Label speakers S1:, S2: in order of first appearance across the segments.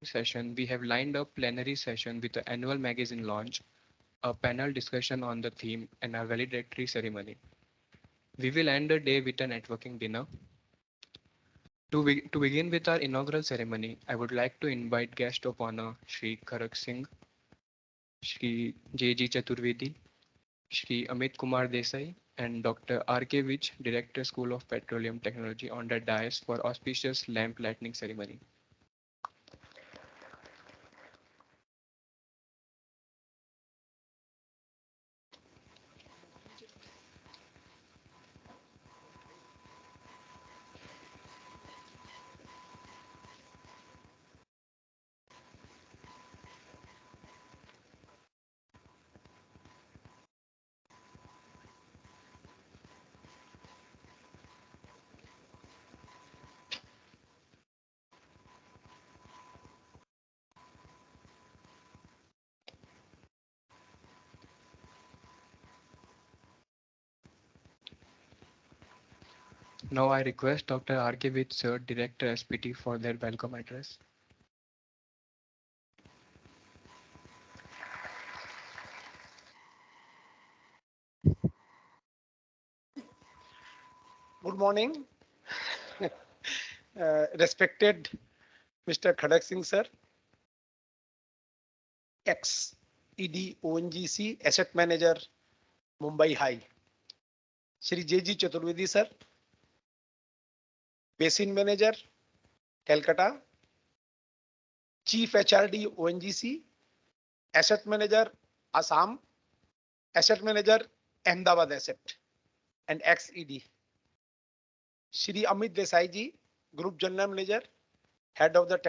S1: session, we have lined up plenary session with the annual magazine launch, a panel discussion on the theme, and a valedictory ceremony. We will end the day with a networking dinner. To begin with our inaugural ceremony, I would like to invite guest of honor Shri Karak Singh, Shri J.G. Chaturvedi, Shri Amit Kumar Desai, and Dr. R.K. Vij, Director School of Petroleum Technology on the dais for auspicious lamp lighting ceremony. Now I request Dr. R.K. Vij, Sir, Director SPT, for their welcome address.
S2: Good morning, respected Mr. Kharak Singh sir, ex-ED ONGC Asset Manager, Mumbai High. Shri J.G. Chaturvedi sir, Basin Manager, Calcutta, Chief HRD ONGC, Asset Manager, Assam, Asset Manager, Ahmedabad Asset, and ex-ED. Shri Amit Desai ji, Group General Manager, Head of the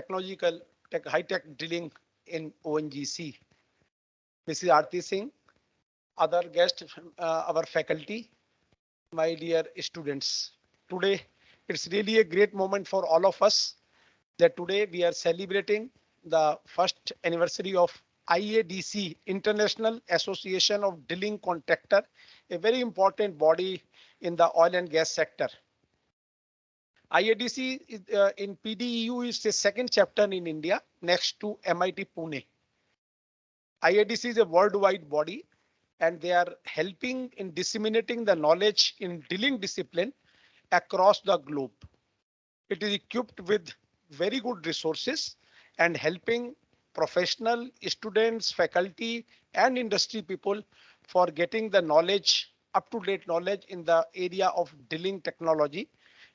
S2: High-Tech Drilling in ONGC. Mrs. Aarti Singh, other guests, our faculty, my dear students. Today, it's really a great moment for all of us that today we are celebrating the first anniversary of IADC, International Association of Drilling Contractor, a very important body in the oil and gas sector. IADC is, in PDEU is the second chapter in India next to MIT Pune. IADC is a worldwide body and they are helping in disseminating the knowledge in drilling discipline across the globe. It is equipped with very good resources and helping professional students, faculty and industry people for getting the knowledge, up-to-date knowledge in the area of drilling technology,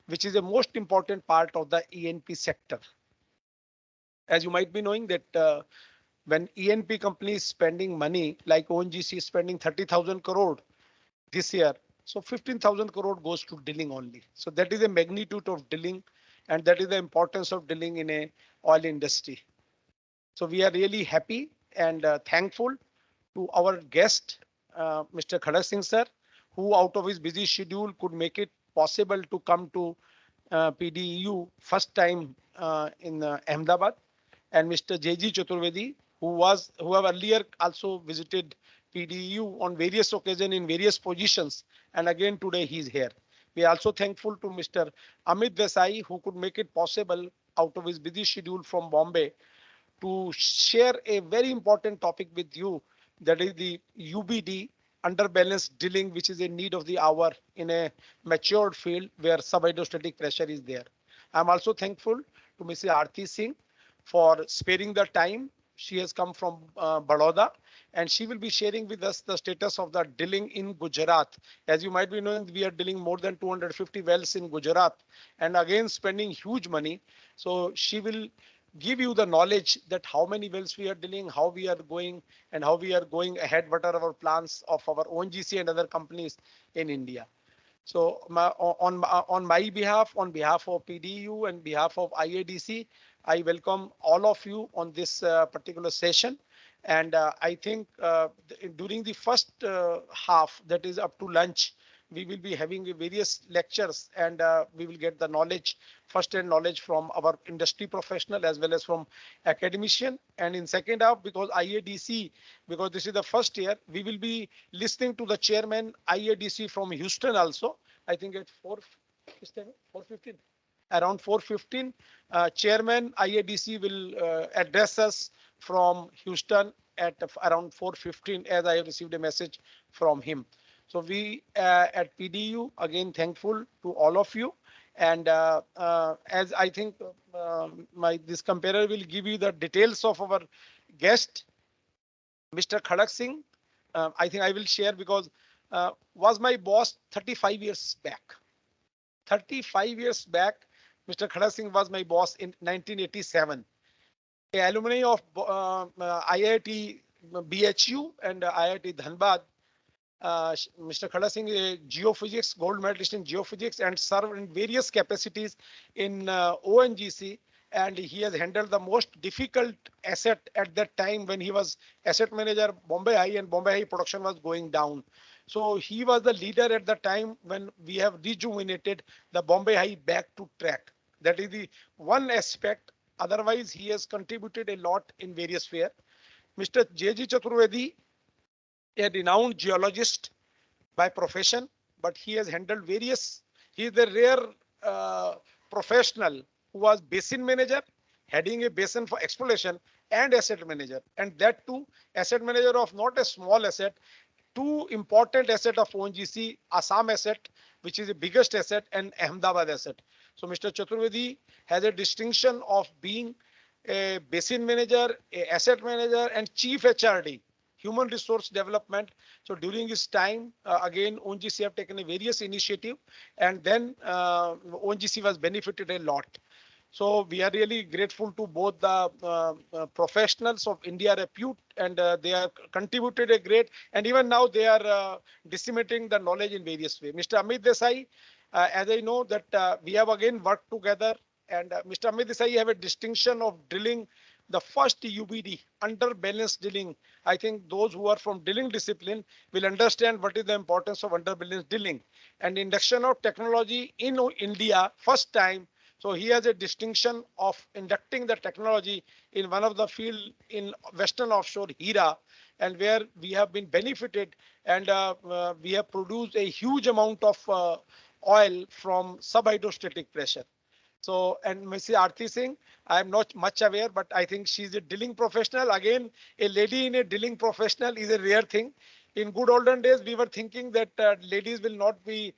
S2: which is a most important part of the E&P sector. As you might be knowing that when E&P companies spending money like ONGC is spending 30,000 crore this year, so 15,000 crore goes to drilling only. So that is the magnitude of drilling and that is the importance of drilling in a oil industry. So we are really happy and thankful to our guest, Mr. Kharak Singh sir, who out of his busy schedule could make it possible to come to PDEU first time in Ahmedabad, and Mr. J.G. Chaturvedi, who have earlier also visited PDEU on various occasions in various positions, and again today he is here. We are also thankful to Mr. Amit Desai, who could make it possible out of his busy schedule from Bombay to share a very important topic with you, that is the UBD, underbalanced drilling, which is a need of the hour in a matured field where subhydrostatic pressure is there. I'm also thankful to Mrs. Aarti Singh for sparing the time. She has come from Baroda and she will be sharing with us the status of the drilling in Gujarat. As you might be knowing, we are drilling more than 250 wells in Gujarat and again spending huge money. So she will give you the knowledge that how many wells we are drilling, how we are going and how we are going ahead, what are our plans of our ONGC and other companies in India. So on my behalf, on behalf of PDU and behalf of IADC, I welcome all of you on this particular session. And I think during the first half, that is up to lunch, we will be having various lectures and we will get the knowledge, first-hand knowledge from our industry professional as well as from academician. And in second half, because IADC, because this is the first year, we will be listening to the chairman IADC from Houston also. I think at 4:15. Around 4:15, Chairman IADC will address us from Houston at around 4:15, as I have received a message from him. So we at PDU again thankful to all of you. And as I think my this comparer will give you the details of our guest, Mr. Karak Singh. I think I will share because was my boss 35 years back. 35 years back, Mr. Karak Singh was my boss in 1987. A alumni of IIT BHU and IIT Dhanbad. Mr. Karak Singh is a geophysics, gold medalist in geophysics and served in various capacities in ONGC. And he has handled the most difficult asset at that time when he was asset manager Bombay High, and Bombay High production was going down. So he was the leader at the time when we have rejuvenated the Bombay High back to track. That is the one aspect. Otherwise, he has contributed a lot in various spheres. Mr. J.G. Chaturvedi, a renowned geologist by profession, but he has handled various. He is the rare professional who was basin manager, heading a basin for exploration, and asset manager, and that too asset manager of not a small asset. Two important asset of ONGC, Assam asset, which is the biggest asset, and Ahmedabad asset. So Mr. Chaturvedi has a distinction of being a basin manager, a asset manager, and chief HRD, human resource development. So during his time, again, ONGC have taken a various initiative, and then ONGC was benefited a lot. So we are really grateful to both the professionals of India repute, and they have contributed a great, and even now they are disseminating the knowledge in various ways. Mr. Amit Desai, as I know that we have again worked together, and Mr. Amit Desai have a distinction of drilling the first UBD, under balance drilling. I think those who are from drilling discipline will understand what is the importance of under balance drilling, and induction of technology in India first time. So he has a distinction of inducting the technology in one of the field in Western offshore Hira, and where we have been benefited, and we have produced a huge amount of oil from subhydrostatic pressure. So, and Mrs. Aarti Singh, I am not much aware, but I think she's a drilling professional. Again, a lady in a drilling professional is a rare thing. In good olden days, we were thinking that ladies will not be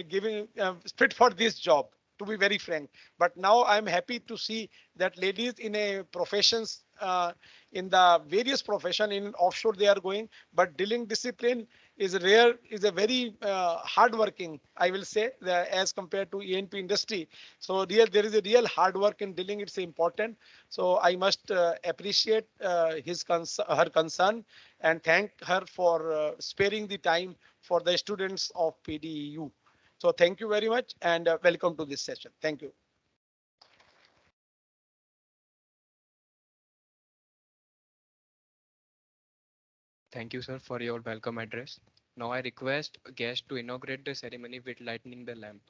S2: giving fit for this job, to be very frank. But now I'm happy to see that ladies in a professions, in the various profession in offshore they are going, but drilling discipline is rare, is a very hardworking, I will say, as compared to E&P industry. So there is a real hard work in drilling. It's important. So I must appreciate her concern and thank her for sparing the time for the students of PDEU. So thank you very much, and welcome to this session. Thank you.
S1: Thank you, sir, for your welcome address. Now I request guests to inaugurate the ceremony with lighting the lamp.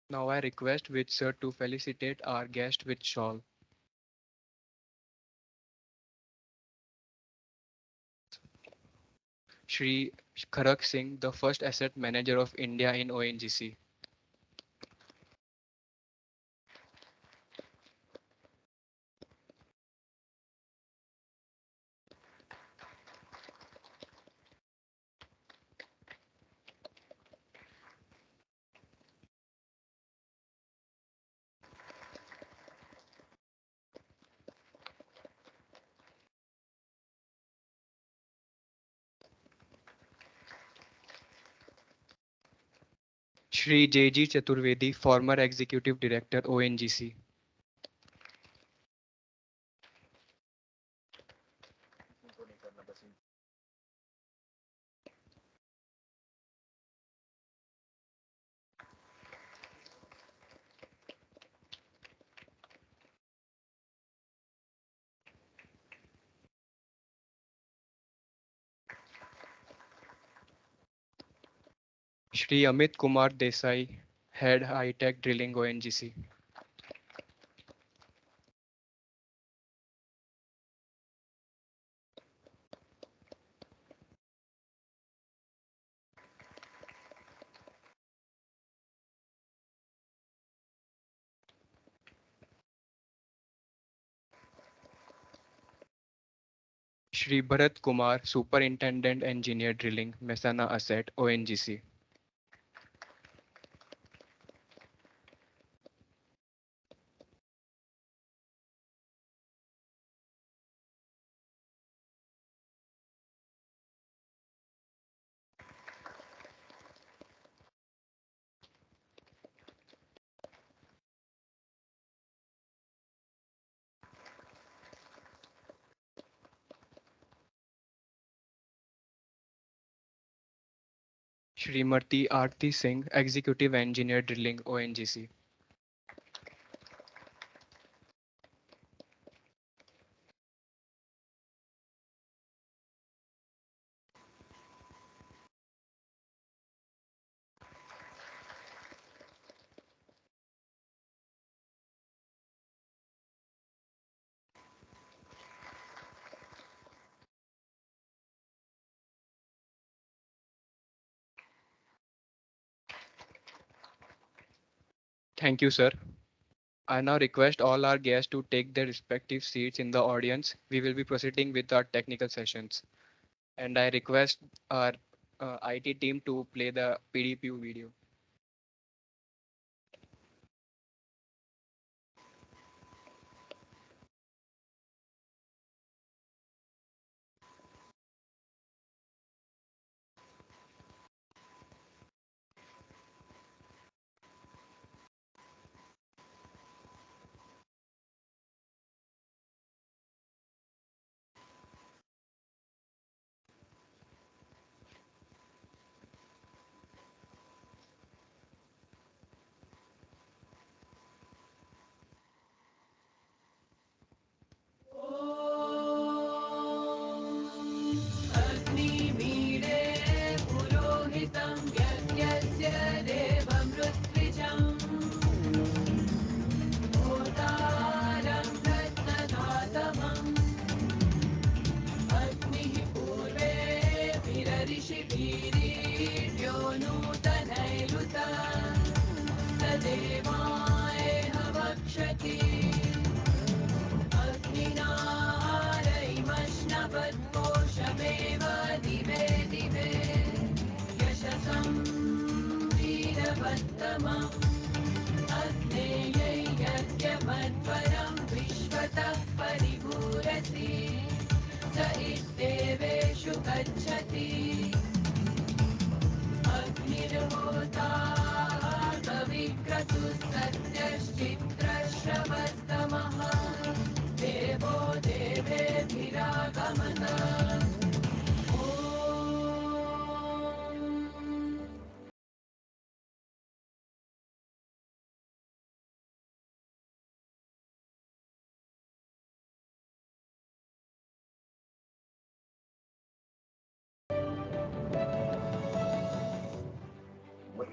S1: Now I request with sir to felicitate our guest with shawl. Shri Karak Singh, the first asset manager of India in ONGC. Shri J. Chaturvedi, former executive director ONGC. Shri Amit Kumar Desai, head high-tech drilling ONGC. Shri Bharat Kumar, superintendent engineer drilling Mehsana asset ONGC. Srimati Aarti Singh, executive engineer drilling ONGC. Thank you, sir. I now request all our guests to take their respective seats in the audience. We will be proceeding with our technical sessions. And I request our IT team to play the PDEU video.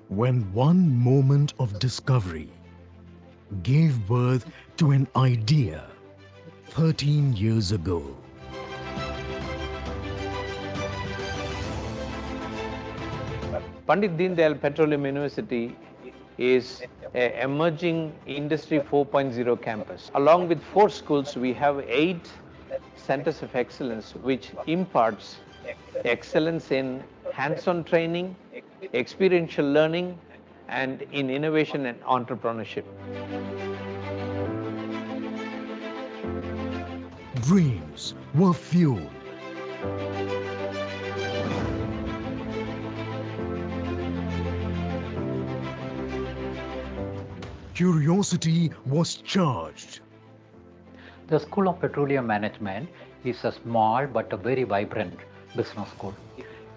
S3: When one moment of discovery gave birth to an idea 13 years ago.
S4: Pandit Deendayal Petroleum University is an emerging Industry 4.0 campus. Along with 4 schools, we have 8 centers of excellence which imparts excellence in hands-on training, experiential learning, and in innovation and entrepreneurship.
S3: Dreams were fueled. Curiosity was charged.
S5: The School of Petroleum Management is a small but a very vibrant business school.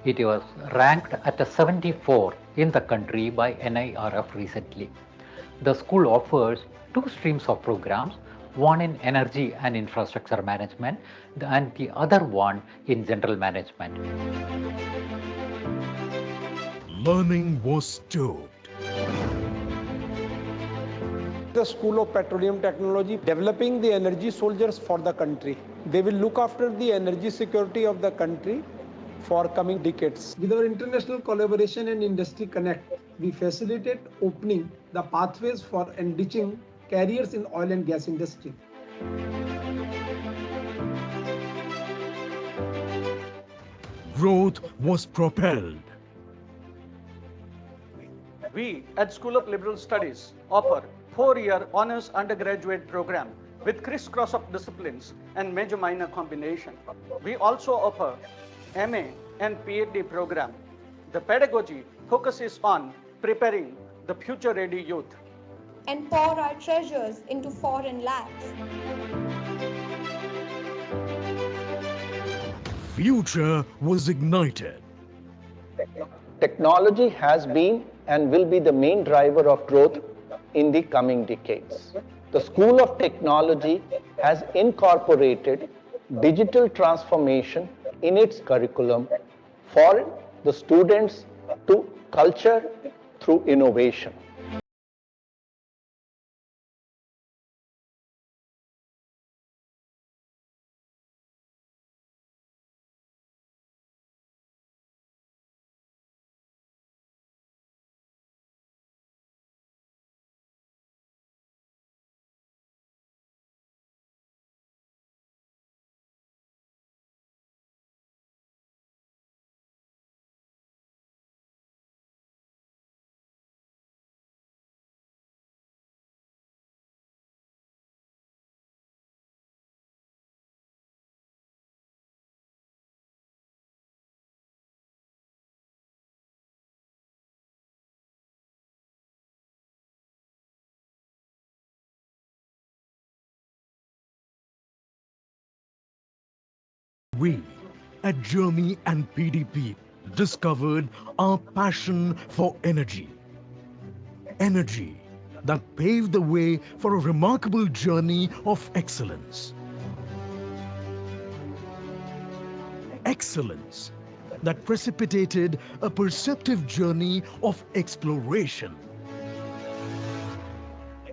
S5: It was ranked at a 74 in the country by NIRF recently. The school offers 2 streams of programs, one in energy and infrastructure management and the other one in general management.
S3: Learning was stoked.
S2: The School of Petroleum Technology developing the energy soldiers for the country. They will look after the energy security of the country for coming decades. With our international collaboration and industry connect, we facilitate opening the pathways for enriching careers in oil and gas industry.
S3: Growth was propelled.
S6: We at School of Liberal Studies offer 4-year honors undergraduate program with crisscross of disciplines and major-minor combination. We also offer MA and PhD program. The pedagogy focuses on preparing the future-ready youth.
S7: And pour our treasures into foreign labs.
S3: Future was ignited.
S8: Technology has been and will be the main driver of growth in the coming decades. The School of Technology has incorporated digital transformation in its curriculum for the students to culture through innovation.
S3: We at Germany and PDP discovered our passion for energy. Energy that paved the way for a remarkable journey of excellence. Excellence that precipitated a perceptive journey of exploration.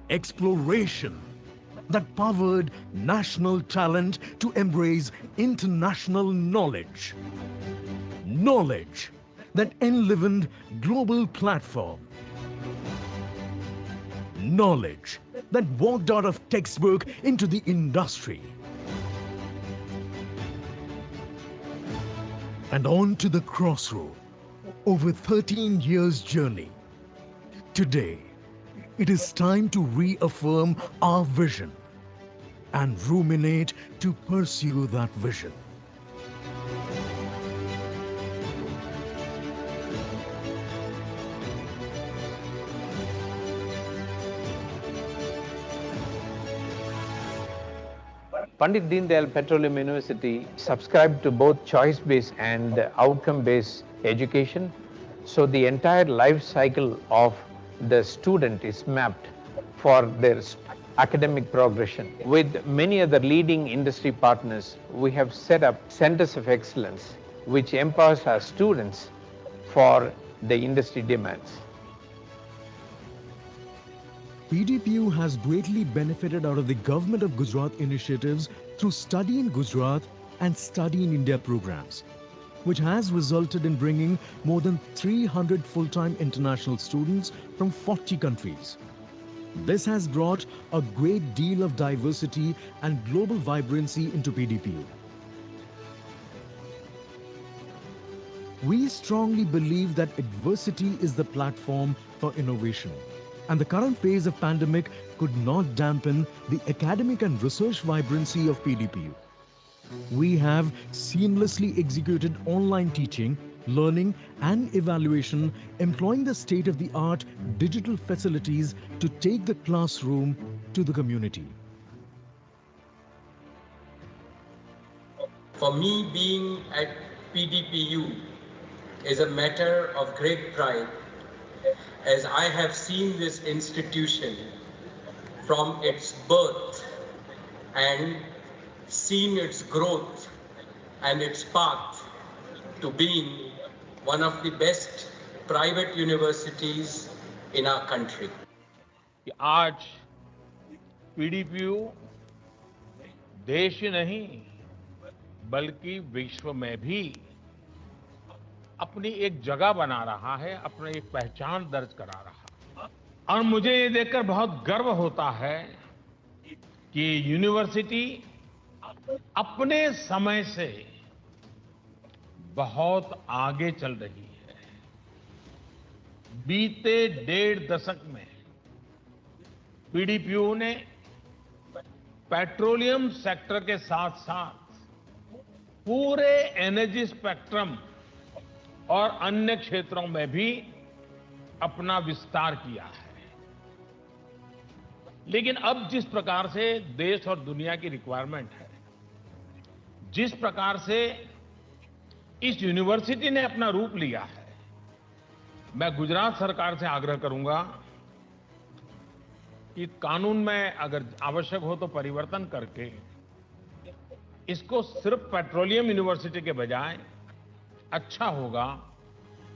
S3: Exploration that powered national talent to embrace international knowledge. Knowledge that enlivened global platform. Knowledge that walked out of textbook into the industry. And on to the crossroad, over 13 years journey. Today, it is time to reaffirm our vision and ruminate to pursue that vision.
S4: Pandit Deendayal Petroleum University subscribed to both choice-based and outcome-based education. So the entire life cycle of the student is mapped for their academic progression. With many other leading industry partners, we have set up centers of excellence which empowers our students for the industry demands.
S3: PDPU has greatly benefited out of the Government of Gujarat initiatives through Study in Gujarat and Study in India programs. which has resulted in bringing more than 300 full-time international students from 40 countries. This has brought a great deal of diversity and global vibrancy into PDPU. We strongly believe that adversity is the platform for innovation, and the current phase of pandemic could not dampen the academic and research vibrancy of PDPU. We have seamlessly executed online teaching, learning and evaluation, employing the state-of-the-art digital facilities to take the classroom to the community.
S9: For me, being at PDPU is a matter of great pride, as I have seen this institution from its birth and seen its growth and its path to being one of the best private universities in our country.
S10: आज पीडीपीयू देश ही नहीं बल्कि विश्व में भी अपनी एक जगह बना रहा है, अपनी एक पहचान दर्ज करा रहा है। और मुझे ये देखकर बहुत गर्व होता है कि यूनिवर्सिटी अपने समय से बहुत आगे चल रही है। बीते 1.5 दशक में पीडीपीयू ने पेट्रोलियम सेक्टर के साथ साथ पूरे एनर्जी स्पेक्ट्रम और अन्य क्षेत्रों में भी अपना विस्तार किया है। लेकिन अब जिस प्रकार से देश और दुनिया की रिक्वायरमेंट है, जिस प्रकार से इस यूनिवर्सिटी ने अपना रूप लिया है, मैं गुजरात सरकार से आग्रह करूंगा कि कानून में अगर आवश्यक हो तो परिवर्तन करके इसको सिर्फ पेट्रोलियम यूनिवर्सिटी के बजाय अच्छा होगा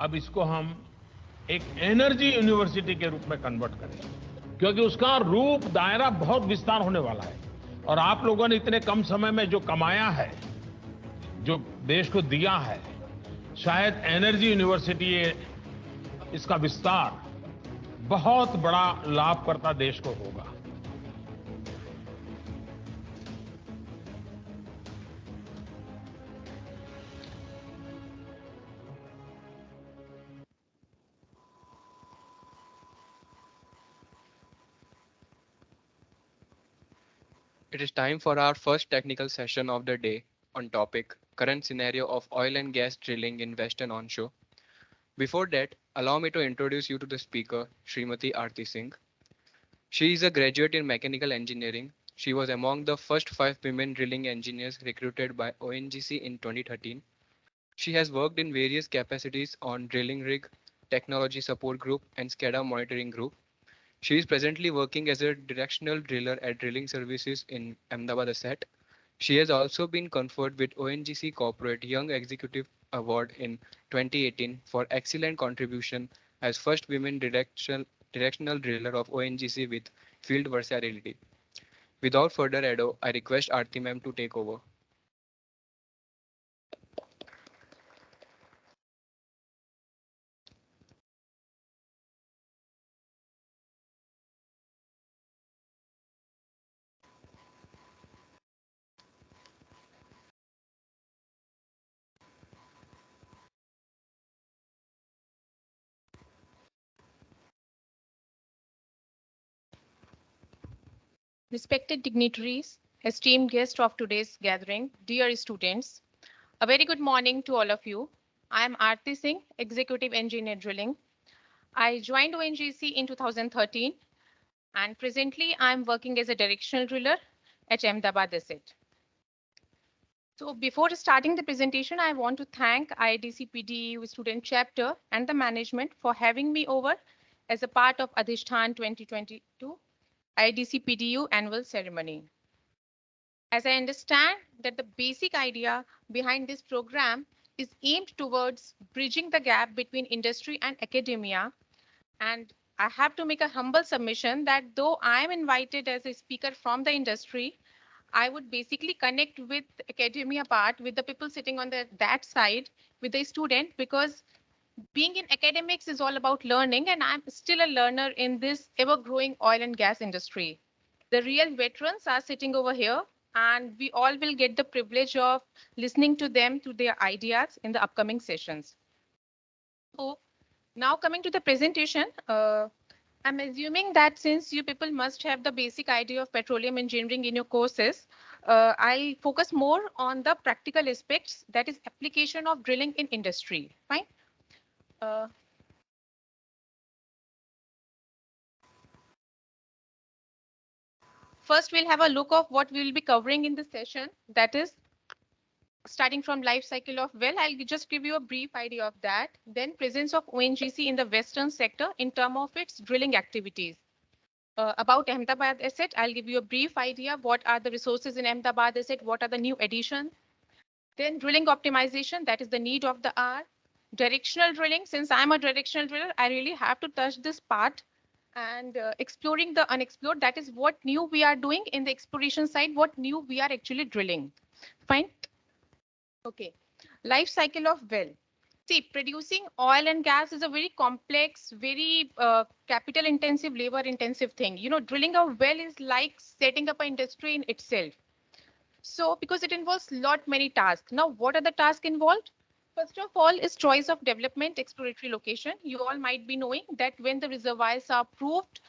S10: अब इसको हम एक एनर्जी यूनिवर्सिटी के रूप में कन्वर्ट करें, क्योंकि उसका रूप दायरा बहुत विस्तार होने वाला है। और आप लोगों ने इतने कम समय में जो कमाया है, जो देश को दिया है, शायद एनर्जी यूनिवर्सिटी इसका विस्तार बहुत बड़ा लाभकर्ता देश को होगा।
S1: It is time for our first technical session of the day on topic current scenario of oil and gas drilling in Western onshore. Before that, allow me to introduce you to the speaker, Srimati Aarti Singh. She is a graduate in mechanical engineering. She was among the first 5 women drilling engineers recruited by ONGC in 2013. She has worked in various capacities on drilling rig, technology support group, and SCADA monitoring group. She is presently working as a directional driller at Drilling Services in Ahmedabad Asset. She has also been conferred with ONGC Corporate Young Executive Award in 2018 for excellent contribution as first women directional driller of ONGC with field versatility. Without further ado, I request Aarti ma'am to take over.
S11: Respected dignitaries, esteemed guests of today's gathering, dear students, a very good morning to all of you. I am Aarti Singh, Executive Engineer Drilling. I joined ONGC in 2013 and presently I am working as a directional driller at Ahmedabad Asset. So before starting the presentation, I want to thank IADC PDEU student chapter and the management for having me over as a part of Adhishthāna'22 IADC PDU annual ceremony. As I understand that the basic idea behind this program is aimed towards bridging the gap between industry and academia. And I have to make a humble submission that though I am invited as a speaker from the industry, I would basically connect with academia part, with the people sitting on that side, with the student, because being in academics is all about learning, and I'm still a learner in this ever growing oil and gas industry. The real veterans are sitting over here, and we all will get the privilege of listening to them, to their ideas in the upcoming sessions. So now coming to the presentation, I'm assuming that since you people must have the basic idea of petroleum engineering in your courses, I'll focus more on the practical aspects, that is application of drilling in industry. Fine. Uh, First, we'll have a look of what we'll be covering in the session. That is starting from life cycle of well. I'll just give you a brief idea of that. Then presence of ONGC in the western sector in terms of its drilling activities. About Ahmedabad asset, I'll give you a brief idea. What are the resources in Ahmedabad asset? What are the new additions? Then drilling optimization, that is the need of the hour. Directional drilling, since I'm a directional driller, I really have to touch this part. And exploring the unexplored, that is what new we are doing in the exploration side, what new we are actually drilling. Fine. Okay. Life cycle of well. See, producing oil and gas is a very complex, very capital intensive, labor intensive thing. You know, drilling a well is like setting up an industry in itself. So because it involves lot many tasks. Now, what are the tasks involved? First of all is choice of development, exploratory location. You all might be knowing that when the reservoirs are approved,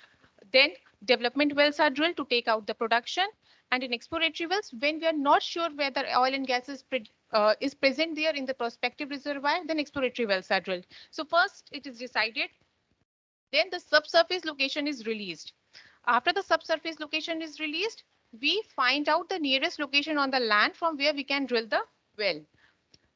S11: then development wells are drilled to take out the production. And in exploratory wells, when we are not sure whether oil and gas is present there in the prospective reservoir, then exploratory wells are drilled. So first it is decided, then the subsurface location is released. After the subsurface location is released, we find out the nearest location on the land from where we can drill the well.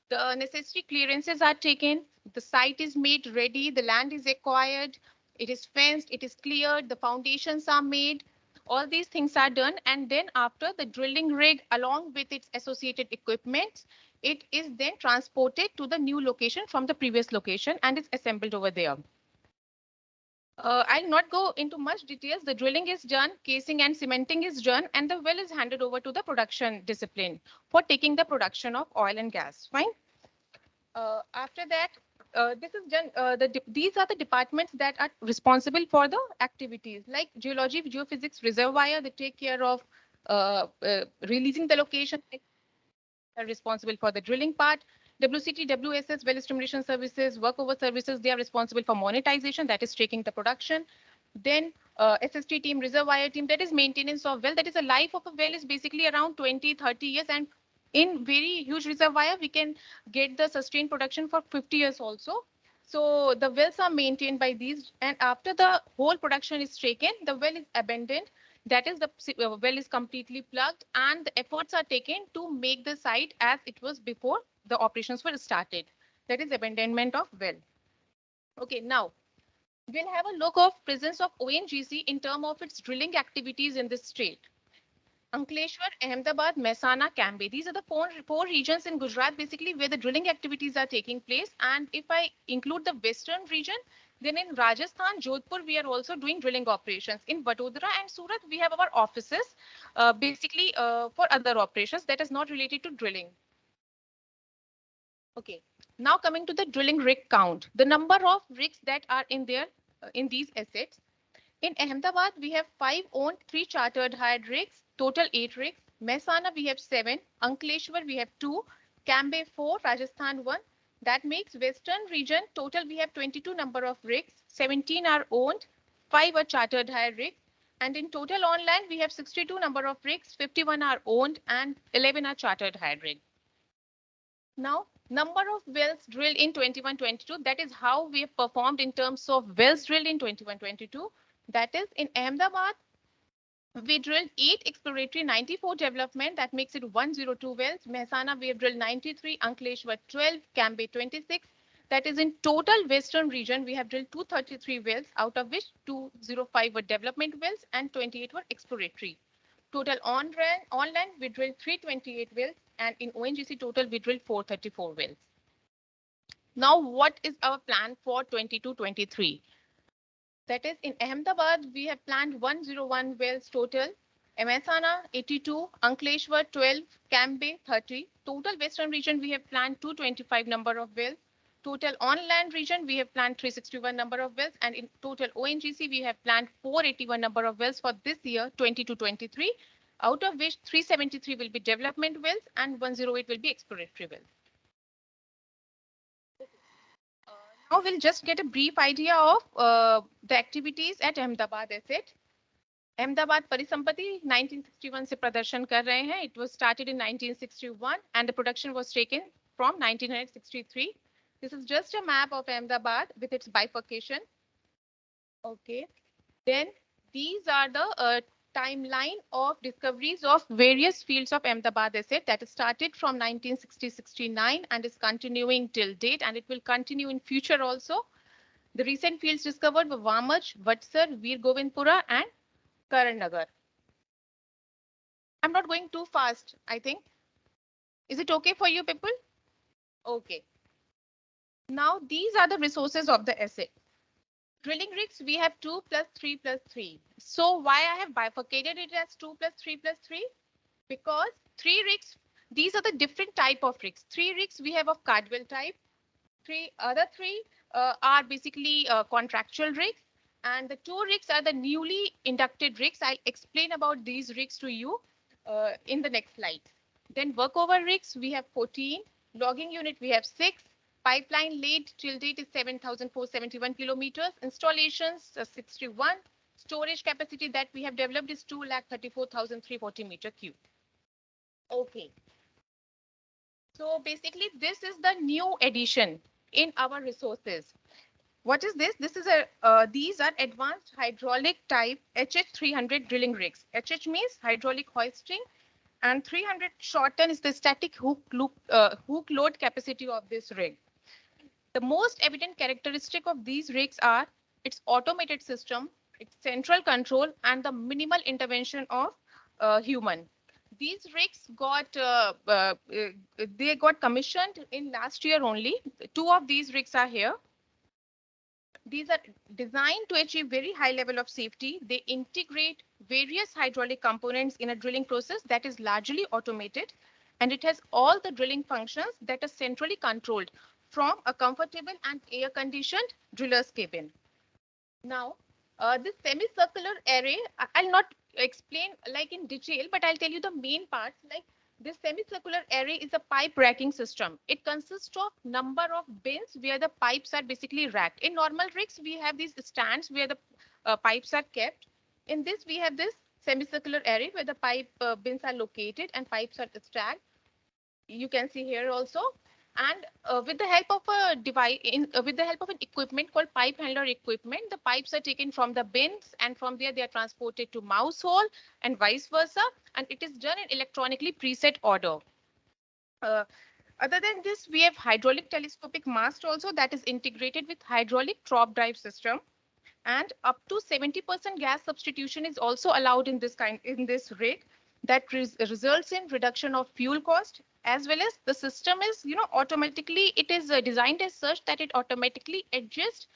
S11: The necessary clearances are taken, the site is made ready, the land is acquired, it is fenced, it is cleared, the foundations are made, all these things are done, and then after the drilling rig along with its associated equipment, it is then transported to the new location from the previous location and is assembled over there. I'll not go into much details. The drilling is done, casing and cementing is done, and the well is handed over to the production discipline for taking the production of oil and gas. Fine. After that, this is done. These are the departments that are responsible for the activities like geology, geophysics, reservoir. They take care of releasing the location. Are responsible for the drilling part. WCT, WSS, well stimulation services, workover services, they are responsible for monetization, that is taking the production. Then SST team, reservoir team, that is maintenance of well. That is the life of a well is basically around 20, 30 years. And in very huge reservoir, we can get the sustained production for 50 years also. So the wells are maintained by these. And after the whole production is taken, the well is abandoned. That is the well is completely plugged and the efforts are taken to make the site as it was before the operations were started. That is abandonment of well. Okay, now we'll have a look of presence of ONGC in terms of its drilling activities in this state. Ankleshwar, Ahmedabad, Mehsana, Camber. These are the four regions in Gujarat basically where the drilling activities are taking place. And if I include the western region, then in Rajasthan, Jodhpur, we are also doing drilling operations. In Vadodara and Surat, we have our offices basically for other operations that is not related to drilling. Okay, now coming to the drilling rig count, the number of rigs that are in there in these assets. In Ahmedabad, we have 5 owned, 3 chartered hired rigs, total 8 rigs. Mehsana, we have 7. Ankleshwar, we have 2. Camber, 4. Rajasthan, 1. That makes Western region, total we have 22 number of rigs. 17 are owned, 5 are chartered hired rigs. And in total on land, we have 62 number of rigs, 51 are owned and 11 are chartered hired rigs. Now, number of wells drilled in 21-22, that is how we have performed in terms of wells drilled in 21-22. That is in Ahmedabad, we drilled 8 exploratory, 94 development. That makes it 102 wells. Mehsana, we have drilled 93, Ankleshwar 12, Camber 26. That is in total western region, we have drilled 233 wells, out of which 205 were development wells and 28 were exploratory. Total on land, we drilled 328 wells, and in ONGC total, we drilled 434 wells. Now, what is our plan for 22-23? That is in Ahmedabad, we have planned 101 wells total. Mehsana 82, Ankleshwar 12, Camber 30. Total western region we have planned 225 number of wells. Total on land region we have planned 361 number of wells, and in total ONGC we have planned 481 number of wells for this year 20 to 23, out of which 373 will be development wells and 108 will be exploratory wells. Now we'll just get a brief idea of the activities at Ahmedabad asset. Ahmedabad Parisampati 1961 से प्रदर्शन कर रहे हैं. It was started in 1961 and the production was taken from 1963. This is just a map of Ahmedabad with its bifurcation. Okay. Then these are the timeline of discoveries of various fields of Ahmedabad asset that started from 1960-69 and is continuing till date, and it will continue in future also. The recent fields discovered were Wamaj, Vatsar, Veer Govindpura and Karan. I'm not going too fast, I think. Is it okay for you people? Okay. Now these are the resources of the asset. Drilling rigs, we have 2 plus 3 plus 3. So why I have bifurcated it as 2 plus 3 plus 3? Because 3 rigs, these are the different type of rigs. 3 rigs we have of Cardwell type. Other 3 are basically contractual rigs. And the 2 rigs are the newly inducted rigs. I'll explain about these rigs to you in the next slide. Then workover rigs, we have 14. Logging unit, we have 6. Pipeline laid till date is 7,471 kilometers. Installations 61. Storage capacity that we have developed is 2,34,340 meter cube. Okay. So basically, this is the new addition in our resources. What is this? This is these are advanced hydraulic type HH300 drilling rigs. HH means hydraulic hoisting, and 300 short ton is the static hook load capacity of this rig. The most evident characteristic of these rigs are its automated system, its central control, and the minimal intervention of human. These rigs got they got commissioned in last year only. 2 of these rigs are here. These are designed to achieve very high level of safety. They integrate various hydraulic components in a drilling process that is largely automated, and it has all the drilling functions that are centrally controlled from a comfortable and air-conditioned driller's cabin. Now, this semicircular array, I'll not explain like in detail, but I'll tell you the main parts. Like this semicircular array is a pipe racking system. It consists of number of bins where the pipes are basically racked. In normal rigs, we have these stands where the pipes are kept. In this, we have this semicircular array where the pipe bins are located and pipes are stacked. You can see here also. And with the help of a device, with the help of an equipment called pipe handler equipment, the pipes are taken from the bins, and from there they are transported to mouse hole and vice versa. And it is done in electronically preset order. Other than this, we have hydraulic telescopic mast also that is integrated with hydraulic trough drive system. And up to 70% gas substitution is also allowed in this rig. That results in reduction of fuel cost, as well as the system is, automatically, it is designed as such that it automatically adjusts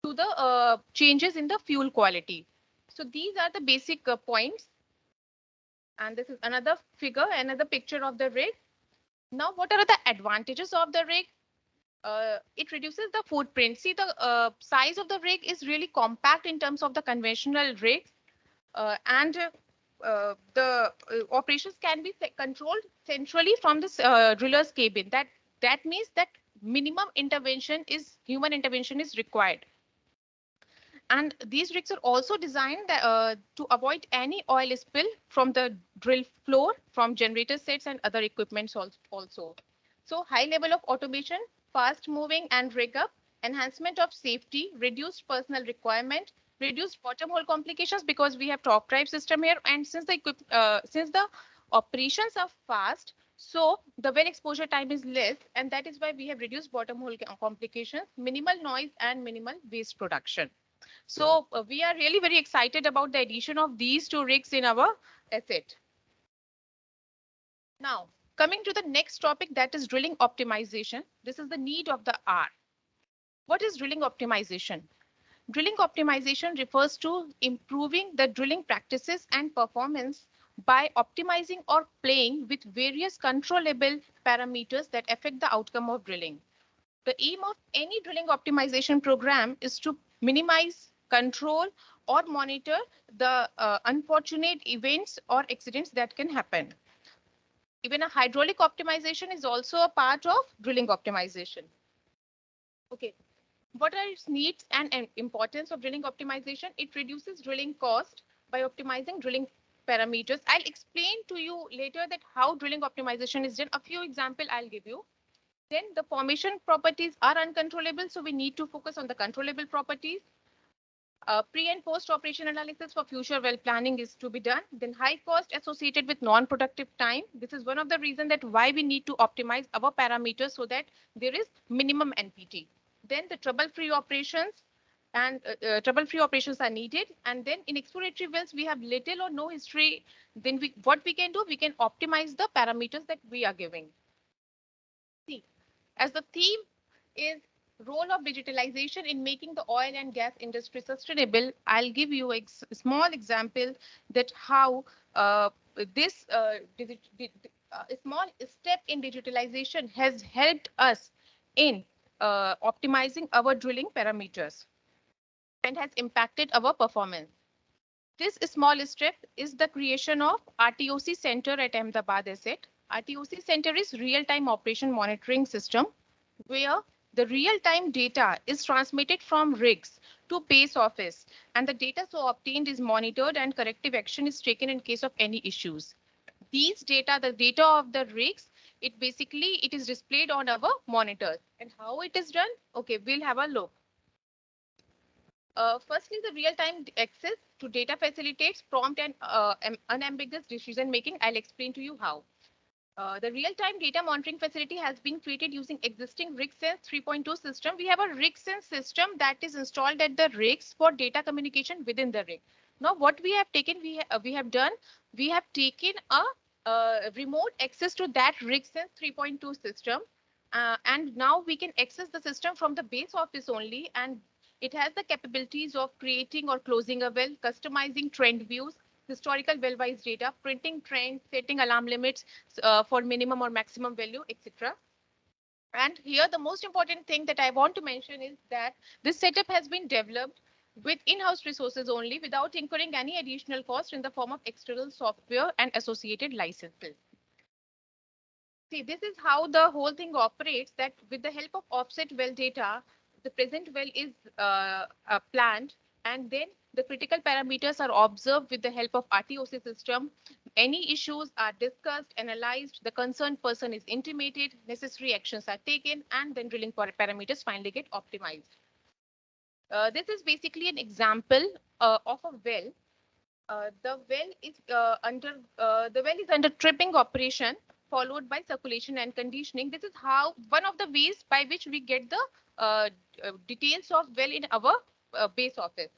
S11: to the changes in the fuel quality. So these are the basic points. And this is another figure, another picture of the rig. Now, what are the advantages of the rig? It reduces the footprint. See, the size of the rig is really compact in terms of the conventional rigs. And the operations can be controlled centrally from this driller's cabin. That means that minimum intervention human intervention is required. And these rigs are also designed to avoid any oil spill from the drill floor, from generator sets and other equipments also. So high level of automation, fast moving and rig up, enhancement of safety, reduced personnel requirement, reduced bottom hole complications because we have top drive system here, and since the operations are fast, so the well exposure time is less, and that is why we have reduced bottom hole complications, minimal noise and minimal waste production. So we are really very excited about the addition of these 2 rigs in our asset. Now coming to the next topic, that is drilling optimization. This is the need of the hour. What is drilling optimization? Drilling optimization refers to improving the drilling practices and performance by optimizing or playing with various controllable parameters that affect the outcome of drilling. The aim of any drilling optimization program is to minimize, control, or monitor the unfortunate events or accidents that can happen. Even a hydraulic optimization is also a part of drilling optimization. Okay, what are its needs and importance of drilling optimization? It reduces drilling cost by optimizing drilling parameters. I'll explain to you later that how drilling optimization is done. A few examples I'll give you. Then the formation properties are uncontrollable, so we need to focus on the controllable properties. Pre and post operation analysis for future well planning is to be done. Then high cost associated with non-productive time. This is one of the reasons that why we need to optimize our parameters so that there is minimum NPT. Then the trouble-free operations and trouble-free operations are needed. And then in exploratory wells, we have little or no history. Then what we can do, we can optimize the parameters that we are giving. See, as the theme is role of digitalization in making the oil and gas industry sustainable, I'll give you a small example that how this small step in digitalization has helped us in optimizing our drilling parameters and has impacted our performance. This small step is the creation of RTOC Center at Ahmedabad asset. RTOC Center is real-time operation monitoring system where the real-time data is transmitted from rigs to base office, and the data so obtained is monitored and corrective action is taken in case of any issues. These data, the data of the rigs, it is displayed on our monitors. And how it is done? Okay, we'll have a look. Firstly, the real-time access to data facilitates prompt and unambiguous decision making. I'll explain to you how. The real-time data monitoring facility has been created using existing RigSense 3.2 system. We have a RigSense system that is installed at the rigs for data communication within the rig. Now, what we have taken, we have taken a remote access to that RigSense 3.2 system, and now we can access the system from the base office only, and it has the capabilities of creating or closing a well, customizing trend views, historical well-wise data, printing trends, setting alarm limits for minimum or maximum value, etc. And here the most important thing that I want to mention is that this setup has been developed with in-house resources only without incurring any additional cost in the form of external software and associated licenses. See, this is how the whole thing operates, that with the help of offset well data, the present well is planned, and then the critical parameters are observed with the help of RTOC system. Any issues are discussed, analyzed, the concerned person is intimated, necessary actions are taken, and then drilling parameters finally get optimized. This is basically an example of a well. The well is under tripping operation, followed by circulation and conditioning. This is how one of the ways by which we get the details of well in our base office.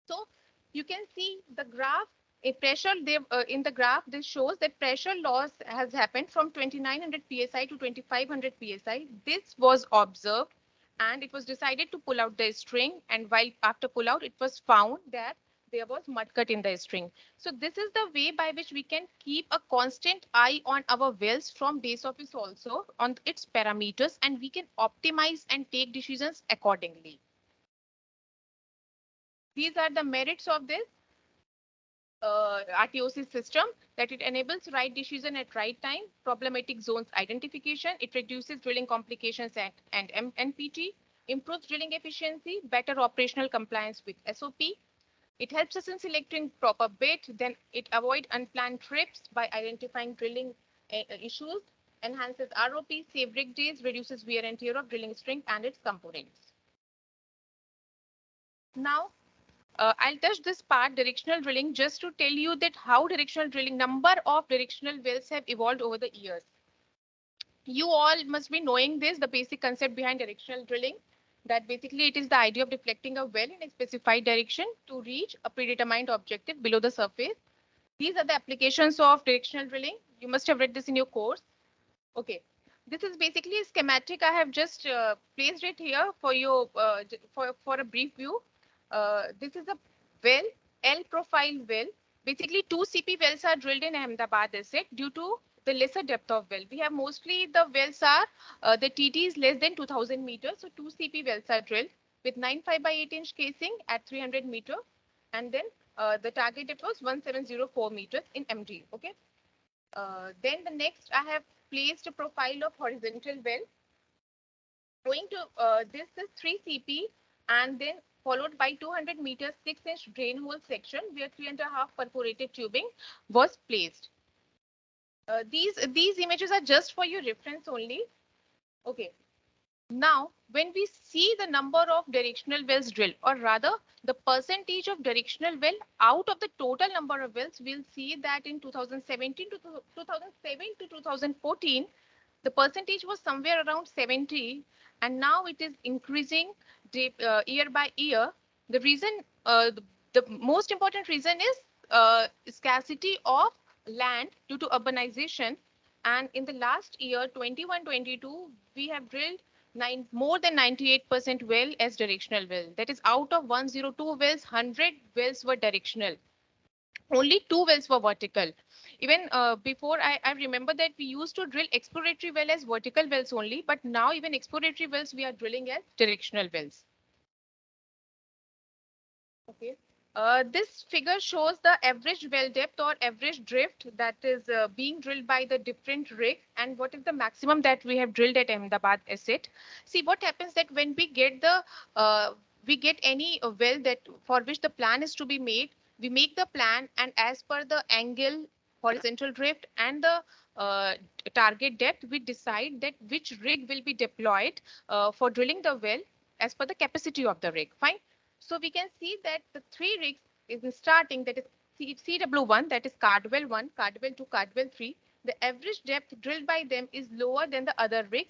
S11: So you can see the graph, a pressure there in the graph. This shows that pressure loss has happened from 2900 psi to 2500 psi. This was observed, and it was decided to pull out the string. And while after pull out, it was found that there was mud cut in the string. So this is the way by which we can keep a constant eye on our wells from base office also on its parameters, and we can optimize and take decisions accordingly. These are the merits of this RTOC system, that it enables right decision at right time, problematic zones identification, it reduces drilling complications and NPT, improves drilling efficiency, better operational compliance with SOP. It helps us in selecting proper bit, then it avoids unplanned trips by identifying drilling issues, enhances ROP, save rig days, reduces wear and tear of drilling string and its components. Now, I'll touch this part, directional drilling, just to tell you that how directional drilling, number of directional wells have evolved over the years. You all must be knowing this, the basic concept behind directional drilling, that basically it is the idea of deflecting a well in a specified direction to reach a predetermined objective below the surface. These are the applications of directional drilling. You must have read this in your course. Okay. This is basically a schematic. I have just placed it here for you for a brief view. This is a well, L profile well. Basically, 2 CP wells are drilled in Ahmedabad asset due to the lesser depth of well. We have mostly the wells are the TT is less than 2000 meters. So 2 CP wells are drilled with 9.5 by 8 inch casing at 300 meter. And then the target depth was 1704 meters in MD. Okay. Then the next I have placed a profile of horizontal well. Going to this is 3 CP and then followed by 200 meters 6-inch drain hole section where 3.5 perforated tubing was placed. These images are just for your reference only. Okay. Now, when we see the number of directional wells drilled, or rather the percentage of directional well out of the total number of wells, we'll see that in 2017 to 2007 to 2014, the percentage was somewhere around 70, and now it is increasing year by year. The reason, the most important reason is scarcity of land due to urbanization. And in the last year, 21-22, we have drilled more than 98% well as directional well. That is out of 102 wells, 100 wells were directional. Only 2 wells were vertical. Even before, I remember that we used to drill exploratory well as vertical wells only, but now even exploratory wells we are drilling as directional wells. Okay. This figure shows the average well depth or average drift that is being drilled by the different rig and what is the maximum that we have drilled at Ahmedabad asset. See what happens that when we get the any well that for which the plan is to be made, we make the plan and as per the angle, horizontal drift and the target depth, we decide that which rig will be deployed for drilling the well as per the capacity of the rig. Fine. So we can see that the 3 rigs is starting, that is CW1, that is Cardwell 1, Cardwell 2, Cardwell 3. The average depth drilled by them is lower than the other rigs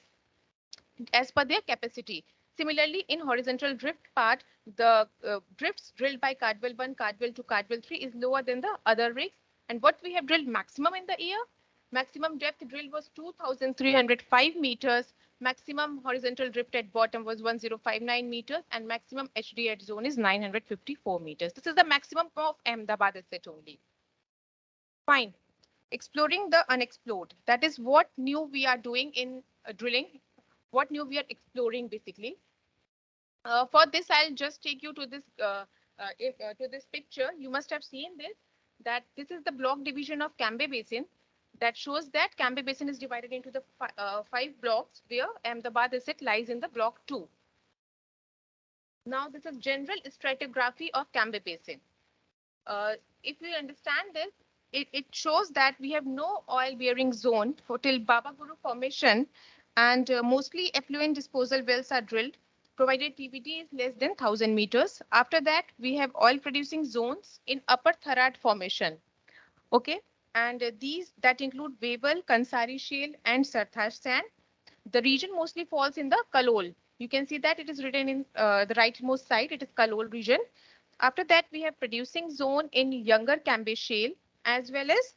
S11: as per their capacity. Similarly, in horizontal drift part, the drifts drilled by Cardwell 1, Cardwell 2, Cardwell 3 is lower than the other rigs. And what we have drilled maximum in the year, maximum depth drilled was 2,305 meters. Maximum horizontal drift at bottom was 1059 meters and maximum HD at zone is 954 meters. This is the maximum of Ahmedabad asset only. Fine. Exploring the unexplored. That is what new we are doing in drilling. What new we are exploring basically. For this, I'll just take you to this picture. You must have seen this. That this is the block division of Camber Basin. That shows that Camber Basin is divided into the 5 blocks where Ahmedabad asset lies in the block 2. Now this is general stratigraphy of Camber Basin. If we understand this, it shows that we have no oil bearing zone till Baba Guru formation and mostly effluent disposal wells are drilled provided TVD is less than 1000 meters. After that, we have oil producing zones in upper Tharad formation. Okay. And these that include Webel, Kansari Shale and Sarthash sand. The region mostly falls in the Kalol. You can see that it is written in the rightmost side. It is Kalol region. After that, we have producing zone in younger Camber Shale as well as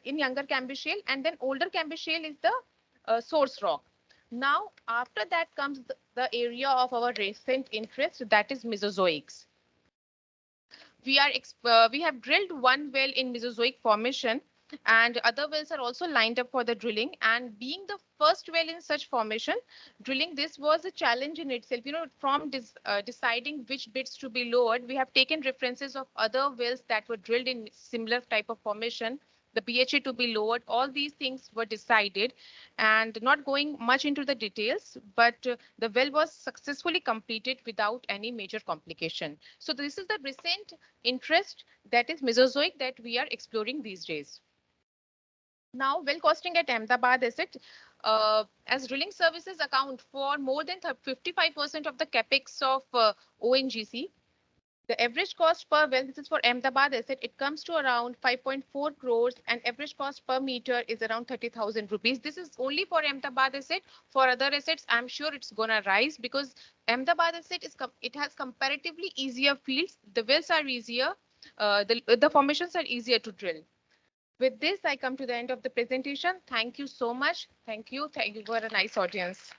S11: in younger Camber Shale, and then older Camber Shale is the source rock. Now, after that comes the area of our recent interest, that is Mesozoics. We have drilled 1 well in Mesozoic formation and other wells are also lined up for the drilling, and being the first well in such formation, drilling this was a challenge in itself. You know, from deciding which bits to be lowered, we have taken references of other wells that were drilled in similar type of formation, the BHA to be lowered. All these things were decided and not going much into the details, but the well was successfully completed without any major complication. So this is the recent interest, that is Mesozoic, that we are exploring these days. Now, well costing at Ahmedabad asset, as drilling services account for more than 55% of the capex of ONGC. The average cost per well, this is for Ahmedabad asset, it comes to around 5.4 crores and average cost per meter is around 30,000 rupees. This is only for Ahmedabad asset. For other assets, I'm sure it's gonna rise because Ahmedabad asset it has comparatively easier fields. The wells are easier, the formations are easier to drill. With this, I come to the end of the presentation. Thank you so much. Thank you. Thank you for a nice audience.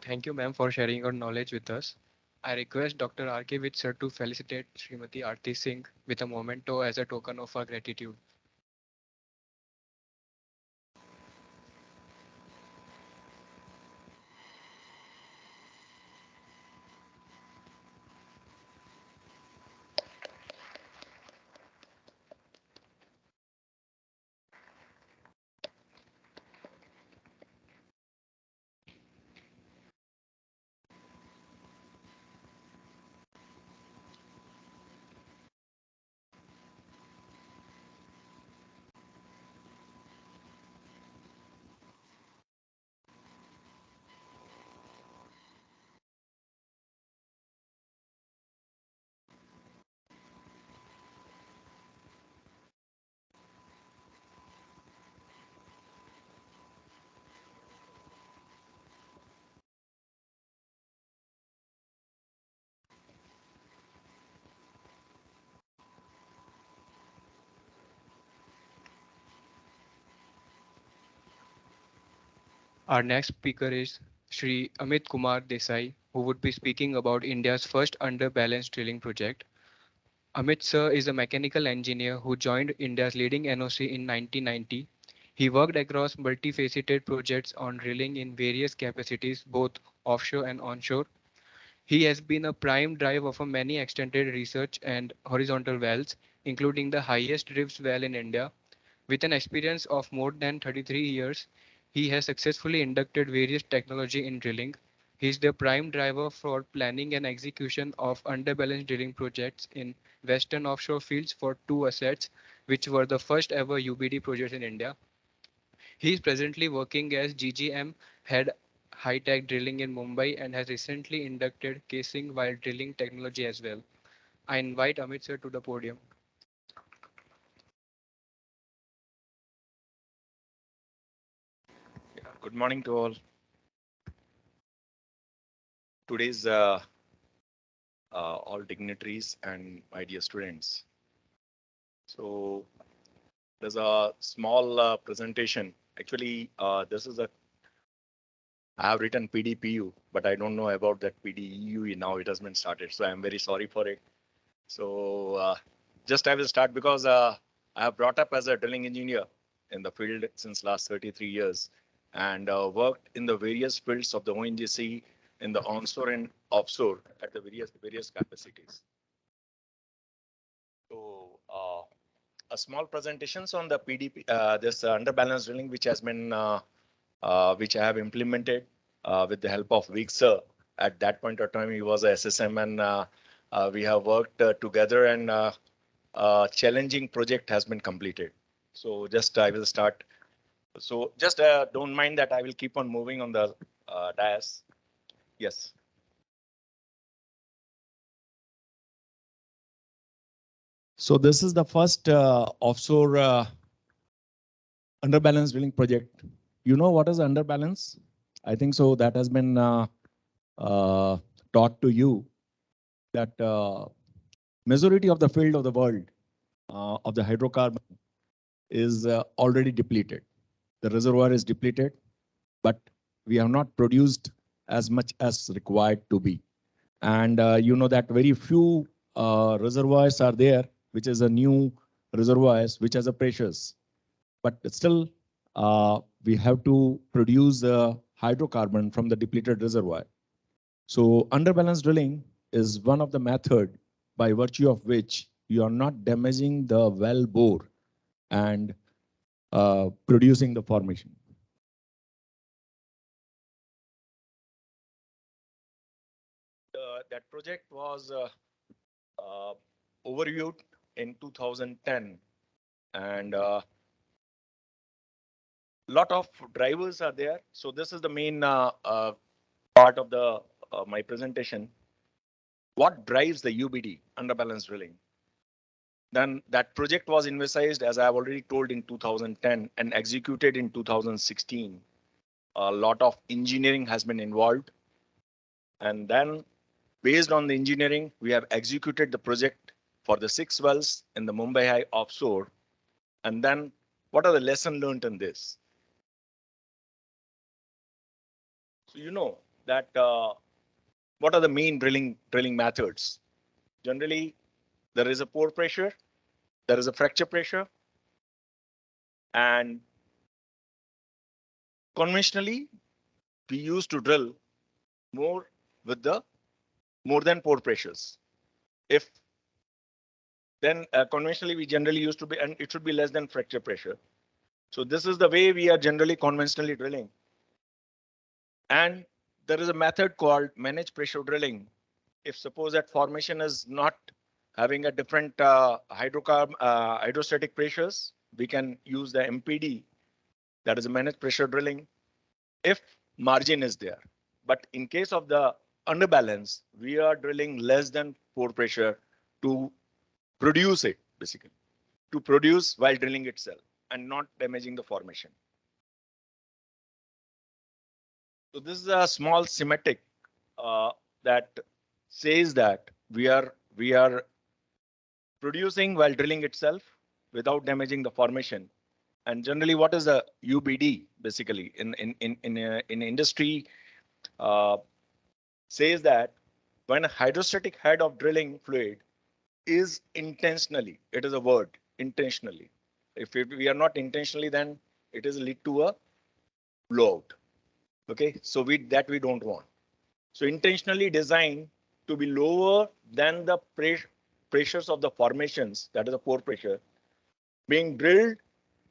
S1: Thank you, ma'am, for sharing your knowledge with us. I request Dr. R.K. with sir to felicitate Srimati Aarti Singh with a memento as a token of our gratitude. Our next speaker is Shri Amit Kumar Desai, who would be speaking about India's first underbalanced drilling project. Amit sir is a mechanical engineer who joined India's leading NOC in 1990. He worked across multifaceted projects on drilling in various capacities, both offshore and onshore. He has been a prime drive of a many extended research and horizontal wells, including the highest drifts well in India. With an experience of more than 33 years, he has successfully inducted various technology in drilling. He is the prime driver for planning and execution of underbalanced drilling projects in western offshore fields for two assets, which were the first ever UBD projects in India. He is presently working as GGM head high-tech drilling in Mumbai and has recently inducted casing while drilling technology as well. I invite Amit sir to the podium.
S12: Good morning to all. Today's all dignitaries and my dear students. So there's a small presentation. Actually, this is a I have written PDPU, but I don't know about that PDEU. Now it has been started, so I'm very sorry for it. So just I will start because I have brought up as a drilling engineer in the field since last 33 years and worked in the various fields of the ONGC in the onshore and offshore at the various capacities. So a small presentations on the PDP, this underbalance drilling, which has been which I have implemented with the help of Vic sir. At that point of time, he was a SSM, and we have worked together, and challenging project has been completed. So just I will start. So just don't mind that I will keep on moving on the dais. Yes. So this is the first offshore underbalance drilling project. You know what is underbalance? I think so. That has been taught to you that majority of the field of the world of the hydrocarbon is already depleted. The reservoir is depleted, but we have not produced as much as required to be. And you know that very few reservoirs are there, which is a new reservoirs, which has a pressures. But still, we have to produce hydrocarbon from the depleted reservoir. So underbalance drilling is one of the method by virtue of which you are not damaging the well bore and producing the formation. That project was overviewed in 2010, and lot of drivers are there. So this is the main part of the my presentation. What drives the UBD, underbalance drilling? Then that project was envisaged, as I have already told, in 2010 and executed in 2016. A lot of engineering has been involved. And then based on the engineering, we have executed the project for the 6 wells in the Mumbai High offshore. And then what are the lessons learned in this? So, you know, that what are the main drilling methods? Generally, there is a pore pressure, there is a fracture pressure, and conventionally, we used to drill more with the more than pore pressures. If then conventionally we generally used to be, and it should be less than fracture pressure. So this is the way we are generally conventionally drilling. And there is a method called managed pressure drilling. If suppose that formation is not having a different hydrostatic pressures, we can use the MPD, that is a managed pressure drilling, if margin is there. But in case of the underbalance, we are drilling less than pore pressure to produce it, basically, to produce while drilling itself and not damaging the formation. So this is a small schematic that says that we are producing while drilling itself without damaging the formation. And generally, what is the UBD basically in industry says that when a hydrostatic head of drilling fluid is intentionally, it is a word, intentionally. If we are not intentionally, then it is lead to a blowout. Okay, so we don't want. So intentionally designed to be lower than the pressures of the formations, that is the pore pressure, being drilled,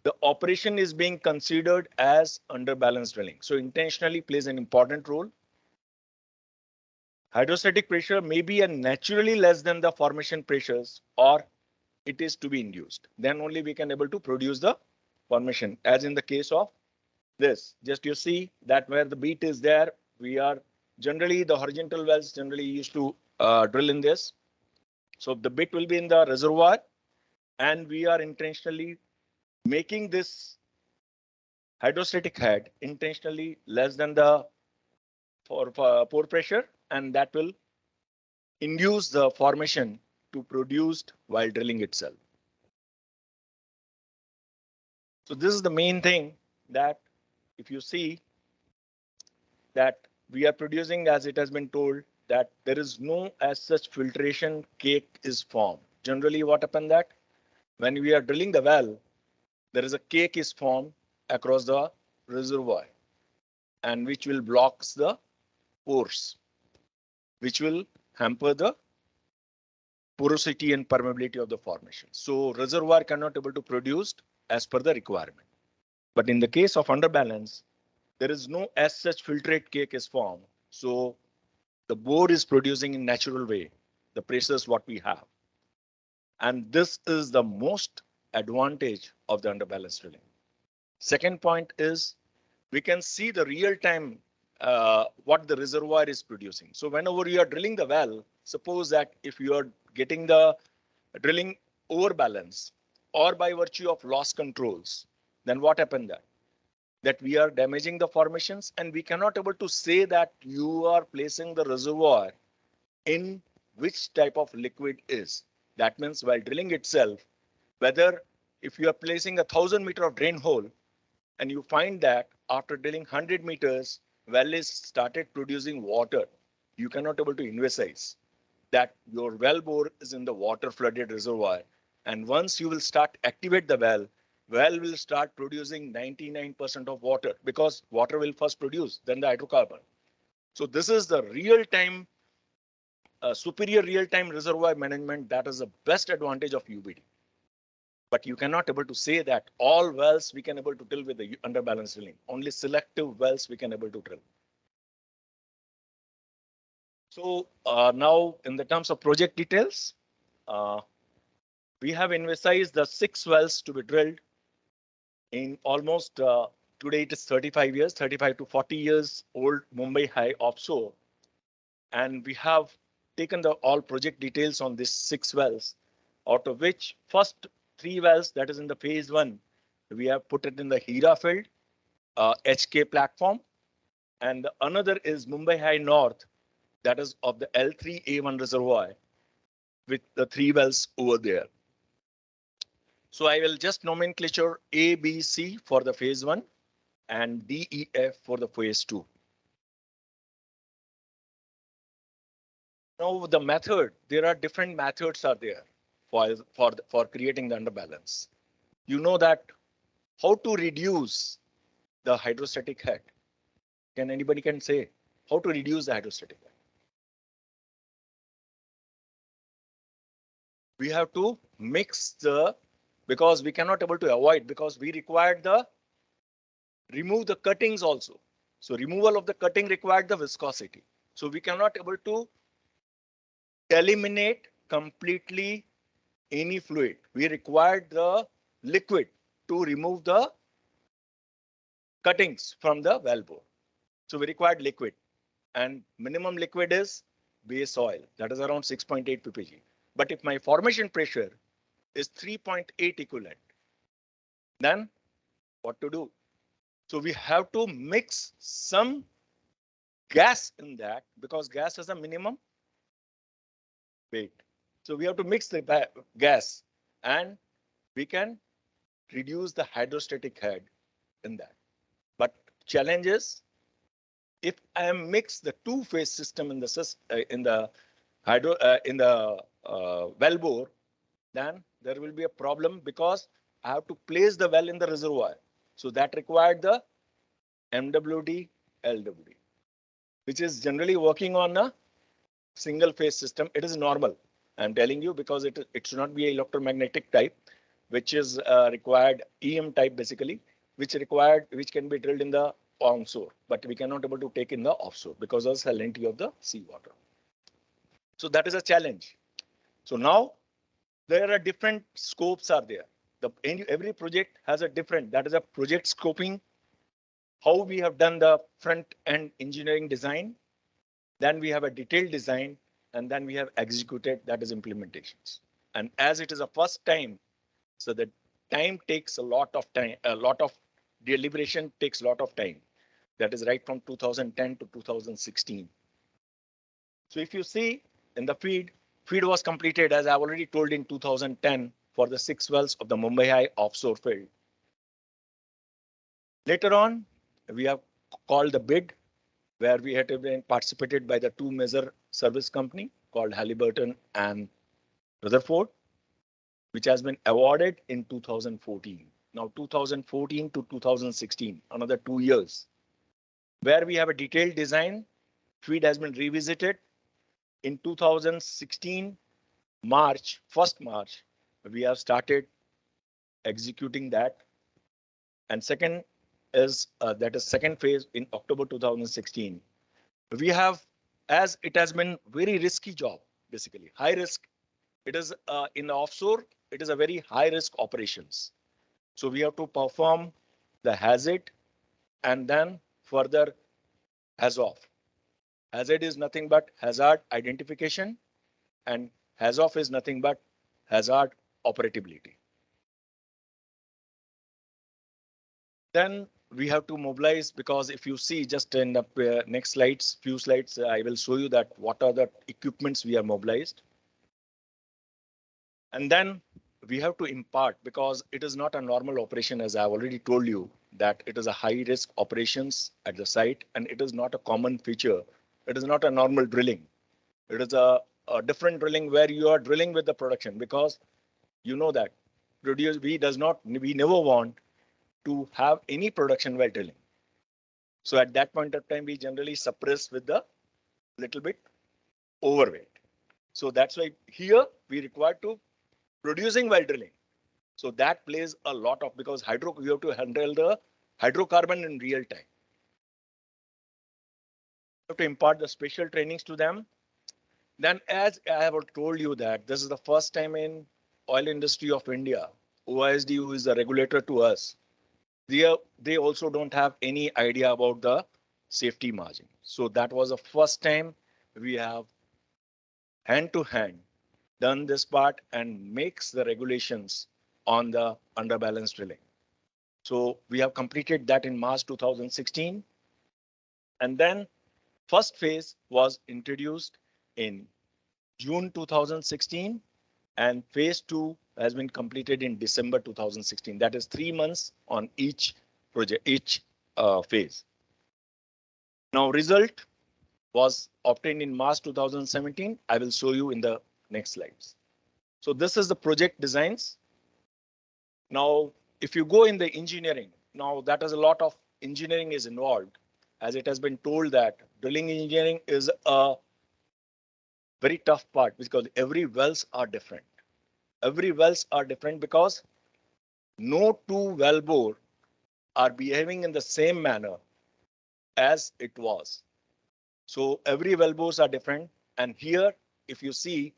S12: the operation is being considered as underbalance drilling. So intentionally plays an important role. Hydrostatic pressure may be a naturally less than the formation pressures, or it is to be induced. Then only we can able to produce the formation, as in the case of this. Just you see that where the beat is there, we are generally the horizontal wells generally used to drill in this. So the bit will be in the reservoir, and we are intentionally making this hydrostatic head intentionally less than the for pore pressure, and that will induce the formation to produced while drilling itself. So this is the main thing, that if you see that we are producing, as it has been told, that there is no as such filtration cake is formed. Generally what happened that when we are drilling the well, there is a cake is formed across the reservoir, and which will blocks the pores, which will hamper the porosity and permeability of the formation. So reservoir cannot able to produce as per the requirement. But in the case of underbalance, there is no as such filtrate cake is formed. So the bore is producing in natural way the pressures what we have. And this is the most advantage of the underbalance drilling. Second point is we can see the real time what the reservoir is producing. So whenever you are drilling the well, suppose that if you are getting the drilling overbalance or by virtue of loss controls, then what happened there? That we are damaging the formations, and we cannot able to say that you are placing the reservoir in which type of liquid is. That means while drilling itself, whether if you are placing 1,000 meter of drain hole and you find that after drilling 100 meters, well is started producing water, you cannot able to invasize that your well bore is in the water flooded reservoir. And once you will start activate the well will start producing 99% of water, because water will first produce, then the hydrocarbon. So this is the real time, superior real time reservoir management. That is the best advantage of UBD. But you cannot able to say that all wells we can able to drill with the underbalance drilling. Only selective wells we can able to drill. So now in the terms of project details, we have envisaged the 6 wells to be drilled in almost today it is 35 to 40 years old Mumbai High offshore. And we have taken the all project details on these 6 wells, out of which first 3 wells, that is in the phase 1, we have put it in the Hira field, HK platform, and another is Mumbai High North, that is of the L3A1 reservoir with the 3 wells over there. So I will just nomenclature A, B, C for the phase 1 and D, E, F for the phase 2.
S13: Now the method, there are different methods are there for creating the underbalance. You know that how to reduce the hydrostatic head. Can anybody can say how to reduce the hydrostatic head? We have to mix because we cannot able to avoid, because we required the remove the cuttings also. So removal of the cutting required the viscosity. So we cannot able to eliminate completely any fluid. We required the liquid to remove the cuttings from the wellbore. So we required liquid, and minimum liquid is base oil, that is around 6.8 ppg. But if my formation pressure is 3.8 equivalent, then what to do? So we have to mix some gas in that, because gas has a minimum weight. So we have to mix the gas, and we can reduce the hydrostatic head in that. But challenge is, if I am mix the two-phase system in the wellbore, then there will be a problem, because I have to place the well in the reservoir. So that required the MWD, LWD, which is generally working on a single phase system. It is normal. I'm telling you, because it should not be electromagnetic type, which is required EM type basically, which can be drilled in the onshore, but we cannot able to take in the offshore because of the salinity of the seawater. So that is a challenge. So now there are different scopes are there. Every project has a different, that is a project scoping, how we have done the front end engineering design. Then we have a detailed design, and then we have executed, that is implementations. And as it is a first time, so the time takes a lot of time, a lot of deliberation takes a lot of time. That is right from 2010 to 2016. So if you see in the feed was completed, as I already told, in 2010 for the 6 wells of the Mumbai High offshore field. Later on, we have called the bid, where we had been participated by the 2 major service company called Halliburton and Rutherford, which has been awarded in 2014. Now 2014 to 2016, another 2 years, where we have a detailed design. FEED has been revisited in 2016, March, 1st March, we have started executing that. And second is that is second phase in October 2016. We have, as it has been very risky job, basically high risk. It is in the offshore, it is a very high risk operations. So we have to perform the hazard and then further HAZOF. Hazard is nothing but hazard identification, and HAZOF is nothing but hazard operability. Then we have to mobilize, because if you see just in the next slides, few slides, I will show you that what are the equipments we are mobilized. And then we have to impart, because it is not a normal operation, as I have already told you, that it is a high risk operations at the site, and it is not a common feature. It is not a normal drilling. It is a different drilling where you are drilling with the production, because you know that we never want to have any production while drilling. So at that point of time, we generally suppress with the little bit overweight. So that's why here we require to producing while drilling. So that plays a lot of, because you have to handle the hydrocarbon in real time. You have to impart the special trainings to them. Then, as I have told you, that this is the first time in oil industry of India, OISD, who is the regulator to us, they also don't have any idea about the safety margin. So that was the first time we have hand to hand done this part and makes the regulations on the underbalance drilling. So we have completed that in March 2016. And then first phase was introduced in June 2016, and phase 2 has been completed in December 2016. That is 3 months on each project, each phase. Now result was obtained in March 2017. I will show you in the next slides. So this is the project designs. Now, if you go in the engineering, now that is a lot of engineering is involved, as it has been told that drilling engineering is a very tough part because every wells are different. Every wells are different because no two wellbore are behaving in the same manner as it was. So every wellbores are different. And here, if you see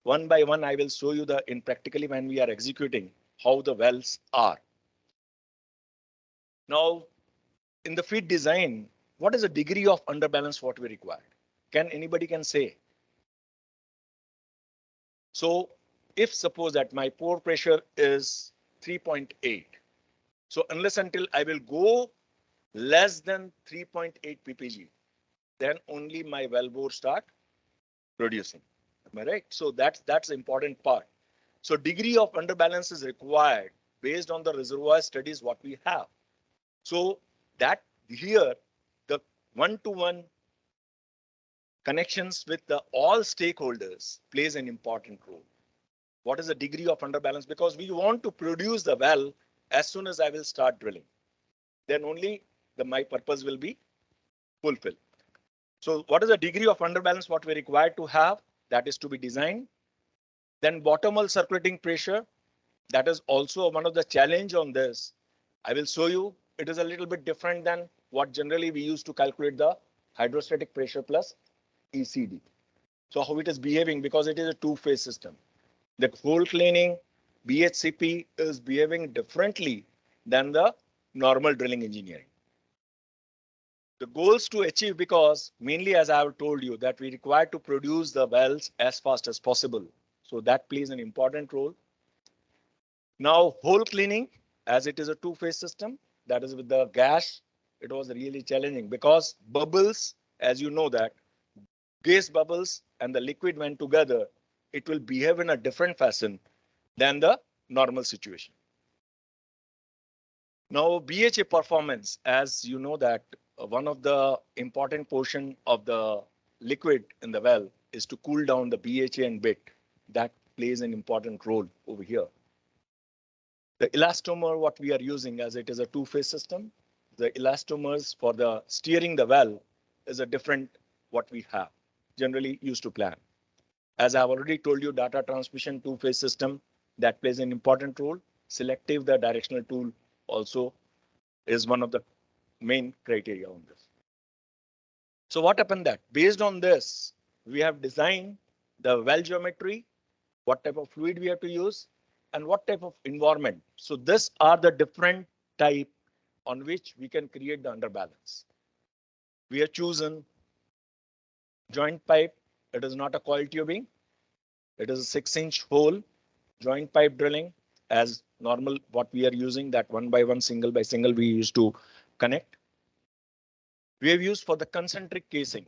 S13: one by one, I will show you the in practically when we are executing how the wells are. Now, in the feed design, what is the degree of underbalance what we require? Can anybody can say? So if suppose that my pore pressure is 3.8, so unless until I will go less than 3.8 ppg, then only my wellbore start producing. Am I right? So that's the important part. So degree of underbalance is required based on the reservoir studies what we have. So that here the one-to-one connections with the all stakeholders plays an important role. What is the degree of underbalance? Because we want to produce the well as soon as I will start drilling. Then only my purpose will be fulfilled. So what is the degree of underbalance what we require to have? That is to be designed. Then bottom-hole circulating pressure. That is also one of the challenge on this. I will show you. It is a little bit different than what generally we use to calculate the hydrostatic pressure plus ECD. So how it is behaving, because it is a two-phase system. The hole cleaning BHCP is behaving differently than the normal drilling engineering. The goals to achieve, because mainly as I have told you that we require to produce the wells as fast as possible. So that plays an important role. Now hole cleaning, as it is a two-phase system, that is with the gas, it was really challenging because bubbles, as you know that gas bubbles and the liquid went together, it will behave in a different fashion than the normal situation. Now BHA performance, as you know that one of the important portion of the liquid in the well is to cool down the BHA and bit. That plays an important role over here. The elastomer, what we are using, as it is a two-phase system, the elastomers for the steering the well is a different what we have generally used to plan. As I've already told you, data transmission two-phase system that plays an important role. Selective, the directional tool also is one of the main criteria on this. So what happened that based on this, we have designed the well geometry, what type of fluid we have to use, and what type of environment. So these are the different type on which we can create the underbalance. We have chosen joint pipe. It is not a coil tubing. It is a 6-inch hole joint pipe drilling as normal what we are using, that one by one, single by single we used to connect. We have used for the concentric casing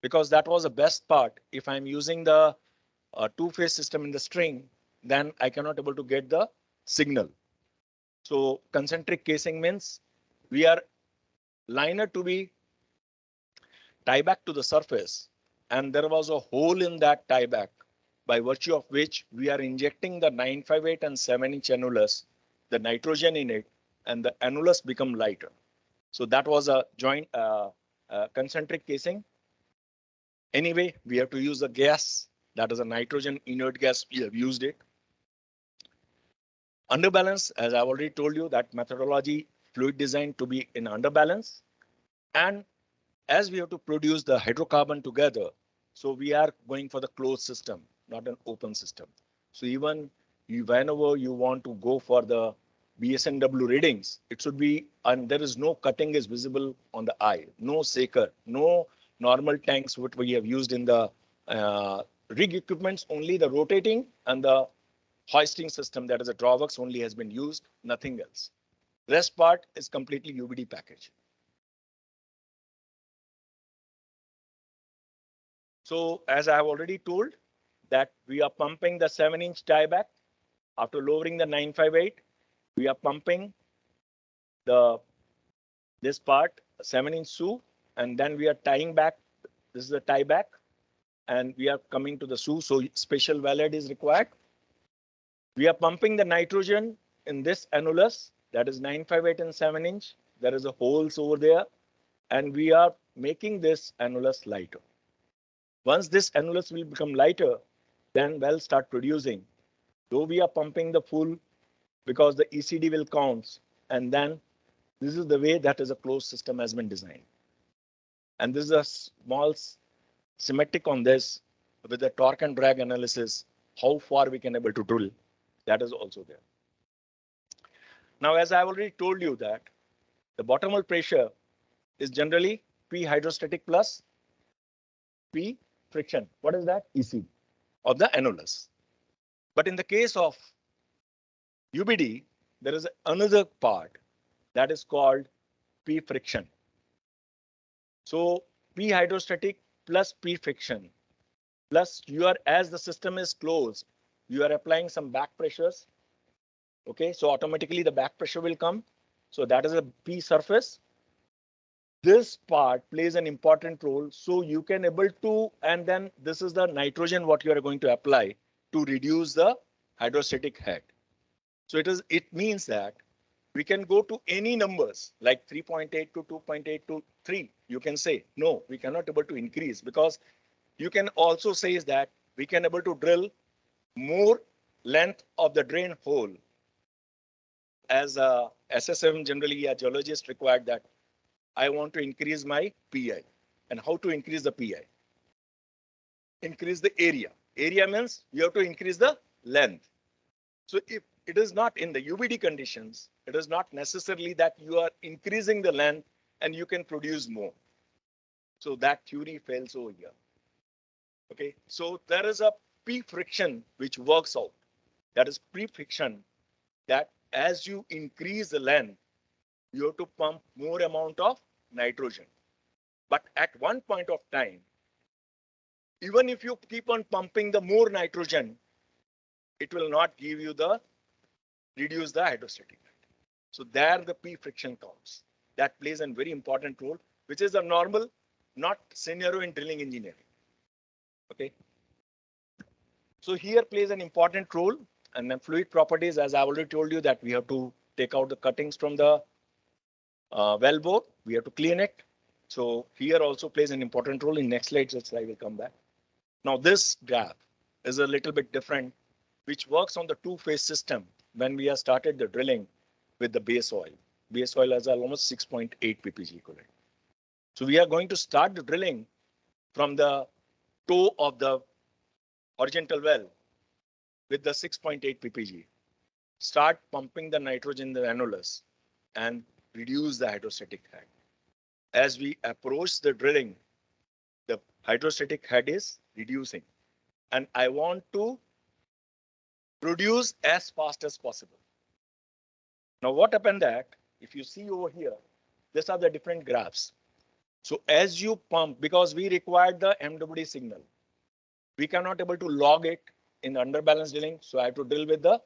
S13: because that was the best part. If I'm using the two-phase system in the string, then I cannot able to get the signal. So concentric casing means we are liner to be tie back to the surface, and there was a hole in that tie back, by virtue of which we are injecting the 958 and 7-inch annulus, the nitrogen in it, and the annulus become lighter. So that was a joint concentric casing. Anyway, we have to use the gas, that is a nitrogen inert gas. We have used it. Underbalance, as I've already told you, that methodology fluid design to be in underbalance. And as we have to produce the hydrocarbon together, so we are going for the closed system, not an open system. So even whenever you want to go for the BSNW readings, it should be, and there is no cutting is visible on the eye, no shaker, no normal tanks which we have used in the rig equipments, only the rotating and the hoisting system, that is a drawworks only has been used, nothing else. Rest part is completely UBD package. So as I have already told that we are pumping the 7-inch tieback after lowering the 958, we are pumping this part 7-inch SU, and then we are tying back This is the tieback, and we are coming to the SU, so special wellhead is required. We are pumping the nitrogen in this annulus, that is 958 and 7 inch. There is a holes over there, and we are making this annulus lighter. Once this annulus will become lighter, then well start producing. Though we are pumping the full because the ECD will count, and then this is the way that is a closed system has been designed. And this is a small schematic on this with the torque and drag analysis, how far we can able to drill. That is also there. Now, as I already told you that the bottom hole pressure is generally P hydrostatic plus P friction. What is that? EC of the annulus. But in the case of UBD, there is another part that is called P friction. So P hydrostatic plus P friction plus you are, as the system is closed, you are applying some back pressures. Okay, so automatically the back pressure will come. So that is a P surface. This part plays an important role. So you can able to, and then this is the nitrogen what you are going to apply to reduce the hydrostatic head. So it means that we can go to any numbers like 3.8 to 2.8 to 3. You can say, no, we cannot able to increase, because you can also say is that we can able to drill more length of the drain hole. As a SSM, generally a geologist required that I want to increase my PI. And how to increase the PI? Increase the area. Area means you have to increase the length. So if it is not in the UBD conditions, it is not necessarily that you are increasing the length and you can produce more. So that theory fails over here. Okay, so there is a P friction which works out. That is P friction, that as you increase the length, you have to pump more amount of nitrogen. But at one point of time, even if you keep on pumping the more nitrogen, it will not give you the reduce the hydrostatic head. So there the P friction counts. That plays a very important role, which is a normal, not scenario in drilling engineering. Okay. So here plays an important role, and then fluid properties, as I already told you, that we have to take out the cuttings from the well bore. We have to clean it. So here also plays an important role. In next slide, I will come back. Now this graph is a little bit different, which works on the two-phase system when we have started the drilling with the base oil. Base oil has almost 6.8 ppg equivalent. So we are going to start the drilling from the toe of the horizontal well with the 6.8 ppg. Start pumping the nitrogen in the annulus and reduce the hydrostatic head. As we approach the drilling, the hydrostatic head is reducing, and I want to produce as fast as possible. Now what happened that if you see over here, these are the different graphs. So as you pump, because we required the MWD signal, we cannot able to log it in the underbalance drilling. So I have to drill with the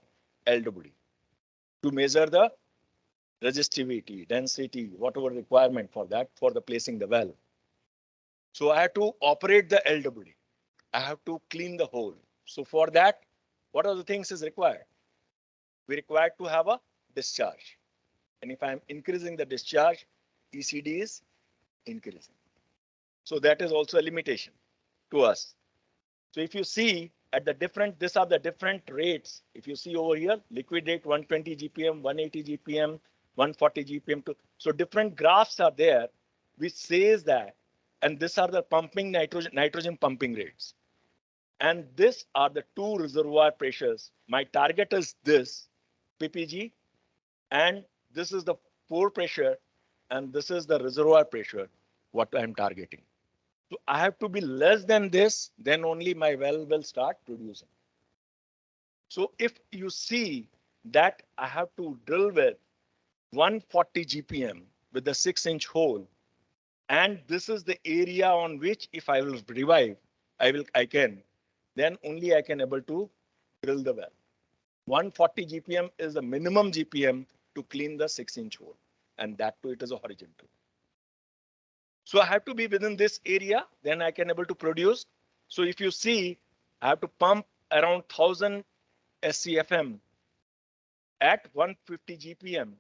S13: LWD to measure the resistivity, density, whatever requirement for that, for the placing the well. So I have to operate the LWD. I have to clean the hole. So for that, what are the things is required? We require to have a discharge. And if I'm increasing the discharge, ECD is increasing. So that is also a limitation to us. So if you see at the different, these are the different rates. If you see over here, liquid rate 120 GPM, 180 GPM, 140 GPM. So different graphs are there, which says that, and these are the pumping nitrogen pumping rates. And these are the two reservoir pressures. My target is this ppg, and this is the pore pressure, and this is the reservoir pressure, what I'm targeting. So I have to be less than this, then only my well will start producing. So if you see that I have to drill with 140 GPM with the 6-inch hole, and this is the area on which if I will revive, I can, then only I can able to drill the well. 140 GPM is the minimum GPM to clean the 6-inch hole, and that too it is a horizontal. So I have to be within this area, then I can able to produce. So if you see, I have to pump around 1000 SCFM at 150 GPM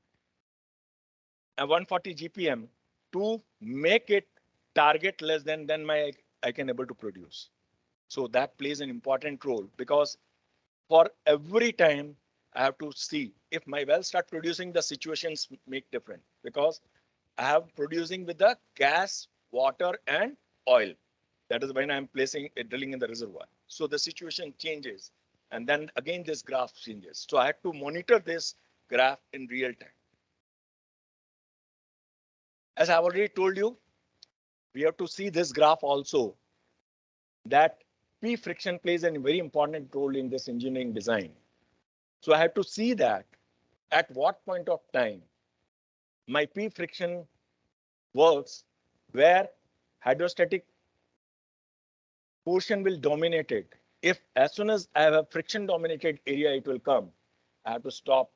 S13: and 140 GPM to make it target less than I can able to produce. So that plays an important role, because for every time I have to see if my well start producing, the situations make different, because I have producing with the gas, water and oil. That is when I'm placing a drilling in the reservoir. So the situation changes. And then again, this graph changes. So I have to monitor this graph in real time. As I've already told you, we have to see this graph also, that P friction plays a very important role in this engineering design. So I have to see that at what point of time my P friction works, where hydrostatic portion will dominate it. If as soon as I have a friction dominated area, it will come, I have to stop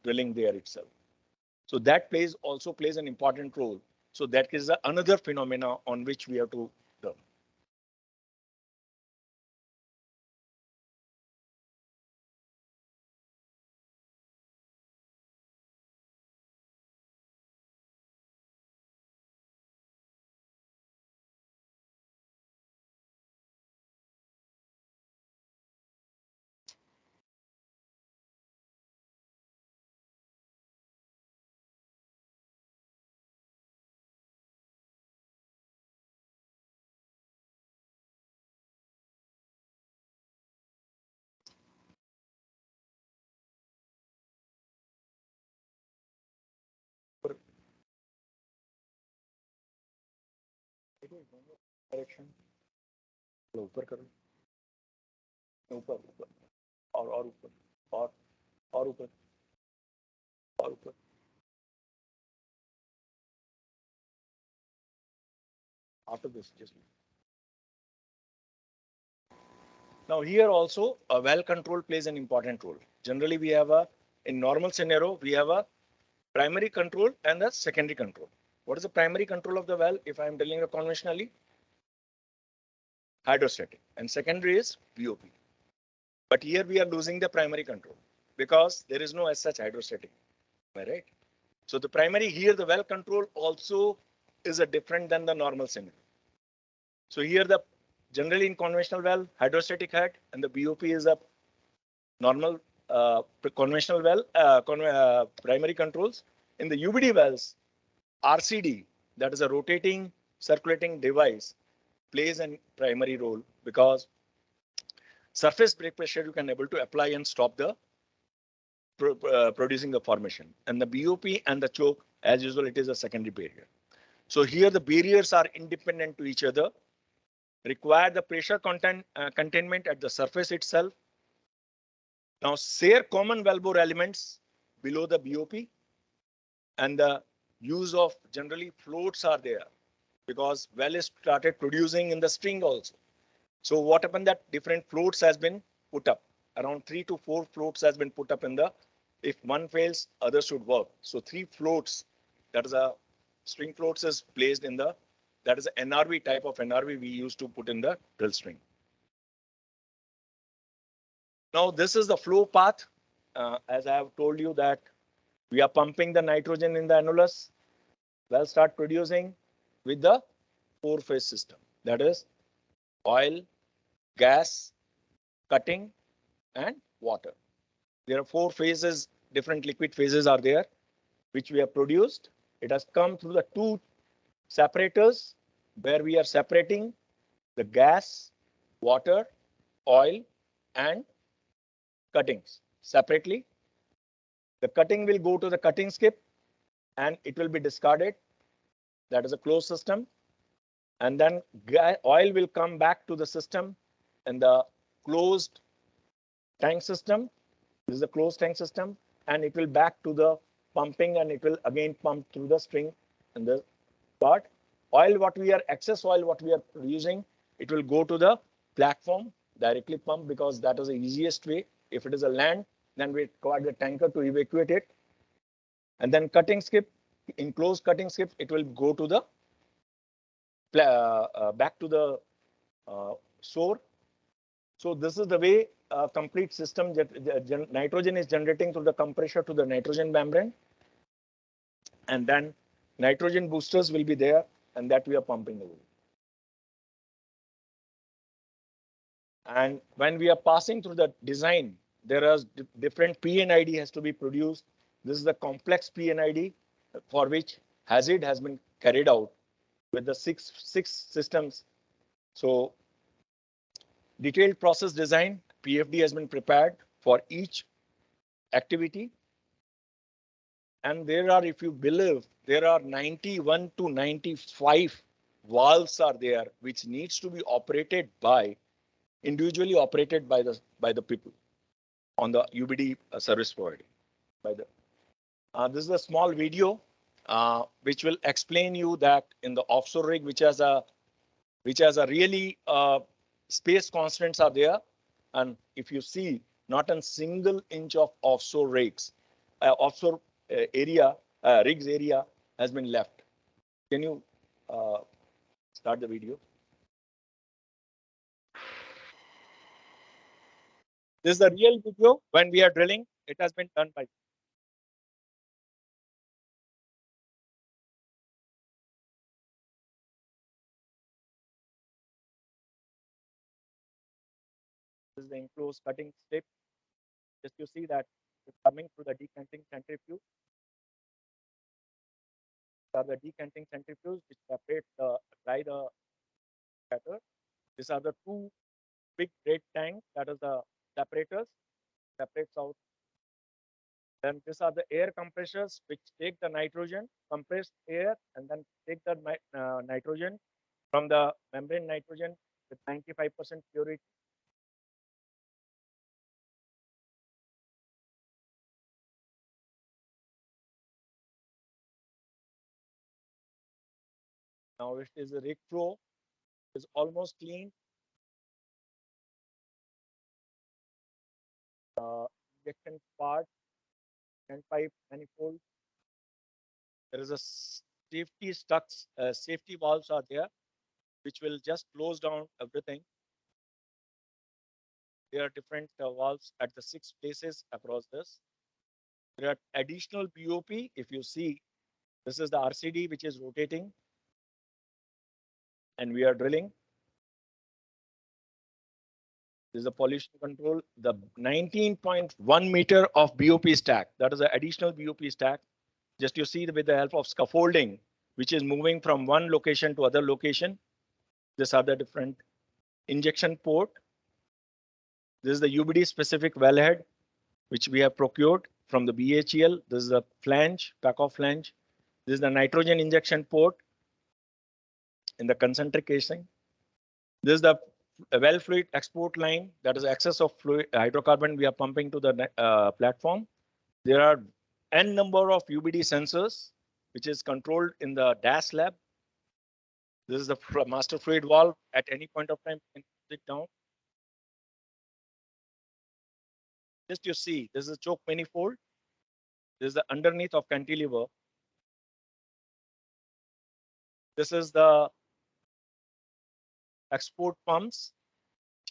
S13: drilling there itself. So that also plays an important role. So that is another phenomena on which we have to learn. Direction. ऊपर करो, ऊपर ऊपर और ऊपर और ऊपर और ऊपर. After this, just now here also a well control plays an important role. Generally, we have in normal scenario, we have a primary control and a secondary control. What is the primary control of the well if I am drilling it conventionally? Hydrostatic, and secondary is VOP. But here we are losing the primary control because there is no as such hydrostatic. Am I right? So the primary here, the well control also is a different than the normal scenario. So here the generally in conventional well, hydrostatic head, and the BOP is a normal conventional well, primary controls. In the UBD wells, RCD, that is a rotating circulating device, plays a primary role, because surface brake pressure you can able to apply and stop the producing the formation. And the BOP and the choke, as usual, it is a secondary barrier. So here the barriers are independent to each other, require the pressure containment at the surface itself. Now share common wellbore elements below the BOP, and the use of generally floats are there, because well is started producing in the string also. So what happened, that different floats has been put up, around 3 to 4 floats has been put up in the, if one fails, others should work. So 3 floats, that is a string floats is placed in the, that is an NRV type of NRV we used to put in the drill string. Now this is the flow path. As I have told you that we are pumping the nitrogen in the annulus. Well start producing with the 4-phase system. That is oil, gas, cutting and water. There are 4 phases, different liquid phases are there, which we have produced. It has come through the 2 separators where we are separating the gas, water, oil and cuttings separately. The cutting will go to the cutting skip and it will be discarded. That is a closed system. And then oil will come back to the system and the closed tank system. This is a closed tank system, and it will back to the pumping, and it will again pump through the string and the part. Oil, what we are excess oil, what we are using, it will go to the platform, directly pump, because that is the easiest way. If it is a land, then we require the tanker to evacuate it. And then cutting skip, in closed cutting skip, it will go to the back to the shore. So this is the way complete system nitrogen is generating through the compressor to the nitrogen membrane, and then nitrogen boosters will be there, and that we are pumping over. And when we are passing through the design, there are different PNID has to be produced. This is the complex PNID for which hazard has been carried out with the six systems. So detailed process design, PFD has been prepared for each activity. And there are, if you believe, there are 91 to 95 valves are there, which needs to be operated by, individually operated by the people on the UBD service provider. This is a small video which will explain you that in the offshore rig, which has a really space constraints are there, and if you see, not a single inch of offshore rigs, offshore rigs area has been left. Can you start the video? This is the real video when we are drilling. It has been done by. This is the enclosed cutting strip. Just you see that it's coming through the decanting centrifuge. These are the decanting centrifuge which separate the scatter. These are the two big red tanks, that is the separators, separates out. Then these are the air compressors which take the nitrogen, compressed air, and then take the nitrogen from the membrane nitrogen with 95% purity. Now it is a rig flow, is almost clean. Injection part and pipe manifold. There is a safety valves are there, which will just close down everything. There are different valves at the 6 places across this. There are additional BOP. If you see, this is the RCD which is rotating, and we are drilling. This is the pollution control. The 19.1 meter of BOP stack, that is an additional BOP stack. Just you see with the help of scaffolding, which is moving from one location to other location. These are the different injection port. This is the UBD specific wellhead, which we have procured from the BHEL. This is the flange, back-off flange. This is the nitrogen injection port in the concentric casing. This is the well fluid export line, that is excess of fluid hydrocarbon we are pumping to the platform. There are n number of UBD sensors, which is controlled in the DAS lab. This is the master fluid valve. At any point of time, you can put it down. Just you see, this is a choke manifold. This is the underneath of cantilever. This is the export pumps,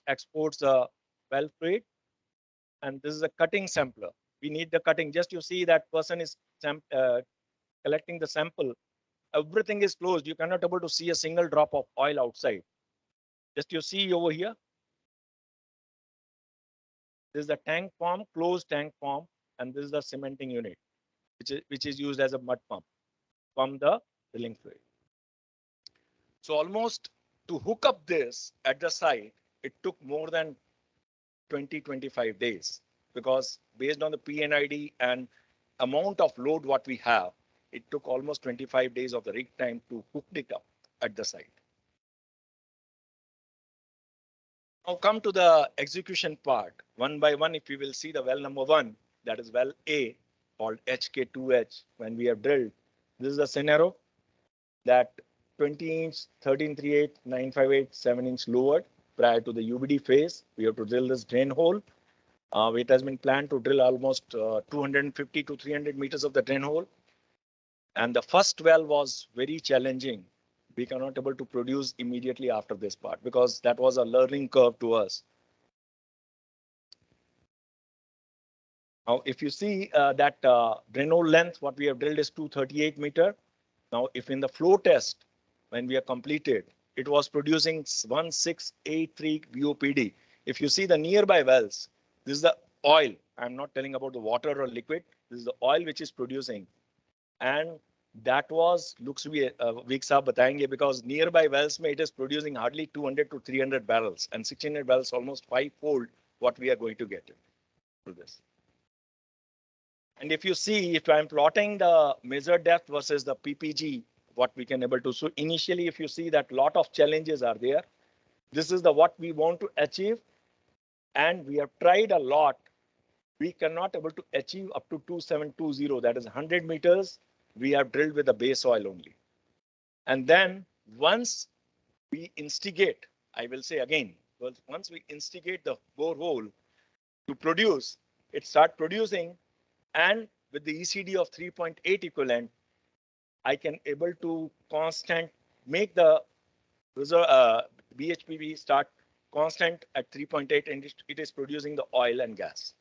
S13: exports the well fluid, and this is a cutting sampler. We need the cutting. Just you see that person is collecting the sample. Everything is closed. You cannot able to see a single drop of oil outside. Just you see over here. This is the tank form, closed tank form, and this is the cementing unit, which is used as a mud pump from the drilling fluid. So almost to hook up this at the site, it took more than 20-25 days, because based on the PNID and amount of load what we have, it took almost 25 days of the rig time to hook it up at the site. Now come to the execution part. One by one, if you will see the well number 1, that is well A, called HK2H, when we have drilled. This is the scenario that 20 inch, 1338, 958, 7 inch lowered prior to the UBD phase. We have to drill this drain hole. It has been planned to drill almost 250 to 300 meters of the drain hole. And the first well was very challenging we cannot able to produce immediately after this part because that was a learning curve to us. Now, if you see that drain hole length, what we have drilled is 238 meter. Now, if in the flow test, when we are completed, it was producing 1683 VOPD. If you see the nearby wells, this is the oil. I'm not telling about the water or liquid. This is the oil which is producing. And that was, looks to be, weeks up batayenge because nearby wells it is producing hardly 200 to 300 barrels and 1600 barrels, almost five-fold what we are going to get through this. And if you see, if I'm plotting the measured depth versus the PPG, what we can able to, so initially, if you see that lot of challenges are there, this is the what we want to achieve. And we have tried a lot. We cannot able to achieve up to 2720, that is 100 meters. We have drilled with the base oil only. And then once we instigate, I will say again, once we instigate the borehole to produce, it start producing. And with the ECD of 3.8 equivalent, I can able to constant make the BHPV start constant at 3.8 and it is producing the oil and gas.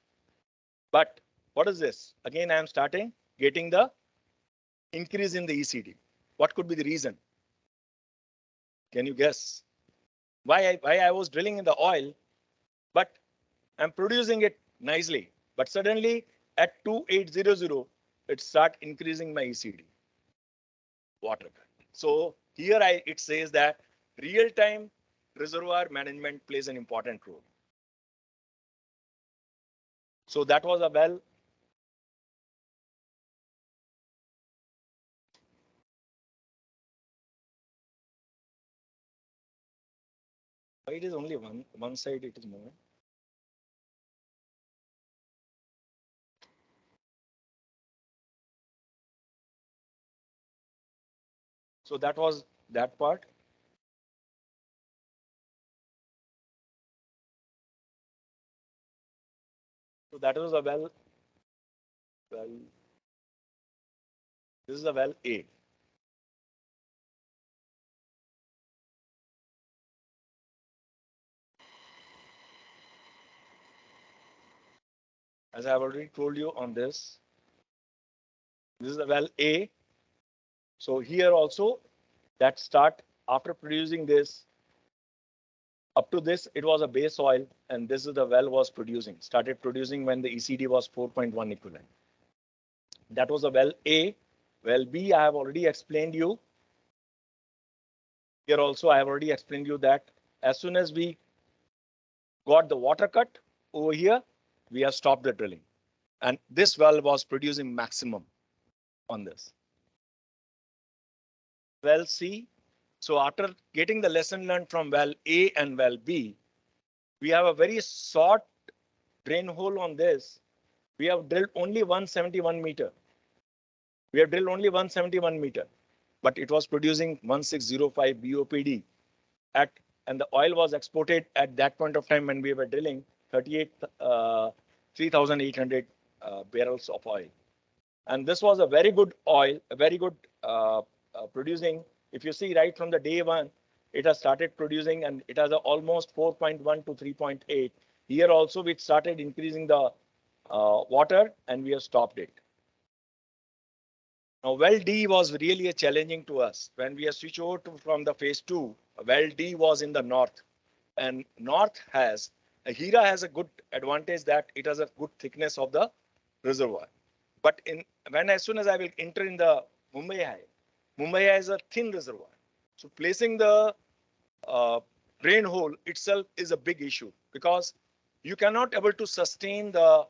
S13: But what is this? Again, I am starting getting the increase in the ECD. What could be the reason? Can you guess? Why I was drilling in the oil, but I'm producing it nicely. But suddenly at 2800, it start increasing my ECD. Water cut. So here it says that real-time reservoir management plays an important role. So that was a well. Why it is only one side it is moving? So that was that part. So that was a well. This is a well A. As I've already told you on this is a well A. So here also that start after producing this. Up to this, it was a base oil, and this is the well was producing, started producing when the ECD was 4.1 equivalent. That was a well A. Well B, I have already explained you. Here also, I have already explained you that as soon as we got the water cut over here, we have stopped the drilling. And this well was producing maximum on this. Well C. So after getting the lesson learned from well A and well B, we have a very short drain hole on this. We have drilled only 171 meter. We have drilled only 171 meter, but it was producing 1605 BOPD and the oil was exported at that point of time when we were drilling 3,800 barrels of oil. And this was a very good oil, a very good producing. If you see right from the day one, it has started producing and it has almost 4.1 to 3.8. Here also we started increasing the water and we have stopped it. Now well D was really a challenging to us. When we have switched over from the phase 2, well D was in the north. And north has, Hira has a good advantage that it has a good thickness of the reservoir. But as soon as I will enter in the Mumbai High is a thin reservoir. So placing the drain hole itself is a big issue because you cannot able to sustain the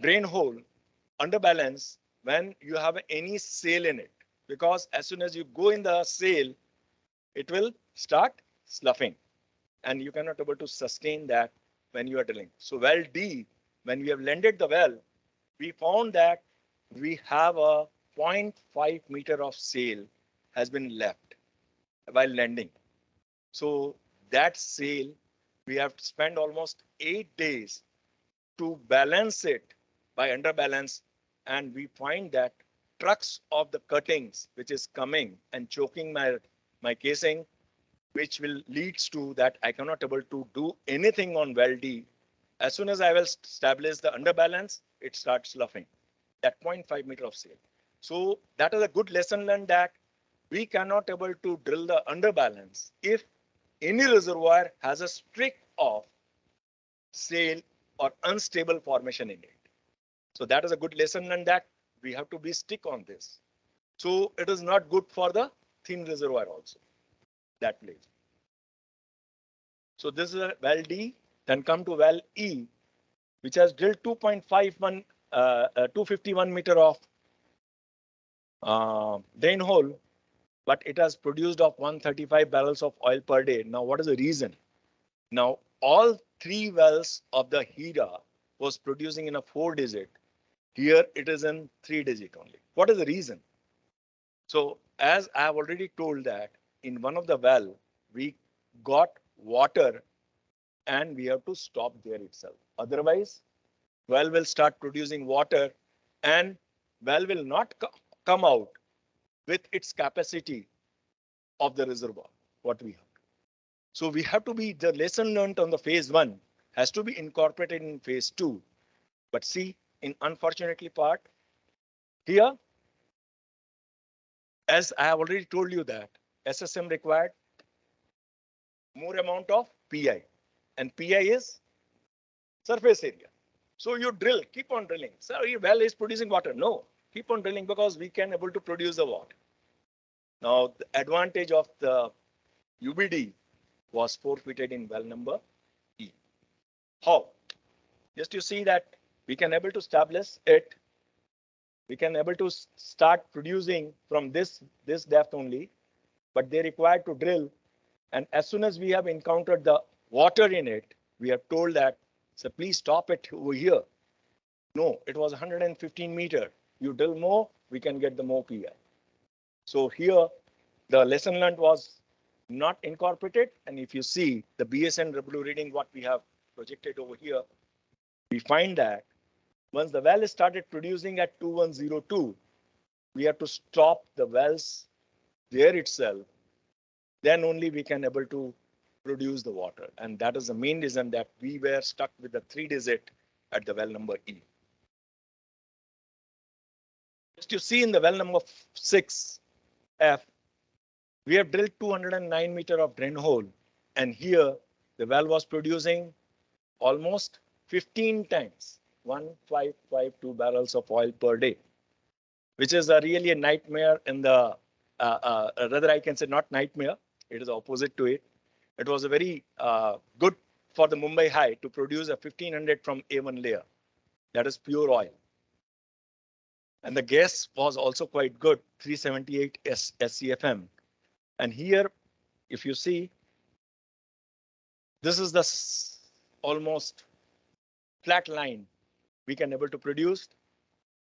S13: drain hole under balance when you have any sail in it, because as soon as you go in the sail, it will start sloughing and you cannot able to sustain that when you are drilling. So well D, when we have landed the well, we found that we have a 0.5 meter of sail has been left while landing. So that sail, we have spent almost 8 days to balance it by underbalance. And we find that trucks of the cuttings, which is coming and choking my casing, which will leads to that I cannot able to do anything on well D. As soon as I will establish the underbalance, it starts sloughing at 0.5 meter of sail. So that is a good lesson learned, that we cannot able to drill the underbalance if any reservoir has a streak of sail or unstable formation in it. So that is a good lesson learned, that we have to be stick on this. So it is not good for the thin reservoir also, that place. So this is a well D, then come to well E, which has drilled 251 meter of drain hole, but it has produced of 135 barrels of oil per day. Now, what is the reason? Now, all three wells of the HERA was producing in a 4-digit. Here it is in 3-digit only. What is the reason? So, as I have already told that in one of the well, we got water and we have to stop there itself. Otherwise, well will start producing water and well will not come out with its capacity of the reservoir, what we have. So we have to be, the lesson learned on the phase 1 has to be incorporated in phase 2. But see, in unfortunately part, here, as I have already told you that SSM required more amount of PI, and PI is surface area. So you drill, keep on drilling. Sir, your well is producing water. No, keep on drilling because we can able to produce the water. Now, the advantage of the UBD was forfeited in well number E. How? Just you see that we can able to establish it. We can able to start producing from this depth only, but they required to drill. And as soon as we have encountered the water in it, we are told that, so please stop it over here. No, it was 115 meter. You drill more, we can get the more PI. So here, the lesson learned was not incorporated. And if you see the BSN W reading, what we have projected over here, we find that once the well started producing at 2102, we have to stop the wells there itself. Then only we can able to produce the water. And that is the main reason that we were stuck with the 3-digit at the well number E. Just you see in the well number 6, F, we have drilled 209 meter of drain hole. And here the well was producing almost 15 times, 1552 barrels of oil per day, which is really a nightmare in the, rather I can say not nightmare, it is opposite to it. It was a very good for the Mumbai High to produce a 1500 from A1 layer. That is pure oil. And the gas was also quite good, 378 SCFM. And here, if you see, this is the almost flat line we can able to produce.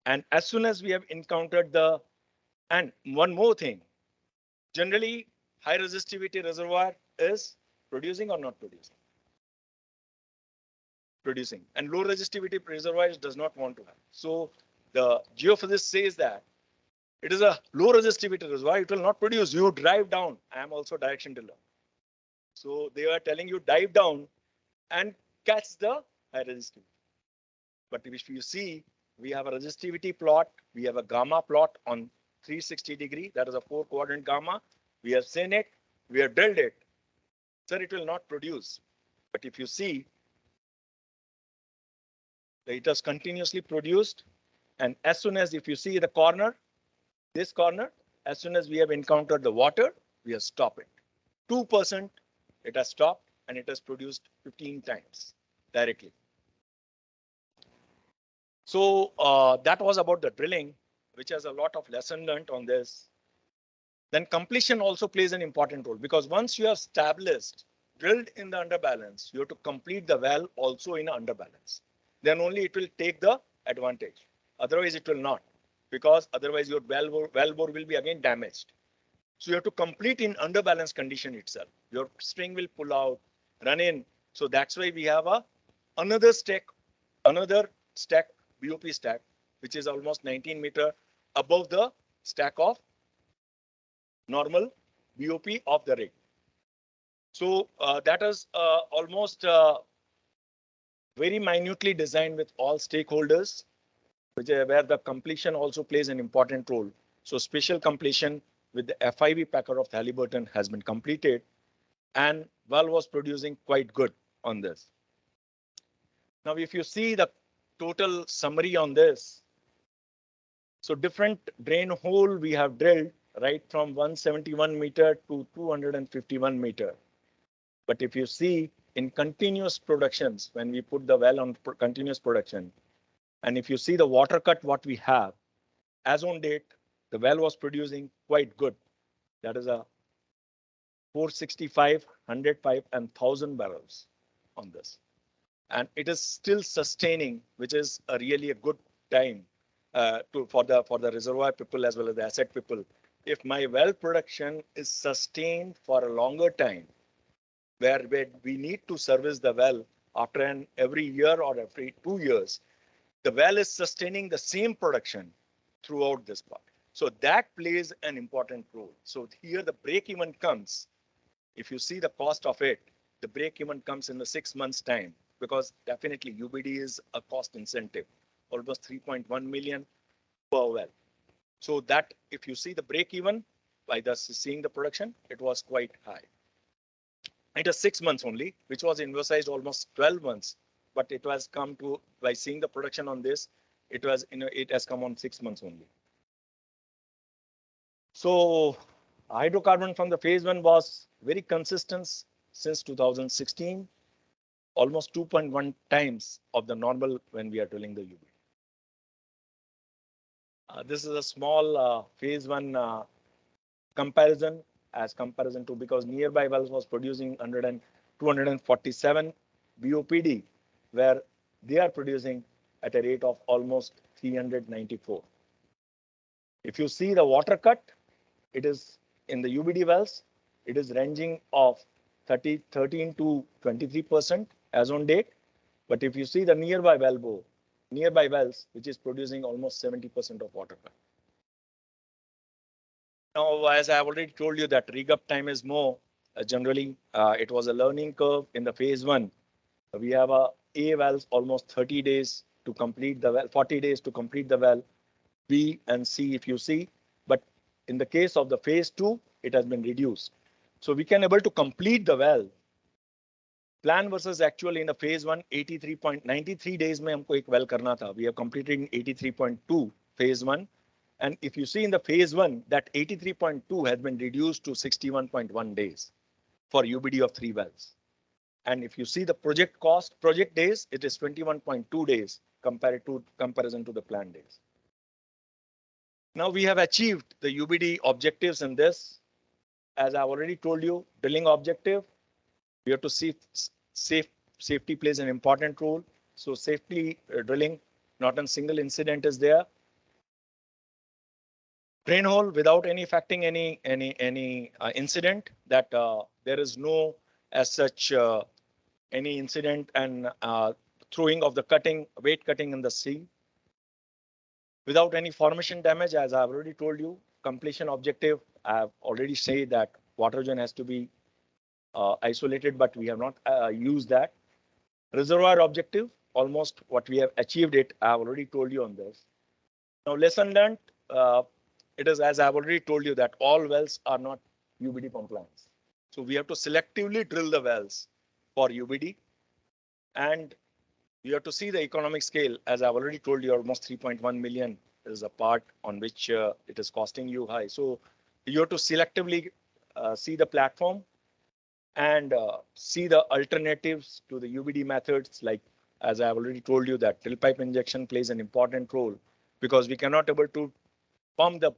S13: And as soon as we have encountered the, and one more thing, generally high resistivity reservoir is producing or not producing? Producing. And low resistivity reservoirs does not want to have. So the geophysicist says that it is a low resistivity reservoir, it will not produce. You drive down. I am also direction driller. So they are telling you dive down and catch the high resistivity. But if you see, we have a resistivity plot, we have a gamma plot on 360 degree, that is a 4-quadrant gamma. We have seen it, we have drilled it. Sir, it will not produce. But if you see, it has continuously produced. And as soon as, if you see the corner, this corner, as soon as we have encountered the water, we have stopped it. 2% it has stopped and it has produced 15 times directly. So that was about the drilling, which has a lot of lesson learned on this. Then completion also plays an important role, because once you have established, drilled in the underbalance, you have to complete the well also in underbalance. Then only it will take the advantage. Otherwise it will not, because otherwise your well bore will be again damaged. So you have to complete in underbalance condition itself. Your string will pull out, run in. So that's why we have another stack BOP stack, which is almost 19 meter above the stack of normal BOP of the rig. So that is almost very minutely designed with all stakeholders, where the completion also plays an important role. So special completion with the FIV packer of Halliburton has been completed, and well was producing quite good on this. Now, if you see the total summary on this, so different drain hole we have drilled right from 171 meter to 251 meter. But if you see in continuous productions, when we put the well on continuous production, and if you see the water cut what we have, as on date, the well was producing quite good. That is a 465, 105 and 1000 barrels on this. And it is still sustaining, which is really a good time for the reservoir people as well as the asset people. If my well production is sustained for a longer time, where we need to service the well after every year or every 2 years, the well is sustaining the same production throughout this part. So that plays an important role. So here the break even comes. If you see the cost of it, the break even comes in the 6 months time, because definitely UBD is a cost incentive, almost 3.1 million per well. So that if you see the break even by seeing the production, it was quite high. It is 6 months only, which was emphasized almost 12 months, but it has come to, by seeing the production on this, it has come on 6 months only. So hydrocarbon from the phase 1 was very consistent since 2016, almost 2.1 times of the normal when we are drilling the UB. This is a small phase 1 comparison as comparison to, because nearby wells was producing 247 BOPD, where they are producing at a rate of almost 394. If you see the water cut, it is in the UBD wells, it is ranging of 13 to 23% as on date. But if you see the nearby wells, which is producing almost 70% of water cut. Now, as I have already told you that rig up time is more, generally it was a learning curve in the phase 1. We have A wells almost 30 days to complete the well, 40 days to complete the well, B and C if you see. But in the case of the phase 2, it has been reduced. So we can able to complete the well. Plan versus actual in the phase 1, 83.93 days mein humko ek well karna tha. We have completed in 83.2 phase 1. And if you see in the phase 1, that 83.2 has been reduced to 61.1 days for UBD of 3 wells. And if you see the project days, it is 21.2 days comparison to the planned days. Now we have achieved the UBD objectives in this. As I already told you, drilling objective, we have to see safety plays an important role. So safety drilling, not a single incident is there. Drain hole without any affecting any incident, that there is no as such any incident and throwing of the weight cutting in the sea. Without any formation damage, as I've already told you, completion objective, I've already said that water zone has to be isolated, but we have not used that. Reservoir objective, almost what we have achieved it, I've already told you on this. Now lesson learned, it is as I've already told you that all wells are not UBD compliance. So we have to selectively drill the wells for UBD, and you have to see the economic scale. As I've already told you, almost 3.1 million is a part on which it is costing you high. So you have to selectively see the platform and see the alternatives to the UBD methods. Like, as I've already told you, that drill pipe injection plays an important role, because we cannot able to pump the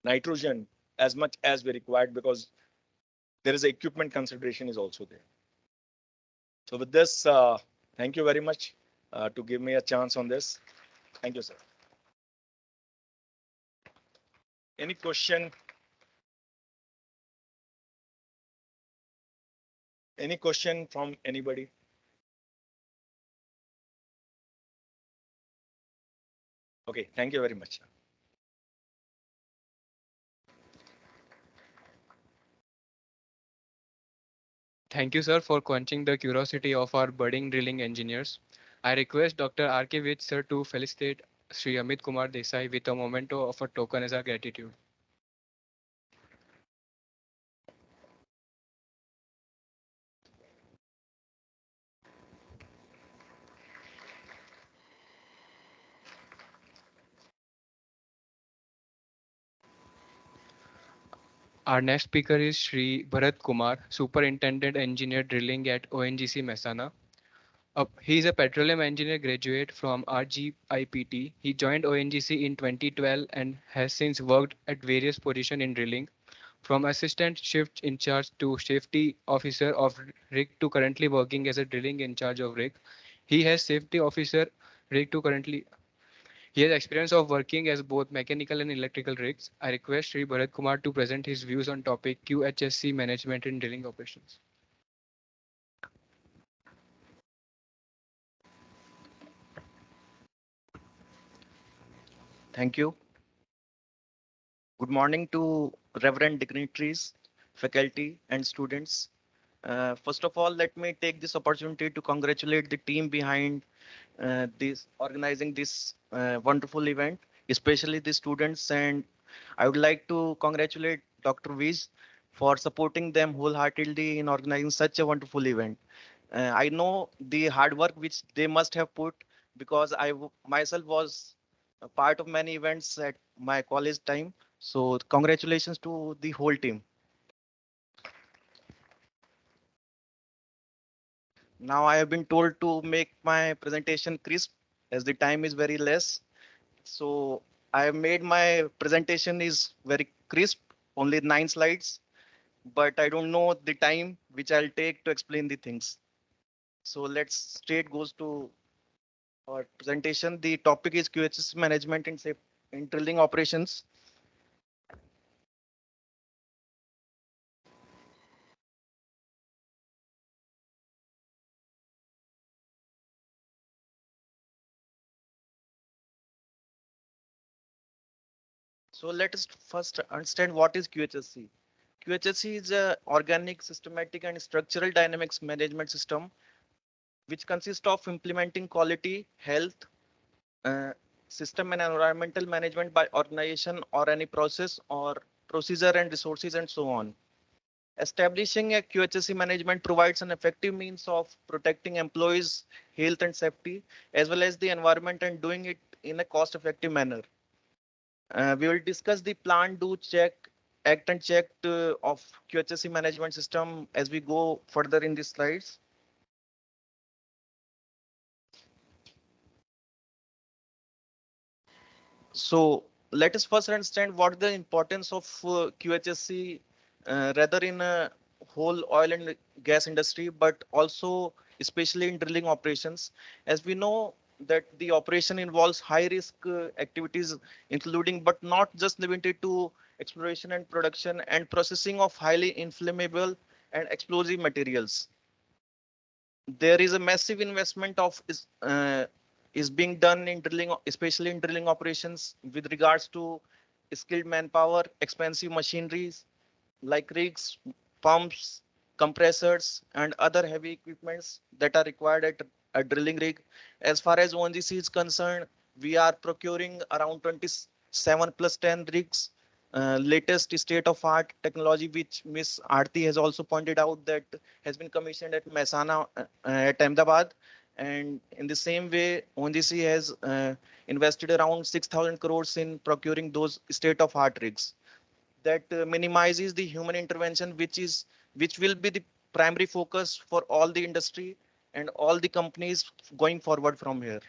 S13: nitrogen as much as we required, because there is a equipment consideration is also there. So with this, thank you very much to give me a chance on this. Thank you, sir. Any question? Any question from anybody? Okay, thank you very much.
S1: Thank you, sir, for quenching the curiosity of our budding drilling engineers. I request Dr. R.K. Vij, sir, to felicitate Shri Amit Kumar Desai with a memento of a token as our gratitude. Our next speaker is Shri Bharat Kumar, Superintendent Engineer Drilling at ONGC Mehsana. He is a petroleum engineer graduate from RGIPT. He joined ONGC in 2012 and has since worked at various positions in drilling, from assistant shift in charge to safety officer of rig to currently working as a drilling in charge of rig. He has safety officer rig to currently. He has experience of working as both mechanical and electrical rigs. I request Sri Bharat Kumar to present his views on topic QHSC management in drilling operations.
S14: Thank you. Good morning to Reverend dignitaries, faculty, and students. First of all, let me take this opportunity to congratulate the team behind this organizing this wonderful event, especially the students. And I would like to congratulate Dr. Viz for supporting them wholeheartedly in organizing such a wonderful event. I know the hard work which they must have put because myself was a part of many events at my college time. So congratulations to the whole team. Now I have been told to make my presentation crisp as the time is very less. So I have made my presentation is very crisp, only 9 slides, but I don't know the time which I'll take to explain the things. So let's straight goes to our presentation. The topic is QHSE management in drilling operations. So let us first understand what is QHSE. QHSE is a organic, systematic, and structural dynamics management system which consists of implementing quality, health, uh, system and environmental management by organization or any process or procedure and resources and so on. Establishing a QHSE management provides an effective means of protecting employees' health and safety, as well as the environment, and doing it in a cost-effective manner. We will discuss the plan, do, check, act and check of QHSE management system as we go further in these slides. So let us first understand what the importance of QHSE rather in a whole oil and gas industry, but also especially in drilling operations. As we know that the operation involves high risk activities, including but not just limited to exploration and production and processing of highly inflammable and explosive materials. There is a massive investment is being done in drilling, especially in drilling operations with regards to skilled manpower, expensive machineries like rigs, pumps, compressors, and other heavy equipments that are required at a drilling rig. As far as ONGC is concerned, we are procuring around 27 plus 10 rigs, latest state of art technology, which Miss Aarti has also pointed out that has been commissioned at Mehsana at Ahmedabad. And in the same way, ONGC has invested around 6,000 crores in procuring those state of art rigs that minimizes the human intervention, which will be the primary focus for all the industry and all the companies going forward from here.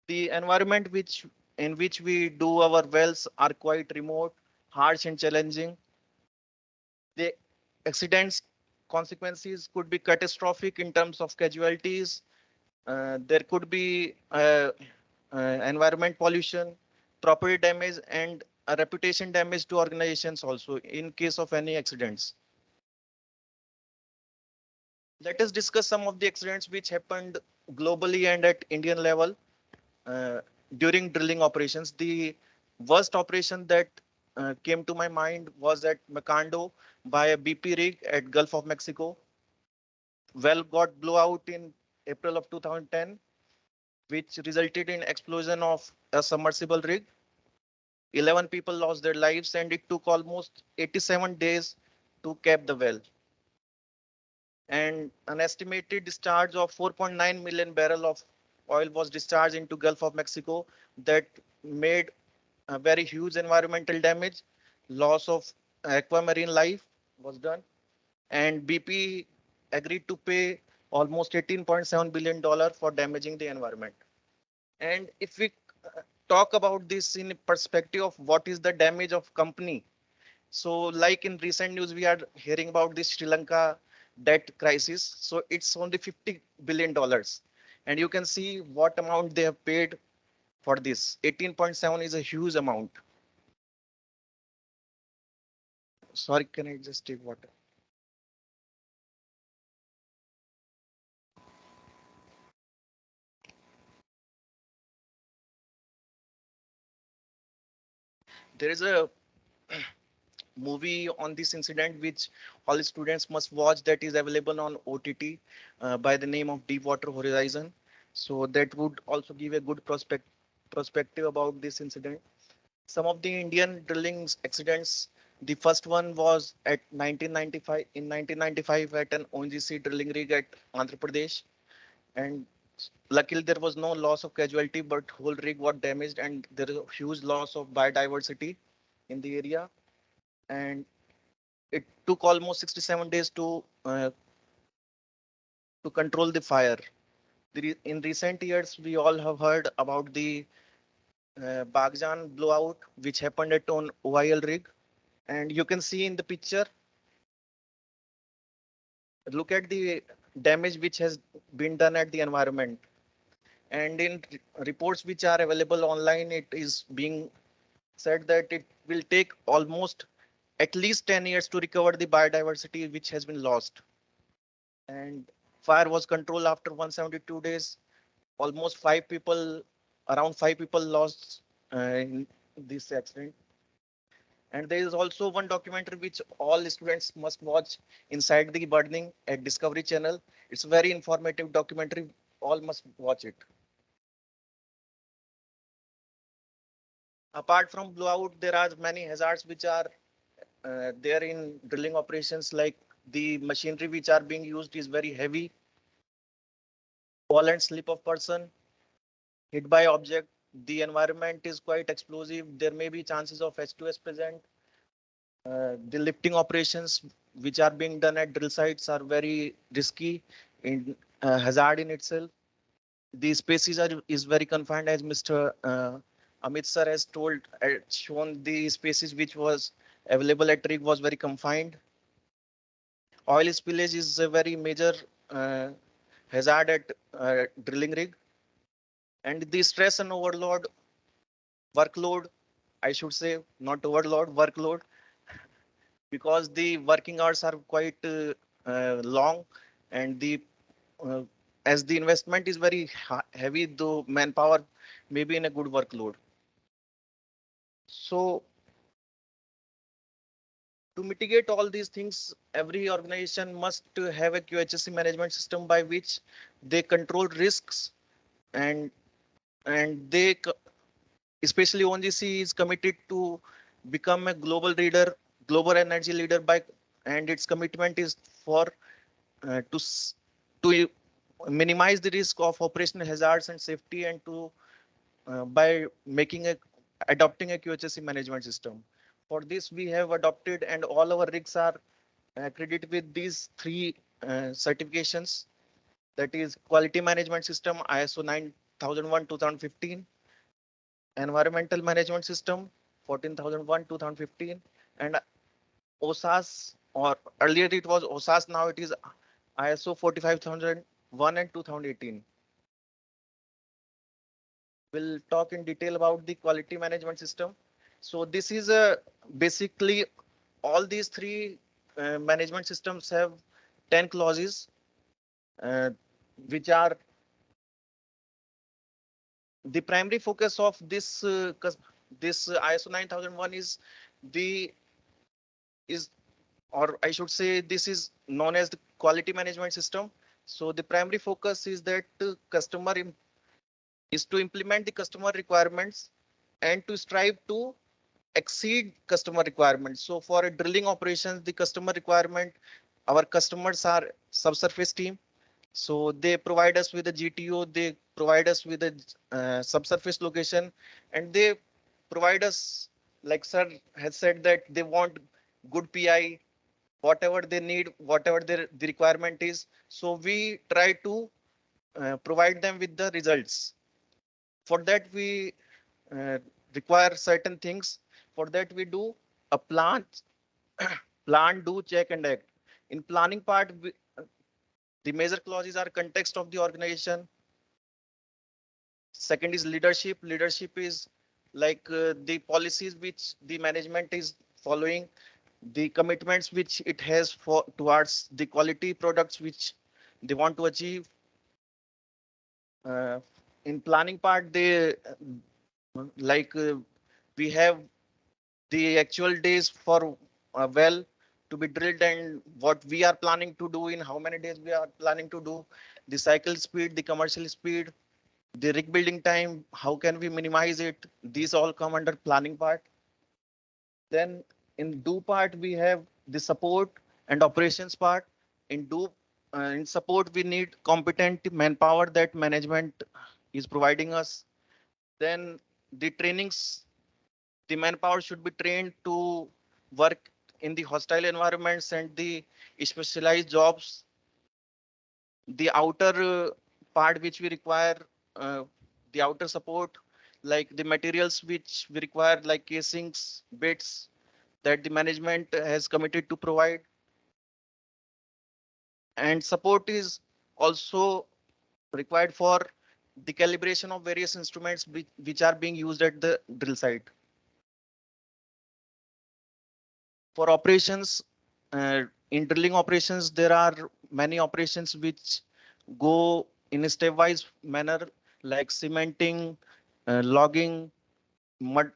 S14: The environment in which we do our wells are quite remote, harsh and challenging. The accidents consequences could be catastrophic in terms of casualties. There could be environment pollution, property damage, and a reputation damage to organizations also in case of any accidents. Let us discuss some of the accidents which happened globally and at Indian level during drilling operations. The worst operation that came to my mind was at Macondo by a BP rig at Gulf of Mexico. Well got blew out in April of 2010, which resulted in explosion of a submersible rig. 11 people lost their lives, and it took almost 87 days to cap the well. And an estimated discharge of 4.9 million barrel of oil was discharged into Gulf of Mexico that made a very huge environmental damage. Loss of aquamarine life was done, and BP agreed to pay almost $18.7 billion for damaging the environment. And if we talk about this in perspective of what is the damage of company, so like in recent news, we are hearing about this Sri Lanka debt crisis. So it's only $50 billion. And you can see what amount they have paid for this. 18.7 is a huge amount. Sorry, can I just take water? There is a movie on this incident which all students must watch, that is available on OTT by the name of Deepwater Horizon. So that would also give a good perspective about this incident. Some of the Indian drilling accidents. The first one was at 1995 in 1995 at an ONGC drilling rig at Andhra Pradesh, and luckily there was no loss of casualty, but whole rig got damaged, and there is a huge loss of biodiversity in the area. And it took almost 67 days to control the fire. In recent years, we all have heard about the Bagjan blowout, which happened at an OIL rig. And you can see in the picture, look at the damage which has been done at the environment. And in reports which are available online, it is being said that it will take almost at least 10 years to recover the biodiversity which has been lost. And fire was controlled after 172 days. Almost around five people lost in this accident. And there is also one documentary which all students must watch, Inside the Burning at Discovery Channel. It's a very informative documentary. All must watch it. Apart from blowout, there are many hazards which are there in drilling operations, like the machinery which are being used is very heavy. Fall and slip of person, hit by object. The environment is quite explosive. There may be chances of H2S present. The lifting operations which are being done at drill sites are very risky in hazard in itself. The species is very confined, as Mr. Amit sir has shown the species which was available at rig was very confined. Oil spillage is a very major hazard at drilling rig, and the stress and workload, I should say, not overload, workload, because the working hours are quite long, and as the investment is very heavy, though manpower may be in a good workload. So to mitigate all these things, every organization must have a QHSE management system by which they control risks, and they, especially ONGC, is committed to become a global energy leader and its commitment is for to minimize the risk of operational hazards and safety, and to by adopting a QHSE management system. For this, we have adopted, and all our rigs are accredited with these three certifications. That is Quality Management System ISO 9001:2015, Environmental Management System 14001:2015, and OSAS, or earlier it was OSAS, now it is ISO 45001 and 2018. We'll talk in detail about the quality management system. So this is basically all these three management systems have 10 clauses, which are the primary focus of this ISO 9001 is the is, or I should say, this is known as the quality management system. So the primary focus is that is to implement the customer requirements and to strive to exceed customer requirements. So for a drilling operations, the customer requirement, our customers are subsurface team. So they provide us with a GTO, they provide us with a subsurface location, and they provide us, like sir has said, that they want good PI, whatever they need, whatever the requirement is. So we try to provide them with the results. For that, we uh, require certain things. For that, we do a plan, plan, do, check, and act. In planning part, the major clauses are context of the organization. Second is leadership. Leadership is like the policies which the management is following, the commitments which it has for towards the quality products which they want to achieve. In planning part, they like we have the actual days for a well to be drilled and what we are planning to do, in how many days we are planning to do, the cycle speed, the commercial speed, the rig building time, how can we minimize it? These all come under planning part. Then in do part, we have the support and operations part. In support, we need competent manpower that management is providing us. Then the trainings, the manpower should be trained to work in the hostile environments and the specialized jobs. The outer part which we require, the outer support, like the materials which we require, like casings, bits, that the management has committed to provide. And support is also required for the calibration of various instruments which are being used at the drill site. For operations, in drilling operations, there are many operations which go in a stepwise manner, like cementing, logging, mud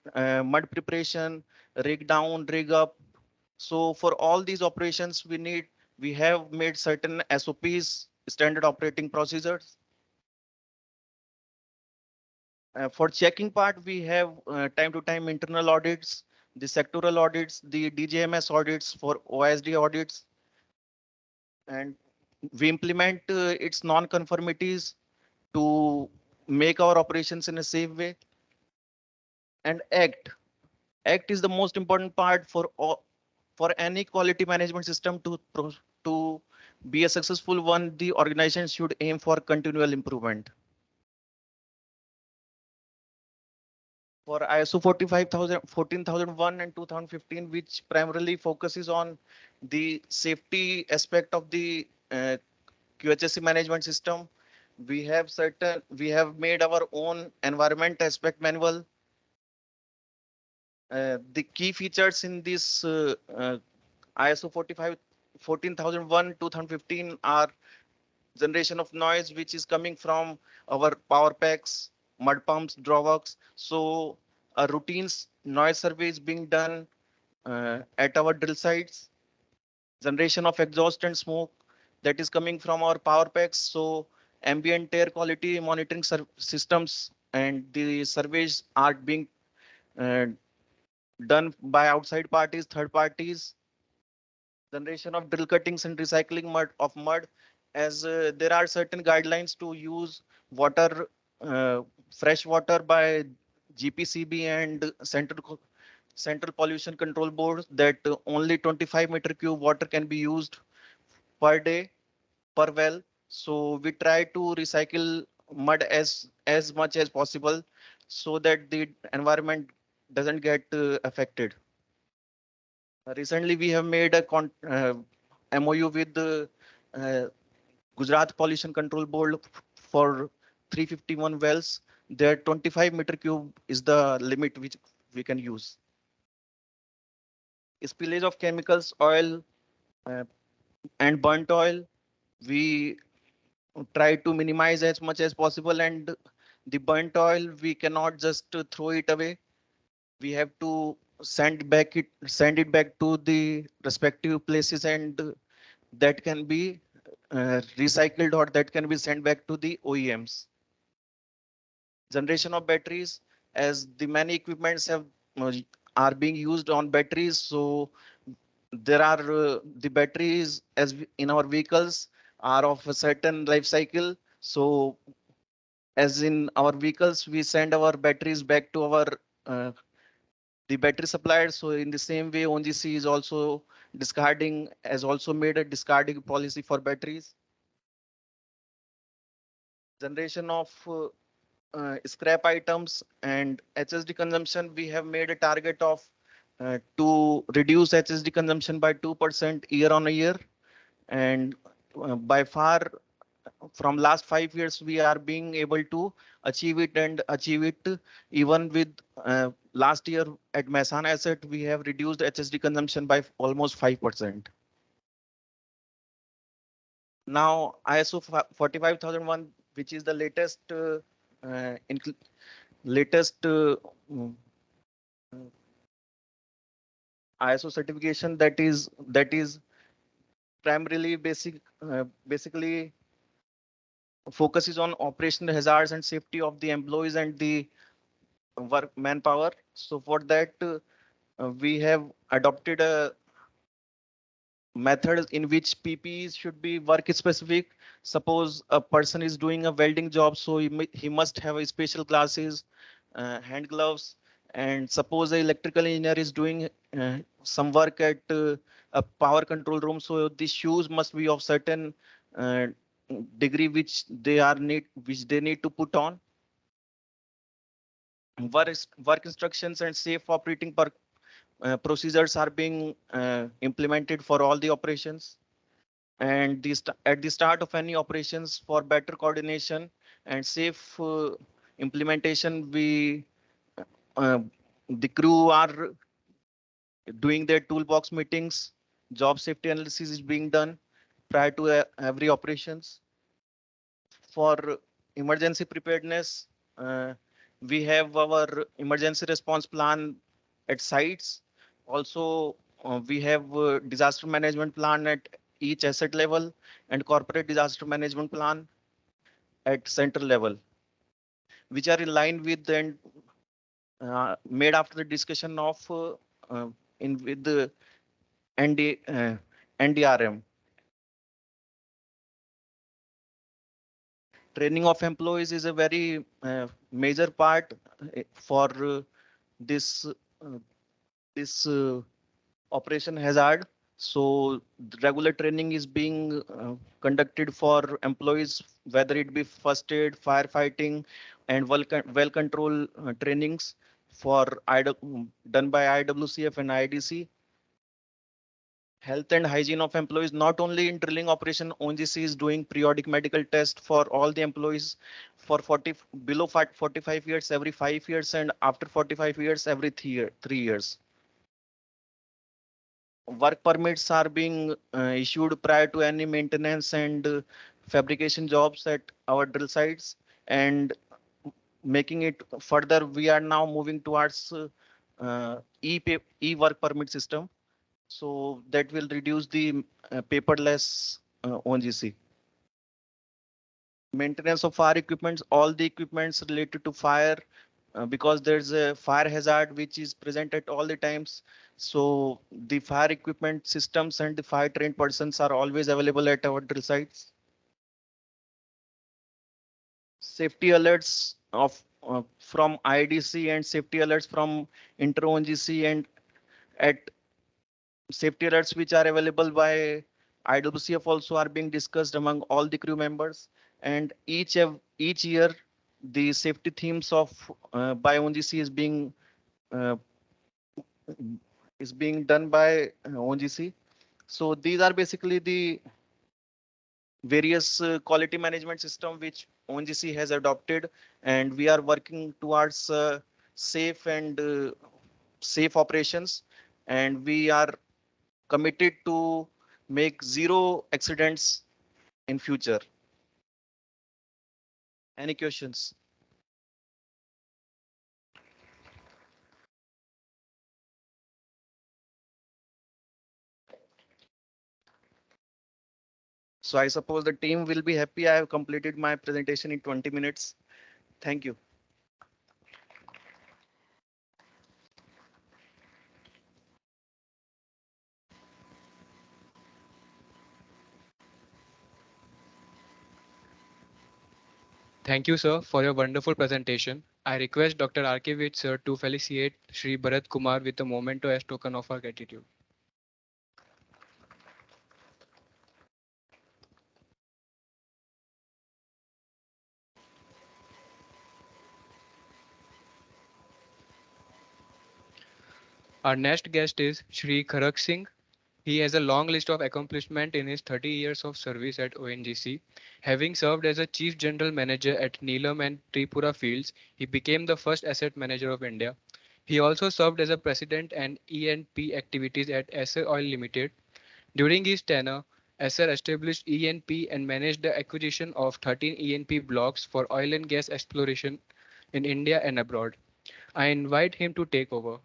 S14: preparation, rig down, rig up. So for all these operations, we have made certain SOPs, standard operating procedures. For checking part, we have time to time internal audits, the sectoral audits, the DJMS audits for OSD audits, and we implement its non-conformities to make our operations in a safe way. And act is the most important part for any quality management system to be a successful one. The organization should aim for continual improvement. For ISO 14001 and 2015, which primarily focuses on the safety aspect of the QHSE management system, we have made our own environment aspect manual. The key features in this ISO 14001 2015 are generation of noise, which is coming from our power packs, mud pumps, drawworks. So a routines noise survey is being done at our drill sites. Generation of exhaust and smoke that is coming from our power packs. So ambient air quality monitoring systems and the surveys are being uh, done by outside parties, third parties. Generation of drill cuttings and recycling mud, as there are certain guidelines to use water, fresh water by GPCB and Central Pollution Control Board, that only 25 meter cube water can be used per day per well. So we try to recycle mud as much as possible so that the environment doesn't get affected. Recently, we have made a MOU with the Gujarat Pollution Control Board for 351 wells. There 25 meter cube is the limit which we can use. Spillage of chemicals, oil, and burnt oil, we try to minimize as much as possible. And the burnt oil, we cannot just throw it away. We have to send it back to the respective places, and that can be recycled, or that can be sent back to the OEMs. Generation of batteries, as the many equipments uh, are being used on batteries, so there are the batteries in our vehicles are of a certain life cycle. So as in our vehicles, we send our batteries back to our uh, the battery supplier. So in the same way, ONGC is also has also made a discarding policy for batteries. Generation of scrap items and HSD consumption, we have made a target of to reduce HSD consumption by 2% year on a year. And by far, from last 5 years, we are being able to achieve it, and achieve it even with last year at Mehsana asset, we have reduced HSD consumption by almost 5%. Now ISO 45001, which is the latest mm, ISO certification that is primarily basically focuses on operational hazards and safety of the employees and the work manpower. So for that, we have adopted a method in which PPEs should be work specific. Suppose a person is doing a welding job, so he must have a special glasses, hand gloves. And suppose an electrical engineer is doing some work at a power control room, so the shoes must be of certain uh, degree which they need to put on. Work instructions and safe operating procedures are being implemented for all the operations. And at the start of any operations, for better coordination and safe implementation, uh, the crew are doing their toolbox meetings. Job safety analysis is being done prior to every operations. For emergency preparedness, we have our emergency response plan at sites. Also, we have disaster management plan at each asset level, and corporate disaster management plan at central level, which are in line with and made after the discussion of in with the NDRM. Training of employees is a very major part for this this operation hazard. So regular training is being conducted for employees, whether it be first aid, firefighting, and well control trainings for done by IWCF and IADC. Health and hygiene of employees, not only in drilling operation, ONGC is doing periodic medical test for all the employees for 45 years every 5 years, and after 45 years every 3 years. Work permits are being issued prior to any maintenance and fabrication jobs at our drill sites. And making it further, we are now moving towards e-work permit system. So that will reduce the paperless ONGC. Maintenance of fire equipments, all the equipments related to fire, because there's a fire hazard which is present at all the times. So the fire equipment systems and the fire trained persons are always available at our drill sites. Safety alerts from IADC and safety alerts from inter-ONGC, and at safety alerts which are available by IWCF also are being discussed among all the crew members. And each year, the safety themes of by ONGC uh, is being done by ONGC. So these are basically the various quality management system which ONGC has adopted, and we are working towards safe and safe operations, and we are committed to make zero accidents in future. Any questions? So I suppose the team will be happy. I have completed my presentation in 20 minutes. Thank you.
S1: Thank you, sir, for your wonderful presentation. I request Dr. R.K. sir, to felicitate Shri Bharat Kumar with a memento as token of our gratitude. Our next guest is Shri Karak Singh. He has a long list of accomplishments in his 30 years of service at ONGC. Having served as a Chief General Manager at Neelam and Tripura fields, he became the first asset manager of India. He also served as a president and E&P activities at Esser Oil Limited. During his tenure, Esser established E&P and managed the acquisition of 13 E&P blocks for oil and gas exploration in India and abroad. I invite him to take over.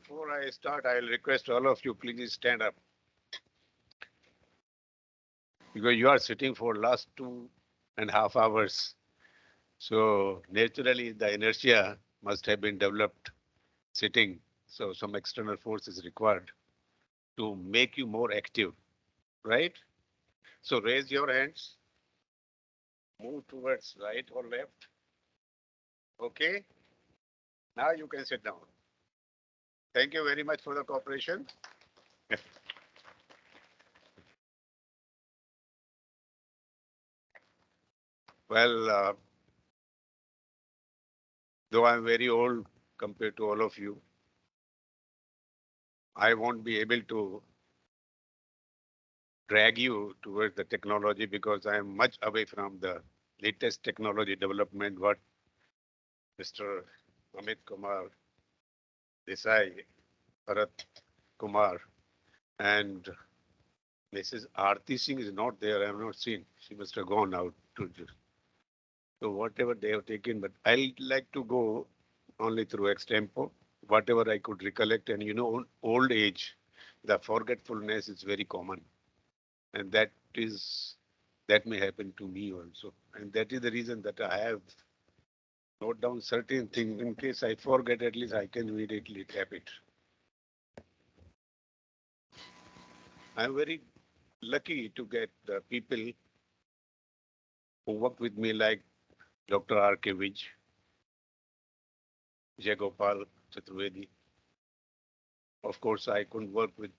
S15: Before I start, I'll request all of you, please stand up. Because you are sitting for last 2.5 hours. So naturally, the inertia must have been developed sitting. So some external force is required to make you more active, right? So raise your hands, move towards right or left. Okay. Now you can sit down. Thank you very much for the cooperation. Well, though I'm very old compared to all of you, I won't be able to drag you towards the technology because I am much away from the latest technology development, what Mr. Amit Kumar, Desai, Bharat Kumar, and Mrs. Aarti Singh is not there. I have not seen. She must have gone out to just. So whatever they have taken, but I like to go only through extempo, whatever I could recollect. And you know, old age, the forgetfulness is very common. And that may happen to me also. And that is the reason that I have note down certain things in case I forget, at least I can immediately tap it. I'm very lucky to get the people who work with me like Dr. R.K. Jai Gopal Chaturvedi. Of course, I couldn't work with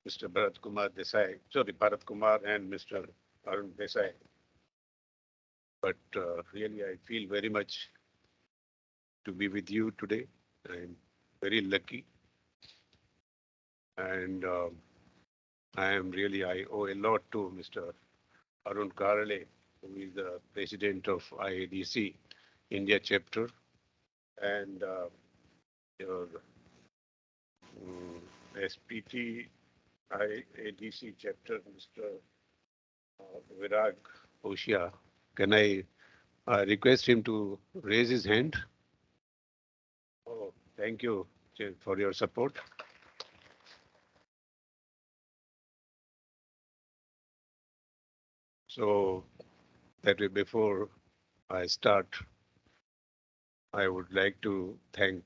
S15: Mr. Bharat Kumar Desai, sorry, Bharat Kumar and Mr. Arun Desai. But really, I feel very much to be with you today. I'm very lucky. And I owe a lot to Mr. Arun Karale, who is the president of IADC India chapter, and your SPT IADC chapter, Mr. Virag Oshia. Can I request him to raise his hand? Oh, thank you for your support. So that way, before I start, I would like to thank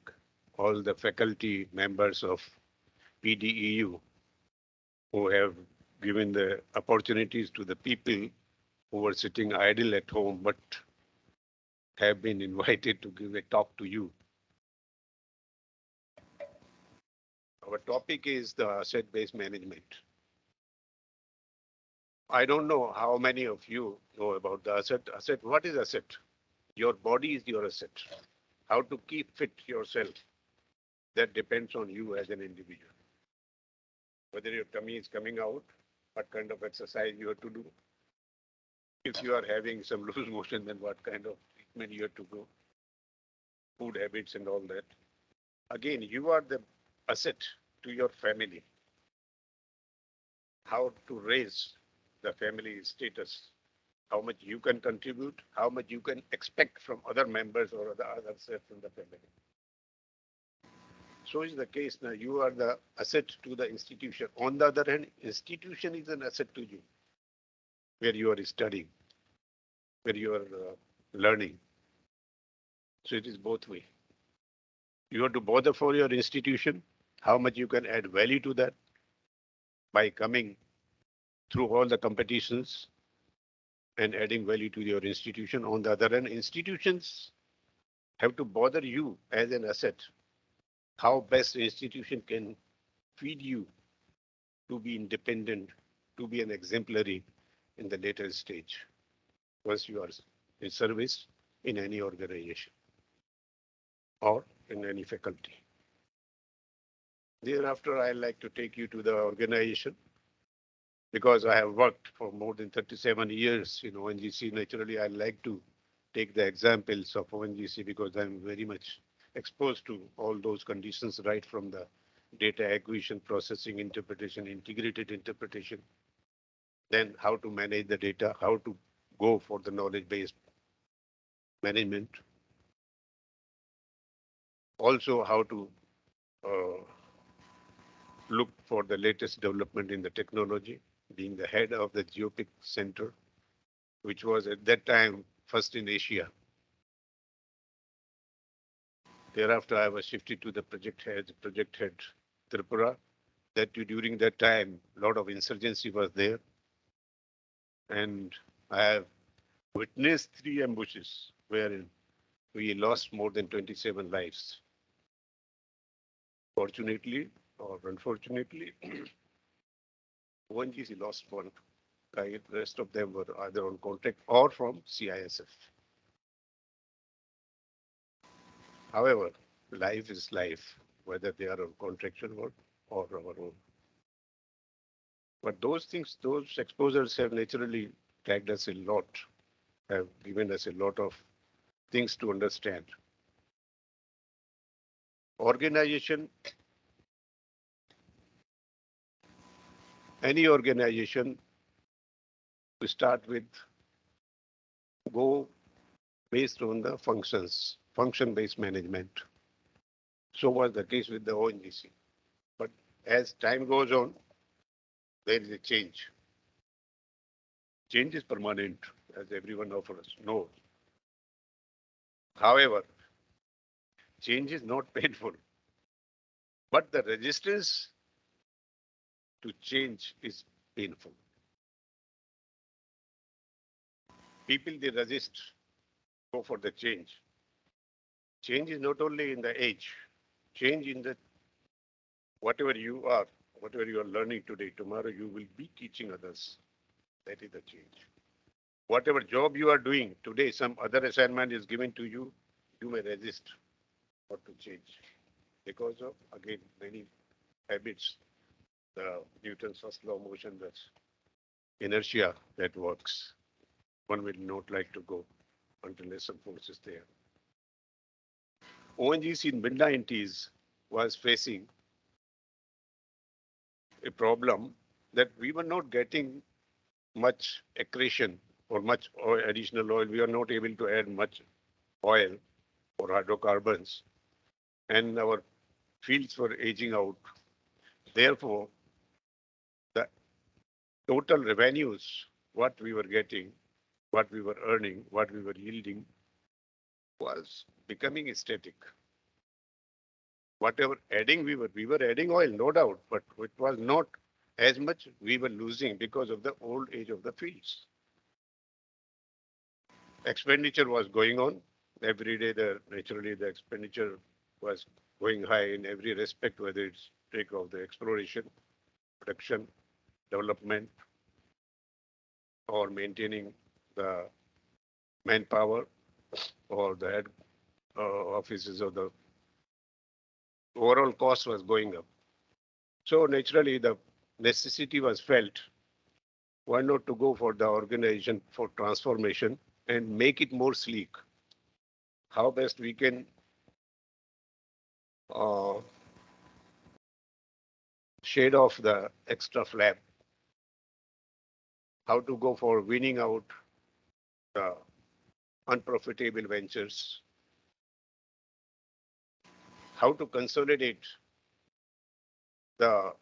S15: all the faculty members of PDEU who have given the opportunities to the people who were sitting idle at home but have been invited to give a talk to you. Our topic is the asset-based management. I don't know how many of you know about the asset. What is asset? Your body is your asset. How to keep fit yourself, that depends on you as an individual. Whether your tummy is coming out, what kind of exercise you have to do, If you are having some loose motion, then what kind of treatment you have to go? Food habits and all that. Again, you are the asset to your family. How to raise the family status, how much you can contribute, how much you can expect from other members or the other sets in the family. So is the case now. You are the asset to the institution. On the other hand, institution is an asset to you, where you are studying, where you are learning. So it is both way. You have to bother for your institution, how much you can add value to that by coming through all the competitions and adding value to your institution. On the other hand, institutions have to bother you as an asset, how best institution can feed you to be independent, to be an exemplary in the later stage, once you are in service in any organization or in any faculty. Thereafter, I like to take you to the organization, because I have worked for more than 37 years in ONGC. Naturally, I like to take the examples of ONGC because I'm very much exposed to all those conditions, right from the data acquisition, processing, interpretation, integrated interpretation, then how to manage the data, how to go for the knowledge-based management, also how to look for the latest development in the technology, being the head of the Geopic Center, which was at that time first in Asia. Thereafter, I was shifted to the project head Tripura. That during that time, a lot of insurgency was there. And I have witnessed 3 ambushes wherein we lost more than 27 lives. Fortunately or unfortunately, ONGC lost 1. The rest of them were either on contract or from CISF. However, life is life, whether they are on contractual work or our own. But those things, those exposures have naturally tagged us a lot, have given us a lot of things to understand. Organization, any organization, to start with, go based on the functions, function-based management. So was the case with the ONGC. But as time goes on, there is a change. Change is permanent, as every one of us knows. However, change is not painful, but the resistance to change is painful. People, they resist, go for the change. Change is not only in the age, change in the whatever you are, whatever you are learning today, tomorrow you will be teaching others. That is the change. Whatever job you are doing today, some other assignment is given to you, you may resist not to change because of, again, many habits, the Newton's first law of motion, that's inertia that works. One will not like to go until some force is there. ONGC in mid-90s was facing a problem that we were not getting much accretion or much oil, additional oil. We are not able to add much oil or hydrocarbons, and our fields were aging out. Therefore, the total revenues, what we were getting, what we were earning, what we were yielding, was becoming static. Whatever adding we were adding oil, no doubt, but it was not as much we were losing because of the old age of the fields. Expenditure was going on every day. Naturally, the expenditure was going high in every respect, whether it's take of the exploration, production, development, or maintaining the manpower or the head offices of the overall cost was going up. So naturally, the necessity was felt Why not to go for the organization for transformation and make it more sleek? How best we can shade off the extra flap? How to go for winning out the unprofitable ventures? How to consolidate the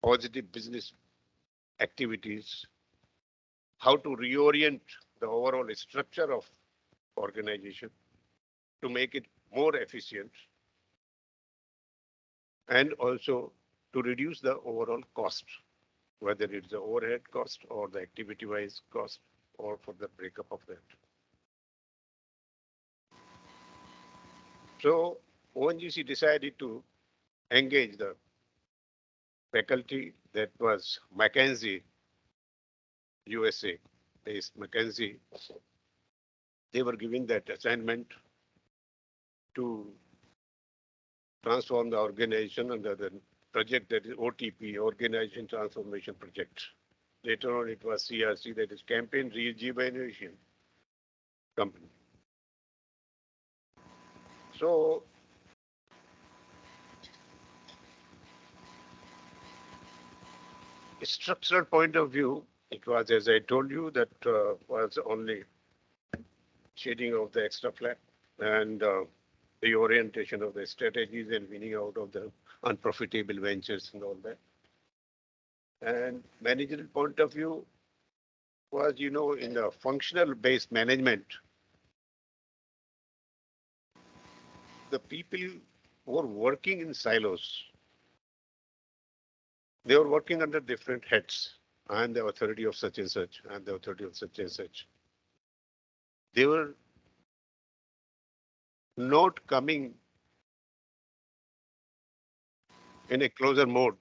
S15: positive business activities? How to reorient the overall structure of organization to make it more efficient, and also to reduce the overall cost, whether it's the overhead cost or the activity-wise cost, or for the breakup of that. So ONGC decided to engage the faculty, that was McKinsey, USA, based McKinsey. They were given that assignment to transform the organization under the project that is OTP, Organization Transformation Project. Later on, it was CRC, that is Campaign Rejuvenation Company. So, structural point of view, it was, as I told you, that was only shading of the extra flap and the orientation of the strategies and winning out of the unprofitable ventures and all that. And managerial point of view was, in the functional based management, the people who were working in silos, they were working under different heads. I am the authority of such and such, I am the authority of such and such. They were not coming in a closer mode,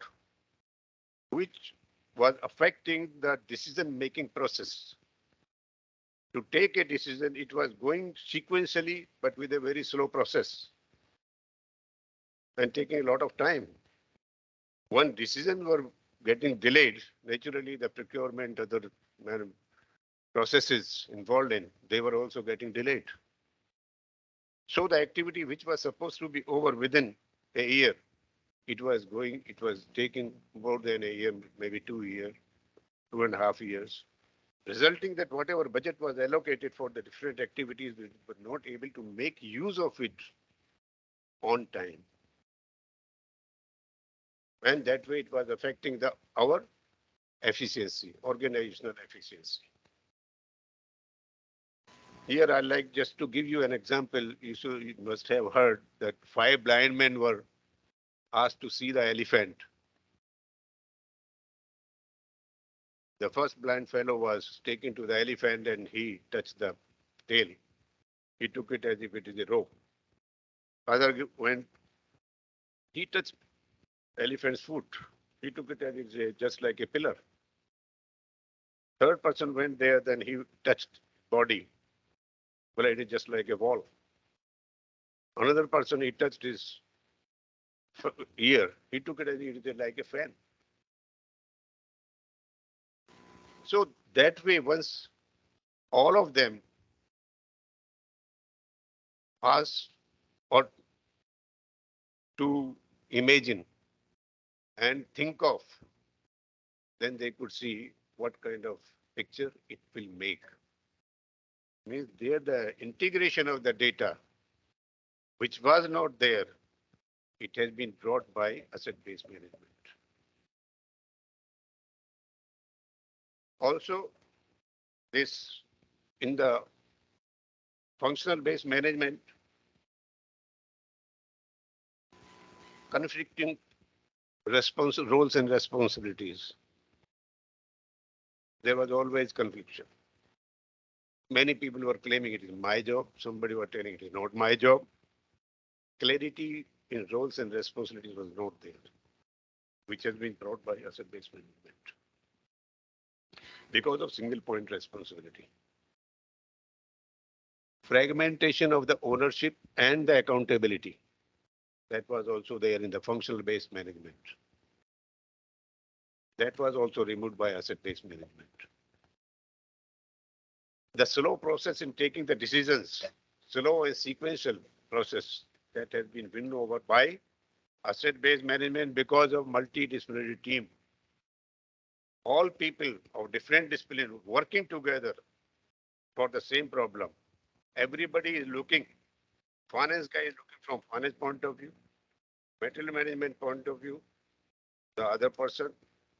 S15: which was affecting the decision-making process. To take a decision, it was going sequentially, but with a very slow process and taking a lot of time. When decisions were getting delayed, naturally the procurement, other processes involved in, they were also getting delayed. So the activity which was supposed to be over within a year, it was taking more than a year, maybe 2 years, 2.5 years, resulting that whatever budget was allocated for the different activities, we were not able to make use of it on time. And that way it was affecting our efficiency, organizational efficiency. Here I like just to give you an example. You must have heard that 5 blind men were asked to see the elephant. The first blind fellow was taken to the elephant and he touched the tail. He took it as if it is a rope. Other went, he touched elephant's foot. He took it as it's just like a pillar. Third person went there, then he touched body. Well, it is just like a wall. Another person, he touched his ear. He took it as it is like a fan. So that way, once all of them asked or to imagine and think of, then they could see what kind of picture it will make. Means there the integration of the data, which was not there, it has been brought by asset-based management. Also, this in the functional-based management, conflicting roles and responsibilities. There was always confliction. Many people were claiming it is my job. Somebody were telling it is not my job. Clarity in roles and responsibilities was not there, which has been brought by asset-based management because of single point responsibility. Fragmentation of the ownership and the accountability. That was also there in the functional based management. That was also removed by asset-based management. The slow process in taking the decisions, slow and sequential process that has been won over by asset-based management because of multidisciplinary team. All people of different disciplines working together for the same problem. Everybody is looking. Finance guy is looking from finance point of view, material management point of view, the other person,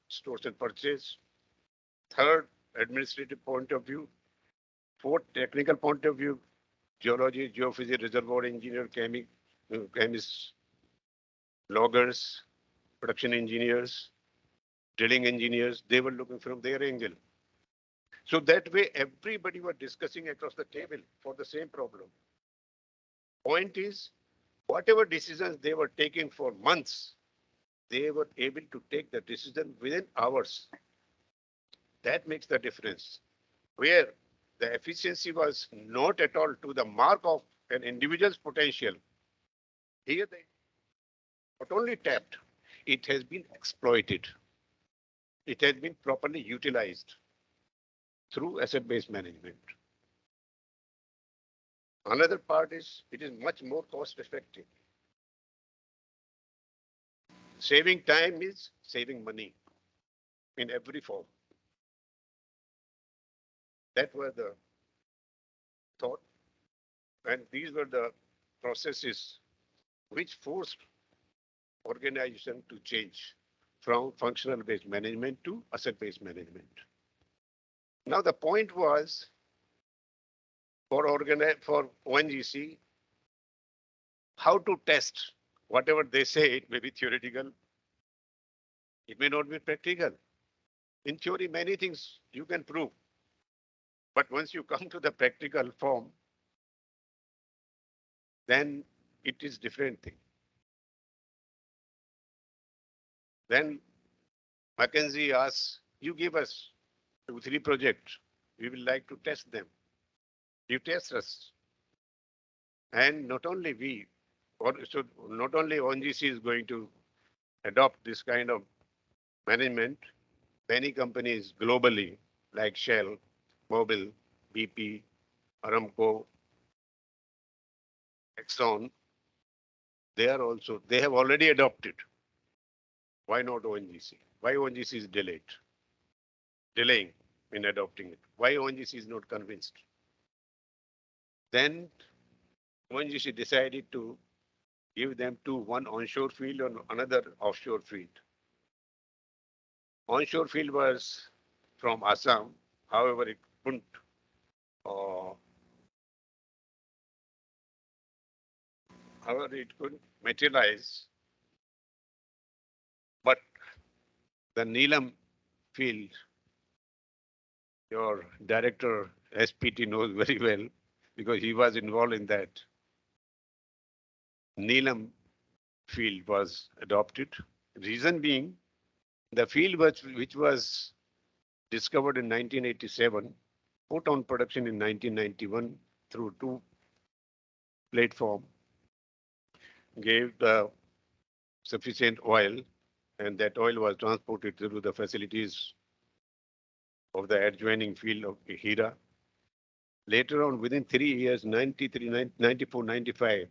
S15: stores and purchase. Third, administrative point of view. Fourth, technical point of view, geology, geophysics, reservoir engineer, chemists, loggers, production engineers, drilling engineers, they were looking from their angle. So that way, everybody was discussing across the table for the same problem. Point is, whatever decisions they were taking for months, they were able to take the decision within hours. That makes the difference. Where the efficiency was not at all to the mark of an individual's potential, here they not only tapped, it has been exploited. It has been properly utilized through asset-based management. Another part is it is much more cost effective. Saving time is saving money in every form. That was the thought. And these were the processes which forced organization to change from functional-based management to asset-based management. Now the point was for ONGC, how to test whatever they say. It may be theoretical, it may not be practical. In theory, many things you can prove, but once you come to the practical form, then it is different thing. Then McKinsey asks, you give us 2-3 projects, we will like to test them. You test us. And not only we, so not only ONGC is going to adopt this kind of management, many companies globally like Shell, Mobil, BP, Aramco, Exxon, they have already adopted. Why not ONGC? Why ONGC is delaying in adopting it? Why ONGC is not convinced? Then ONGC decided to give them one onshore field and another offshore field. Onshore field was from Assam, however, it couldn't materialize. But the Neelam field, your director SPT knows very well because he was involved in that. Neelam field was adopted. Reason being, the field which was discovered in 1987, put on production in 1991 through 2 platforms, gave the sufficient oil, and that oil was transported through the facilities of the adjoining field of Hira. Later on, within 3 years, 93, 94, 95,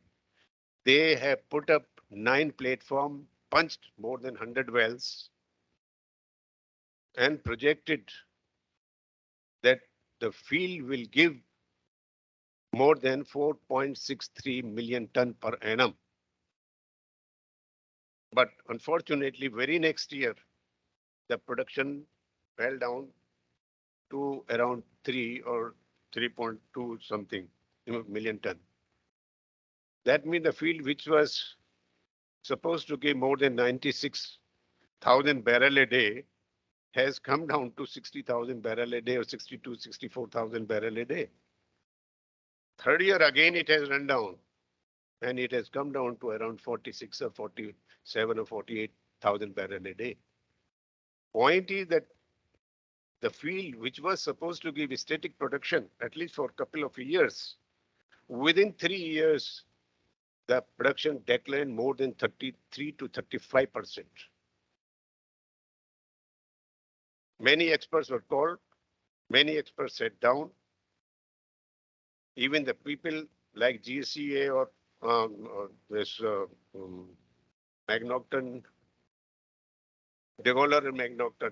S15: they have put up 9 platforms, punched more than 100 wells, and projected that the field will give more than 4.63 million ton per annum. But unfortunately, very next year, the production fell down to around 3 or 3.2 something million ton. That means the field which was supposed to give more than 96,000 barrel a day has come down to 60,000 barrel a day or 62, 64,000 barrel a day. Third year again it has run down and it has come down to around 46 or 47 or 48,000 barrel a day. Point is that the field which was supposed to give static production at least for a couple of years, within 3 years, the production declined more than 33 to 35%. Many experts were called, many experts sat down. Even the people like GCA or this McNaughton, DeGoller and McNaughton,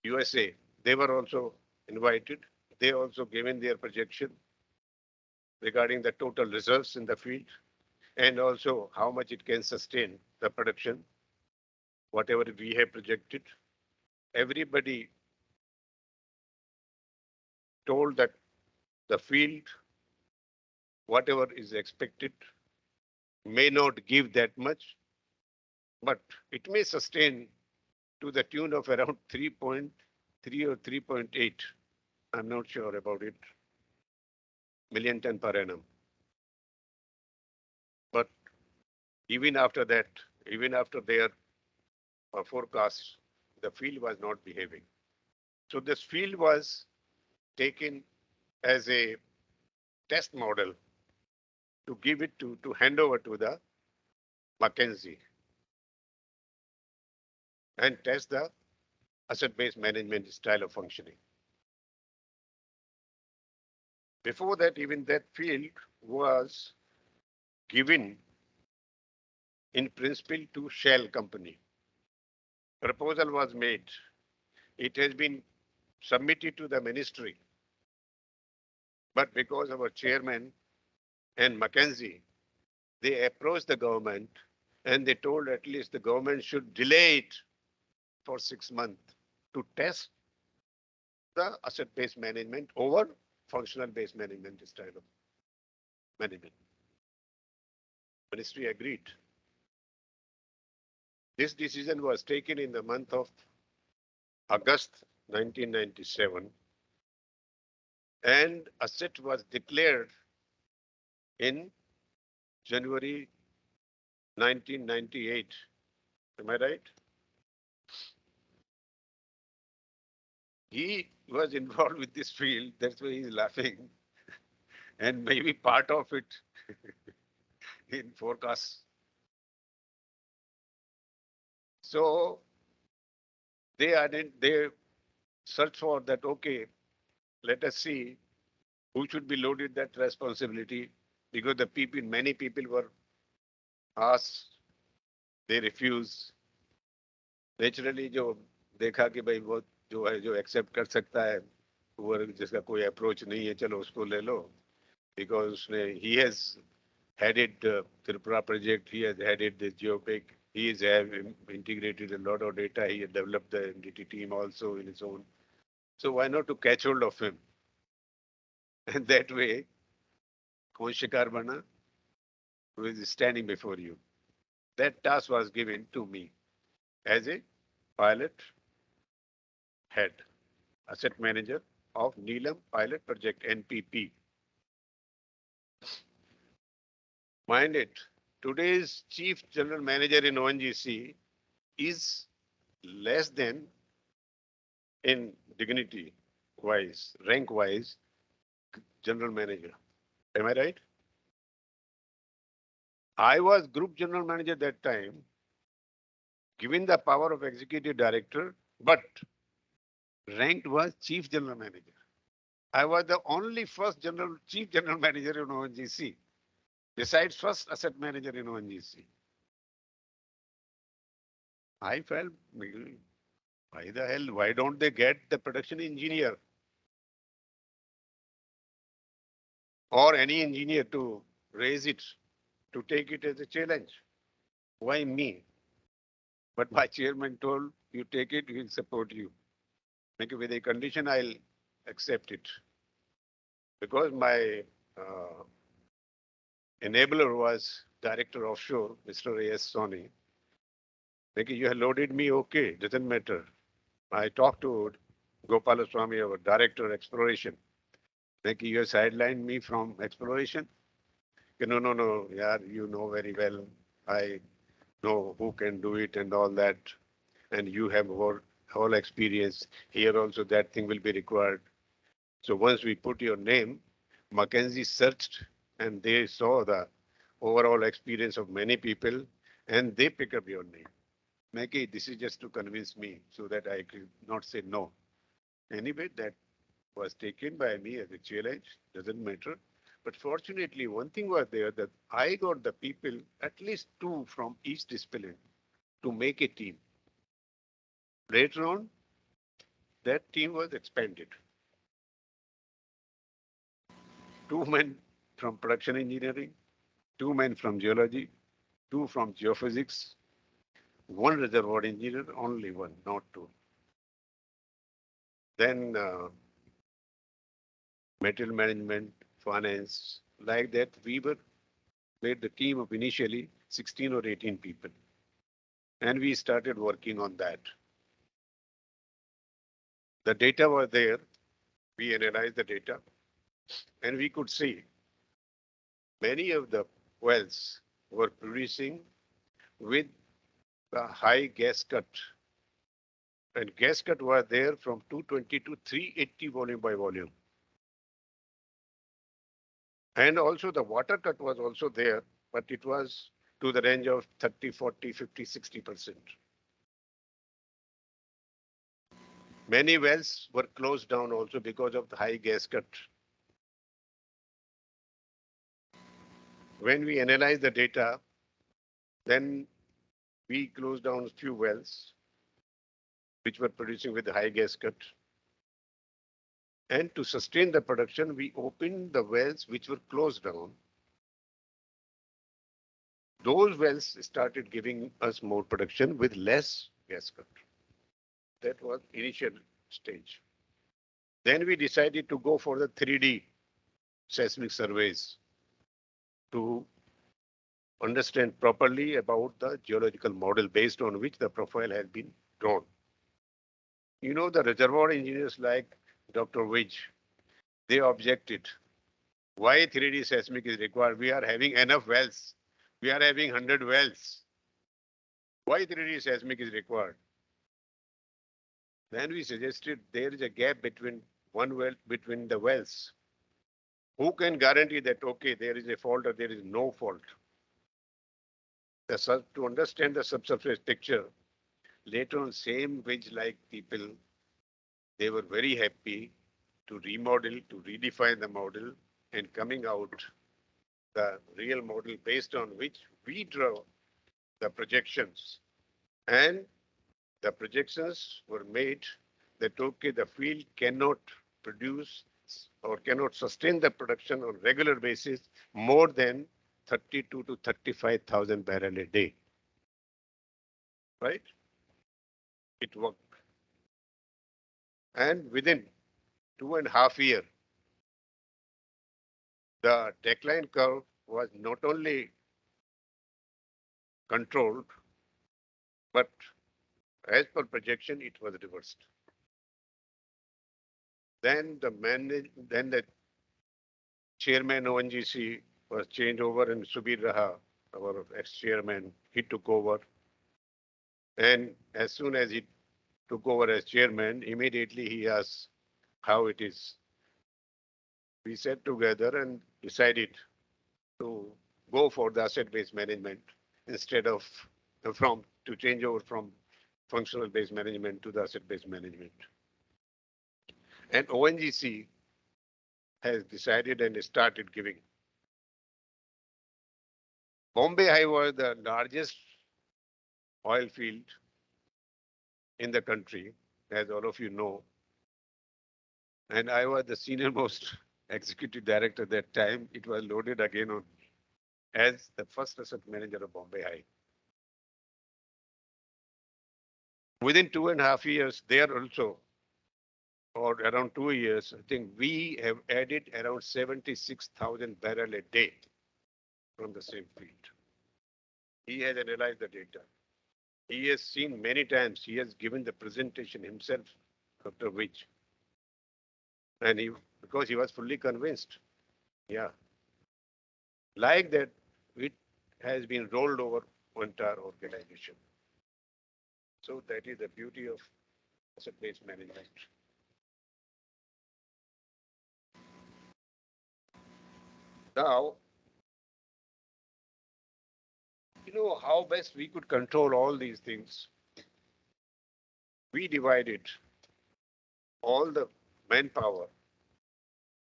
S15: USA, they were also invited. They also given their projection regarding the total reserves in the field and also how much it can sustain the production, whatever we have projected. Everybody told that the field, whatever is expected, may not give that much, but it may sustain to the tune of around 3.3 or 3.8. I'm not sure about it. Million ton per annum. But even after that, even after their forecast, the field was not behaving. So this field was taken as a test model to give it to hand over to the McKinsey and test the asset-based management style of functioning. Before that, even that field was given in principle to Shell company. Proposal was made. It has been submitted to the ministry. But because our chairman and McKinsey, they approached the government and they told at least the government should delay it for 6 months to test the asset-based management over functional-based management style of management. Ministry agreed. This decision was taken in the month of August 1997, and asset was declared in January 1998. Am I right? He was involved with this field, that's why he's laughing. And maybe part of it in forecasts. So they searched for that, okay, let us see who should be loaded that responsibility, because the people, many people were asked, they refused. Naturally, जो देखा कि भाई वो जो है जो accept कर सकता है, वो जिसका कोई अप्रोच नहीं है, चलो उसको ले लो, because उसने he has headed Tripura project, he has headed the GeoPic, he has integrated a lot of data, he has developed the entity team also in his own. So why not to catch hold of him? And that way, कौन शिकार बना? Who is standing before you? That task was given to me as a pilot head, asset manager of Neelam Pilot Project, NPP. Mind it, today's chief general manager in ONGC is less than in dignity wise, rank wise, general manager. Am I right? I was group general manager that time, given the power of executive director, but ranked was chief general manager. I was the only first chief general manager in ONGC, besides first asset manager in ONGC. I felt, why the hell, why don't they get the production engineer or any engineer to raise it, to take it as a challenge? Why me? But my chairman told, you take it, we'll support you. Make it with a condition, I'll accept it. Because my enabler was director offshore, Mr. A.S. Soni. Like, you have loaded me, okay, doesn't matter. I talked to Gopal Swami, our director exploration. Like, you have sidelined me from exploration. No, yeah, you know very well. I know who can do it and all that. And you have whole experience. Here also that thing will be required. So once we put your name, McKinsey searched and they saw the overall experience of many people and they pick up your name. Maggie, this is just to convince me so that I could not say no. Anyway, that was taken by me as a challenge, doesn't matter. But fortunately, one thing was there that I got the people, at least two from each discipline, to make a team. Later on, that team was expanded. 2 men from production engineering, 2 men from geology, 2 from geophysics, 1 reservoir engineer, only 1, not 2. Then material management, finance, like that, we made the team of initially 16 or 18 people. And we started working on that. The data was there. We analyzed the data and we could see many of the wells were producing with the high gas cut. And gas cut was there from 220 to 380 volume by volume. And also the water cut was also there, but it was to the range of 30, 40, 50, 60%. Many wells were closed down also because of the high gas cut. When we analyzed the data, then we closed down a few wells which were producing with high gas cut. And to sustain the production, we opened the wells which were closed down. Those wells started giving us more production with less gas cut. That was initial stage. Then we decided to go for the 3D seismic surveys to understand properly about the geological model based on which the profile has been drawn. You know, the reservoir engineers like Dr. Wij, they objected. Why 3D seismic is required? We are having enough wells. We are having 100 wells. Why 3D seismic is required? Then we suggested there is a gap between between the wells. Who can guarantee that, okay, there is a fault or there is no fault? To understand the subsurface picture, later on, same Wij-like people, they were very happy to remodel, to redefine the model and coming out the real model based on which we draw the projections. And the projections were made that, okay, the field cannot produce or cannot sustain the production on regular basis more than 32 to 35,000 barrel a day. Right? It worked. And within 2.5 years, the decline curve was not only controlled, but as per projection, it was reversed. Then the chairman ONGC was changed over and Subir Raha, our ex-chairman, he took over. And as soon as he took over as chairman, immediately he asked how it is. We sat together and decided to go for the asset-based management instead of to change over from functional-based management to the asset-based management. And ONGC has decided and started giving. Bombay High was the largest oil field in the country, as all of you know. And I was the senior most executive director at that time. It was loaded again on as the first asset manager of Bombay High. Within 2.5 years, there also, or around 2 years, I think we have added around 76,000 barrel a day from the same field. He has analyzed the data. He has seen many times. He has given the presentation himself, Dr. Wij. And because he was fully convinced. Yeah. Like that, it has been rolled over entire organization. So that is the beauty of asset-based management. Now, you know how best we could control all these things. we divided all the manpower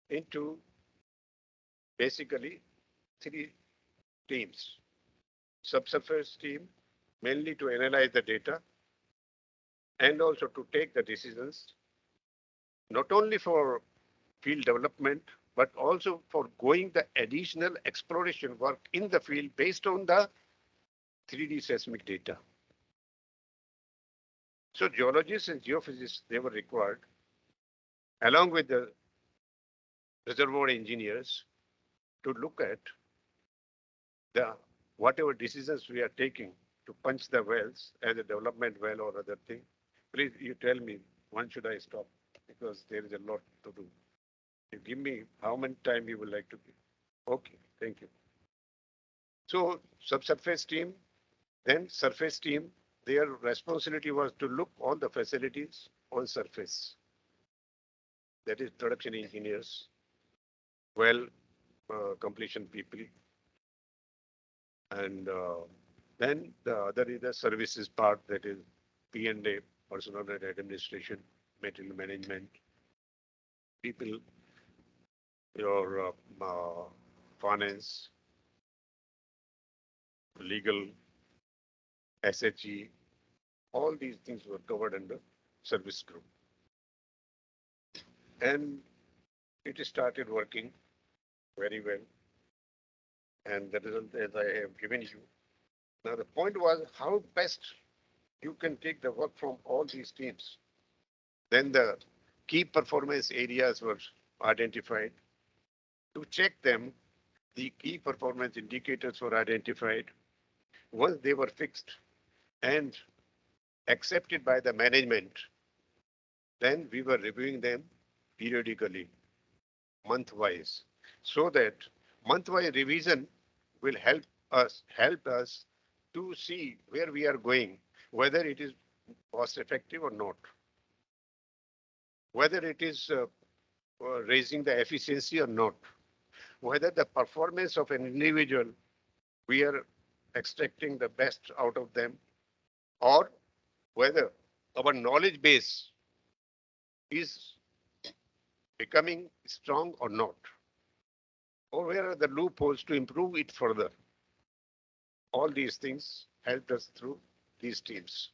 S15: into basically three teams. Subsurface team, mainly to analyze the data and also to take the decisions, not only for field development, but also for going the additional exploration work in the field based on the 3D seismic data. So geologists and geophysicists, they were required, along with the reservoir engineers, to look at the whatever decisions we are taking to punch the wells as a development well or other thing. Please, you tell me, when should I stop? Because there is a lot to do. You give me how much time you would like to give. Okay, thank you. So subsurface team, then surface team, their responsibility was to look on the facilities on surface. That is production engineers, well, completion people. And then the other is the services part, that is P&A, personnel and administration, material management, people, your finance, legal, SHE, all these things were covered under service group. And it started working very well. And the result, as I have given you. Now the point was how best you can take the work from all these teams. Then the key performance areas were identified. To check them, the key performance indicators were identified. Once they were fixed and accepted by the management, then we were reviewing them periodically, month-wise, so that month-wise revision will help us to see where we are going, whether it is cost effective or not, whether it is raising the efficiency or not, whether the performance of an individual, we are extracting the best out of them, or whether our knowledge base is becoming strong or not, or where are the loopholes to improve it further. All these things helped us through these teams.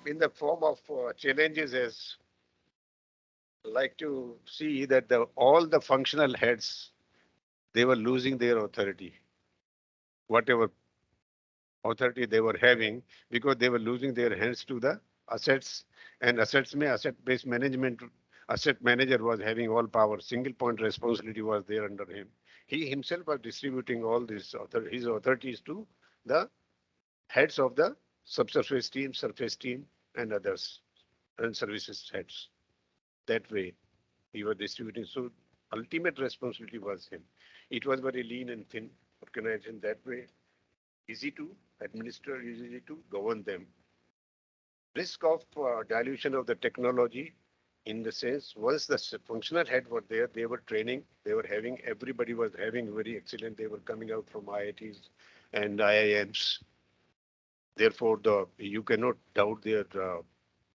S15: In the form of challenges, as like to see that all the functional heads, they were losing their authority, whatever authority they were having, because they were losing their hands to the assets, and asset-based management, asset manager was having all power, single point responsibility was there under him. He himself was distributing all his authorities to the heads of the subsurface team, surface team, and others, and services heads. That way he was distributing. So ultimate responsibility was him. It was very lean and thin organization that way. Easy to administer, easy to govern them. Risk of dilution of the technology, in the sense, once the functional head were there, they were training, they were having, everybody was having very excellent, they were coming out from IITs and IIMs. Therefore, you cannot doubt their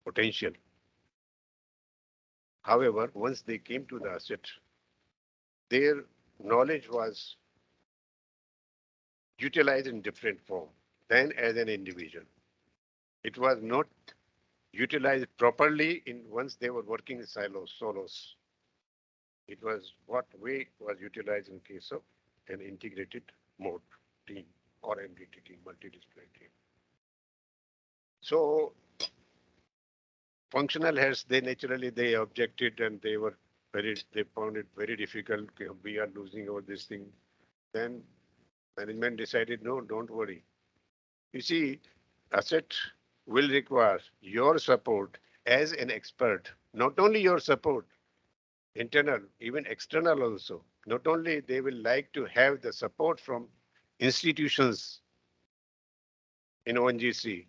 S15: potential. However, once they came to the asset, their knowledge was utilized in different form than as an individual. It was not utilized properly once they were working in solos. It was what way was utilized in case of an integrated mode team or MDT team, multidisciplinary team. So functional heads, they objected, and they found it very difficult. We are losing over this thing. Then management decided, no, don't worry. You see, asset will require your support as an expert, not only your support, internal, even external also. Not only they will like to have the support from institutions in ONGC,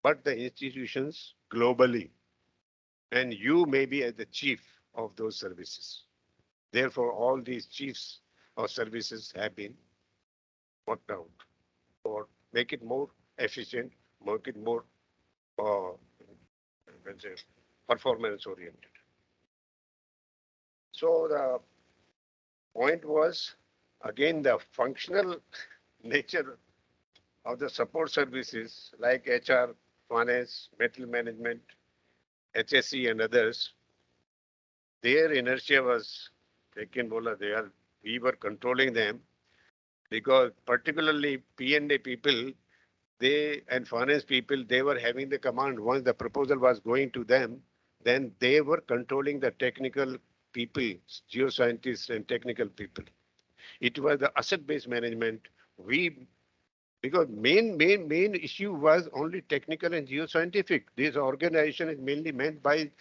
S15: but the institutions globally. And you may be as the chief of those services. Therefore, all these chiefs of services have been worked out or make it more efficient, make it more performance oriented. So the point was, again, the functional nature of the support services like HR, finance, metal management, HSE and others, their inertia was taken, we were controlling them because particularly P&A people, they and finance people, they were having the command. Once the proposal was going to them, then they were controlling the technical people, geoscientists and technical people. It was the asset-based management. Because main issue was only technical and geoscientific. This organization is mainly meant by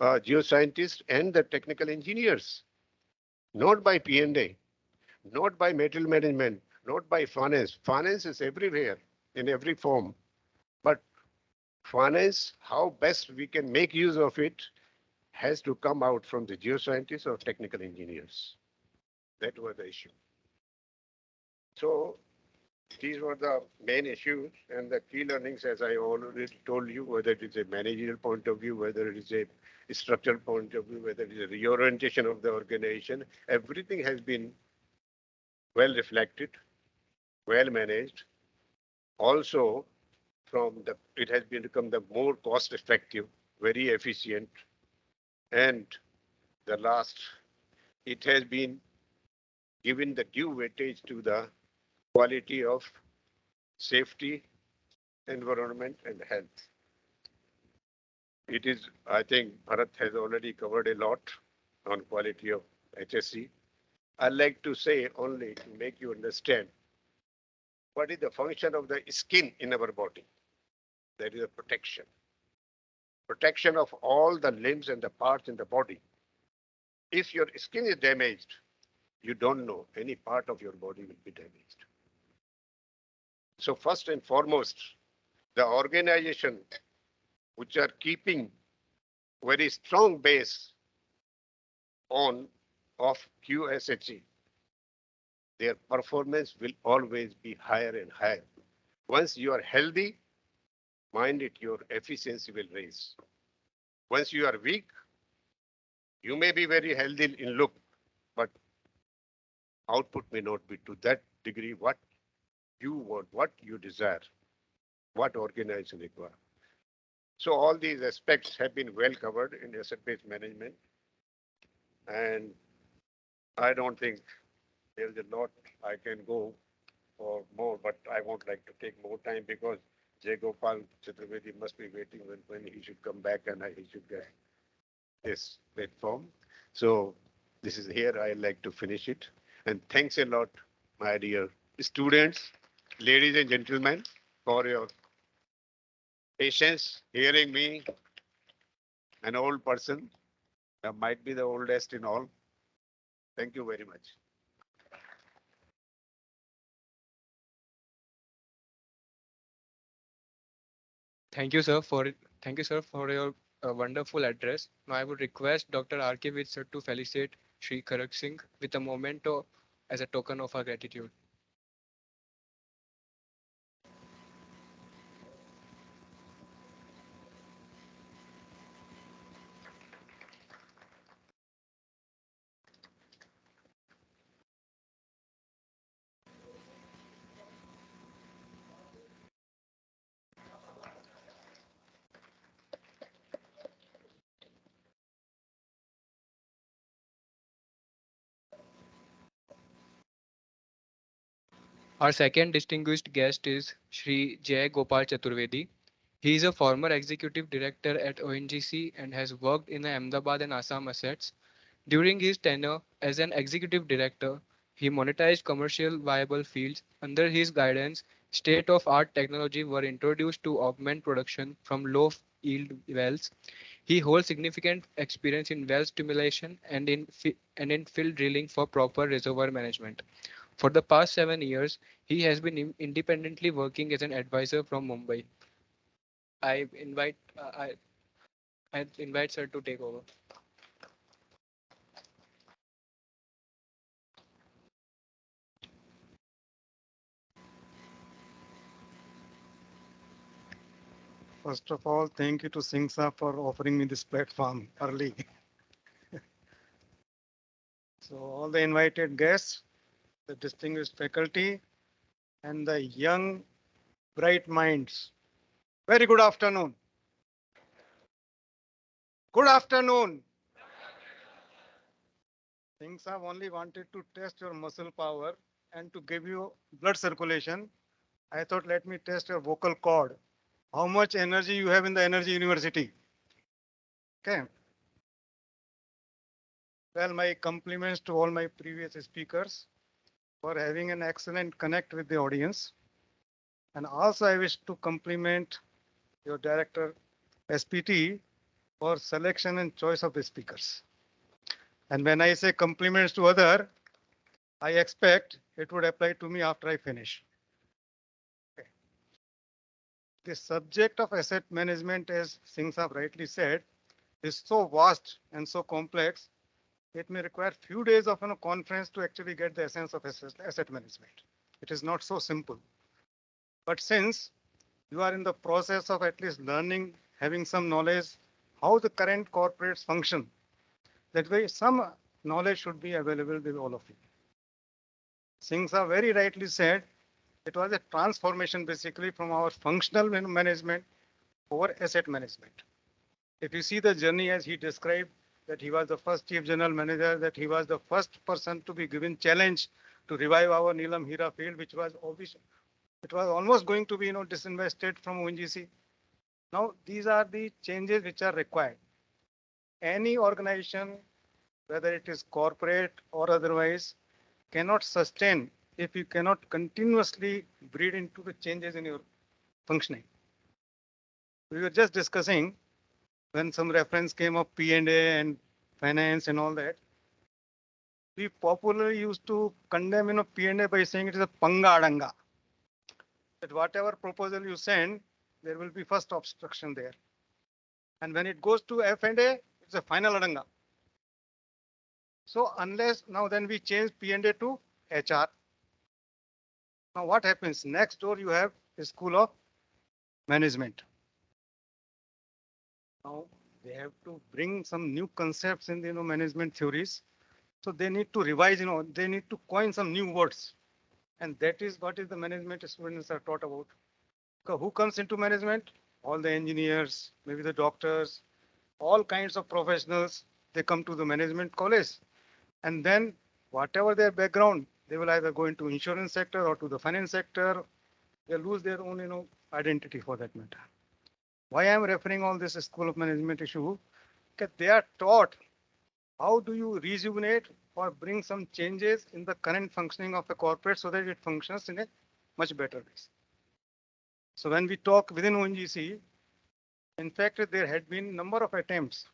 S15: geoscientists and the technical engineers, not by P&A, not by metal management, not by finance. Finance is everywhere in every form, but finance, how best we can make use of it, has to come out from the geoscientists or technical engineers. That was the issue. So these were the main issues and the key learnings, as I already told you, whether it is a managerial point of view, whether it is a structural point of view, whether it is a reorientation of the organization, everything has been well reflected, well managed. Also, it has become the more cost effective, very efficient. And the last, it has been given the due weightage to the quality of safety, environment, and health. It is, I think, Bharat has already covered a lot on quality of HSE. I'd like to say only to make you understand what is the function of the skin in our body. That is a protection. Protection of all the limbs and the parts in the body. If your skin is damaged, you don't know any part of your body will be damaged. So first and foremost, the organization which are keeping very strong base of QHSE, their performance will always be higher and higher. Once you are healthy, mind it, your efficiency will raise. Once you are weak, you may be very healthy in look, but output may not be to that degree what you want, what you desire, what organization require. So all these aspects have been well covered in asset-based management. And I don't think there's a lot I can go for more, but I won't like to take more time because Jai Gopal Chaturvedi must be waiting when he should come back and he should get this platform. So this is here I like to finish it. And thanks a lot, my dear students, ladies and gentlemen, for your patience hearing me, an old person. I might be the oldest in all. Thank you very much.
S1: Thank you, sir, for your wonderful address. Now I would request Dr. R.K. sir to felicitate Shri Karak Singh with a memento as a token of our gratitude. Our second distinguished guest is Shri Jai Gopal Chaturvedi. He is a former executive director at ONGC and has worked in the Ahmedabad and Assam assets. During his tenure as an executive director, he monetized commercial viable fields. Under his guidance, state-of-art technology were introduced to augment production from low-yield wells. He holds significant experience in well stimulation and in field drilling for proper reservoir management. For the past 7 years, he has been independently working as an advisor from Mumbai. I invite I invite sir to take over.
S16: First of all, thank you to Singh sir for offering me this platform early. So all the invited guests, the distinguished faculty, and the young, bright minds. Very good afternoon. Good afternoon. Things I've only wanted to test your muscle power and to give you blood circulation. I thought let me test your vocal cord. How much energy you have in the energy university. Okay. Well, my compliments to all my previous speakers for having an excellent connect with the audience. And also I wish to compliment your director SPT for selection and choice of the speakers. And when I say compliments to other, I expect it would apply to me after I finish. Okay. The subject of asset management, as Singh Saab rightly said, is so vast and so complex, it may require few days of a conference to actually get the essence of asset management. It is not so simple. But since you are in the process of at least learning, having some knowledge, how the current corporates function, that way some knowledge should be available with all of you. Singh Saab very rightly said, it was a transformation basically from our functional management over asset management. If you see the journey as he described, that he was the first chief general manager, that he was the first person to be given challenge to revive our Neelam Hira field, which was obvious. It was almost going to be, disinvested from ONGC. Now, these are the changes which are required. Any organization, whether it is corporate or otherwise, cannot sustain if you cannot continuously breed into the changes in your functioning. We were just discussing when some reference came of P&A and finance and all that. We popularly used to condemn P&A by saying it is a panga adanga. That whatever proposal you send, there will be first obstruction there. And when it goes to F&A, it's a final adanga. So unless now then we change P&A to HR. Now what happens? Next door you have a school of management. Now they have to bring some new concepts in the management theories. So they need to revise, they need to coin some new words. And that is what is the management students are taught about. So who comes into management? All the engineers, maybe the doctors, all kinds of professionals, they come to the management college. And then whatever their background, they will either go into insurance sector or to the finance sector. They lose their own, identity for that matter. Why I am referring all this school of management issue? Because they are taught how do you rejuvenate or bring some changes in the current functioning of a corporate so that it functions in a much better way. So when we talk within ONGC, in fact, there had been a number of attempts.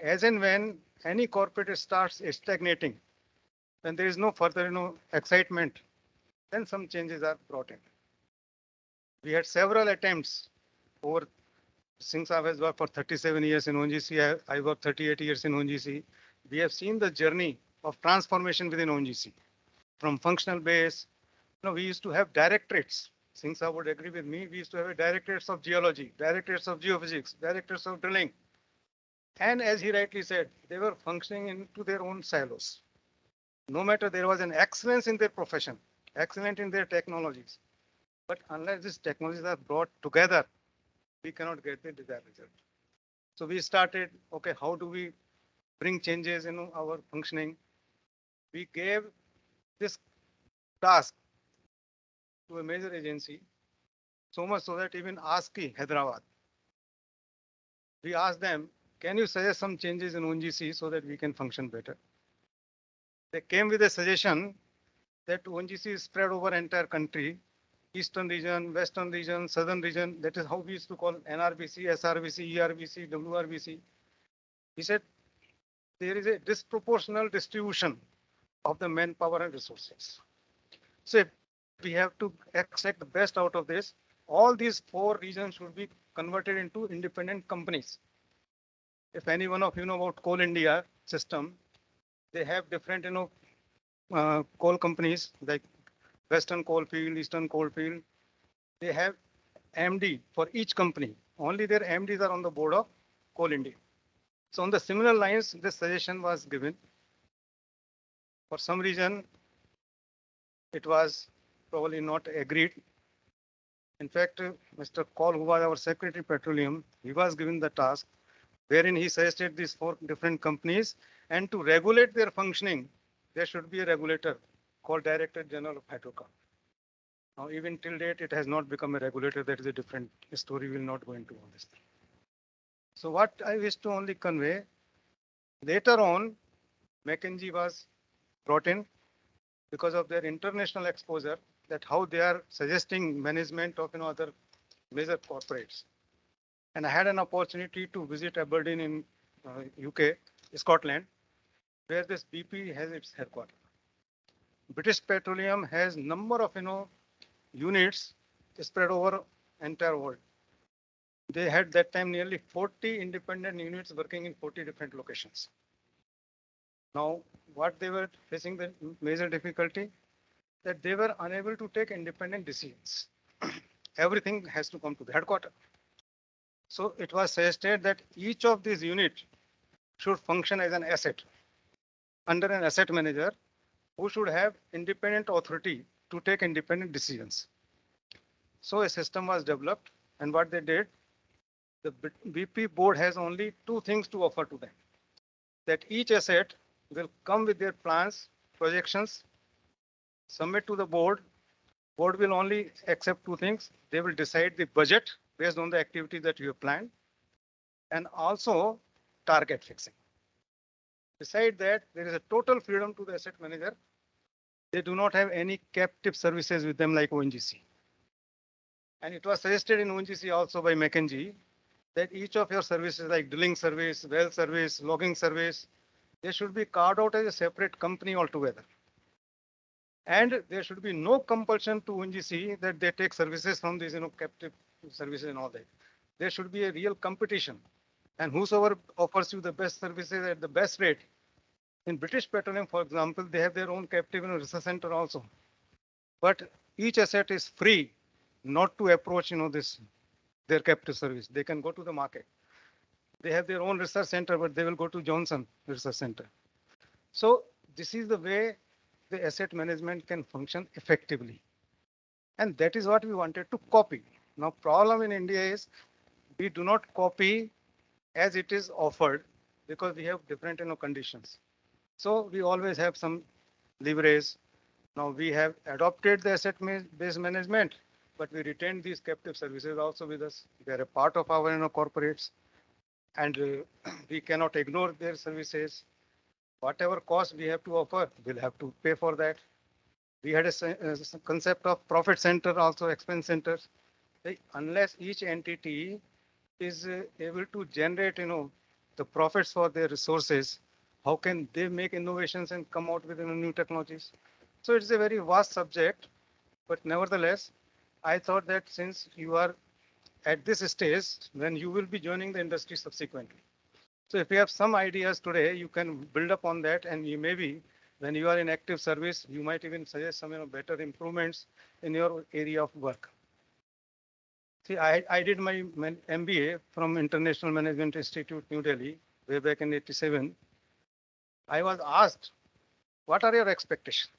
S16: As and when any corporate starts stagnating, when there is no further excitement, then some changes are brought in. We had several attempts over. Singh Saab has worked for 37 years in ONGC. I worked 38 years in ONGC. We have seen the journey of transformation within ONGC. From functional base, we used to have directorates. Singh Saab would agree with me. We used to have directorates of geology, directorates of geophysics, directorates of drilling. And as he rightly said, they were functioning into their own silos. No matter there was an excellence in their profession, excellent in their technologies. But unless these technologies are brought together, we cannot get the desired result. So we started, okay, how do we bring changes in our functioning? We gave this task to a major agency, so much so that even ASCII, Hyderabad, we asked them, can you suggest some changes in ONGC so that we can function better? They came with a suggestion that ONGC is spread over entire country, eastern region, western region, southern region. That is how we used to call NRBC, SRBC, ERBC, WRBC. He said there is a disproportional distribution of the manpower and resources. So if we have to extract the best out of this, all these 4 regions should be converted into independent companies. If any one of you know about Coal India system, they have different, coal companies like Western Coalfield, Eastern Coalfield. They have MD for each company. Only their MDs are on the board of Coal India. So on the similar lines, this suggestion was given. For some reason, it was probably not agreed. In fact, Mr. Kaul, who was our Secretary Petroleum, he was given the task wherein he suggested these 4 different companies, and to regulate their functioning, there should be a regulator called Director General of Hydrocarbon. Now, even till date, it has not become a regulator. That is a different story. We will not go into all this. So what I wish to only convey, later on, McKinsey was brought in because of their international exposure, that how they are suggesting management of other major corporates. And I had an opportunity to visit Aberdeen in UK, Scotland, where this BP has its headquarters. British Petroleum has number of units spread over entire world. They had that time nearly 40 independent units working in 40 different locations. Now, what they were facing the major difficulty, that they were unable to take independent decisions. Everything has to come to the headquarters. So it was suggested that each of these units should function as an asset under an asset manager who should have independent authority to take independent decisions. So a system was developed, and what they did, the BP board has only 2 things to offer to them. That each asset will come with their plans, projections, submit to the board. Board will only accept 2 things. They will decide the budget based on the activity that you have planned, and also target fixing. Beside that, there is a total freedom to the asset manager. They do not have any captive services with them like ONGC. And it was suggested in ONGC also by McKinsey that each of your services like drilling service, well service, logging service, they should be carved out as a separate company altogether. And there should be no compulsion to ONGC that they take services from these captive services and all that. There should be a real competition. And whosoever offers you the best services at the best rate. In British Petroleum, for example, they have their own captive research center also. But each asset is free not to approach their captive service. They can go to the market. They have their own research center, but they will go to Johnson Research Center. So this is the way the asset management can function effectively. And that is what we wanted to copy. Now, problem in India is we do not copy as it is offered because we have different conditions. So we always have some leverage. Now we have adopted the asset-based management, but we retain these captive services also with us. They are a part of our corporates, and we cannot ignore their services. Whatever cost we have to offer, we'll have to pay for that. We had a concept of profit center, also expense centers. Unless each entity is able to generate, the profits for their resources, how can they make innovations and come out with new technologies? So it's a very vast subject, but nevertheless, I thought that since you are at this stage, then you will be joining the industry subsequently. So if you have some ideas today, you can build up on that, and you maybe when you are in active service, you might even suggest some better improvements in your area of work. See, I did my MBA from International Management Institute, New Delhi, way back in '87. I was asked, what are your expectations?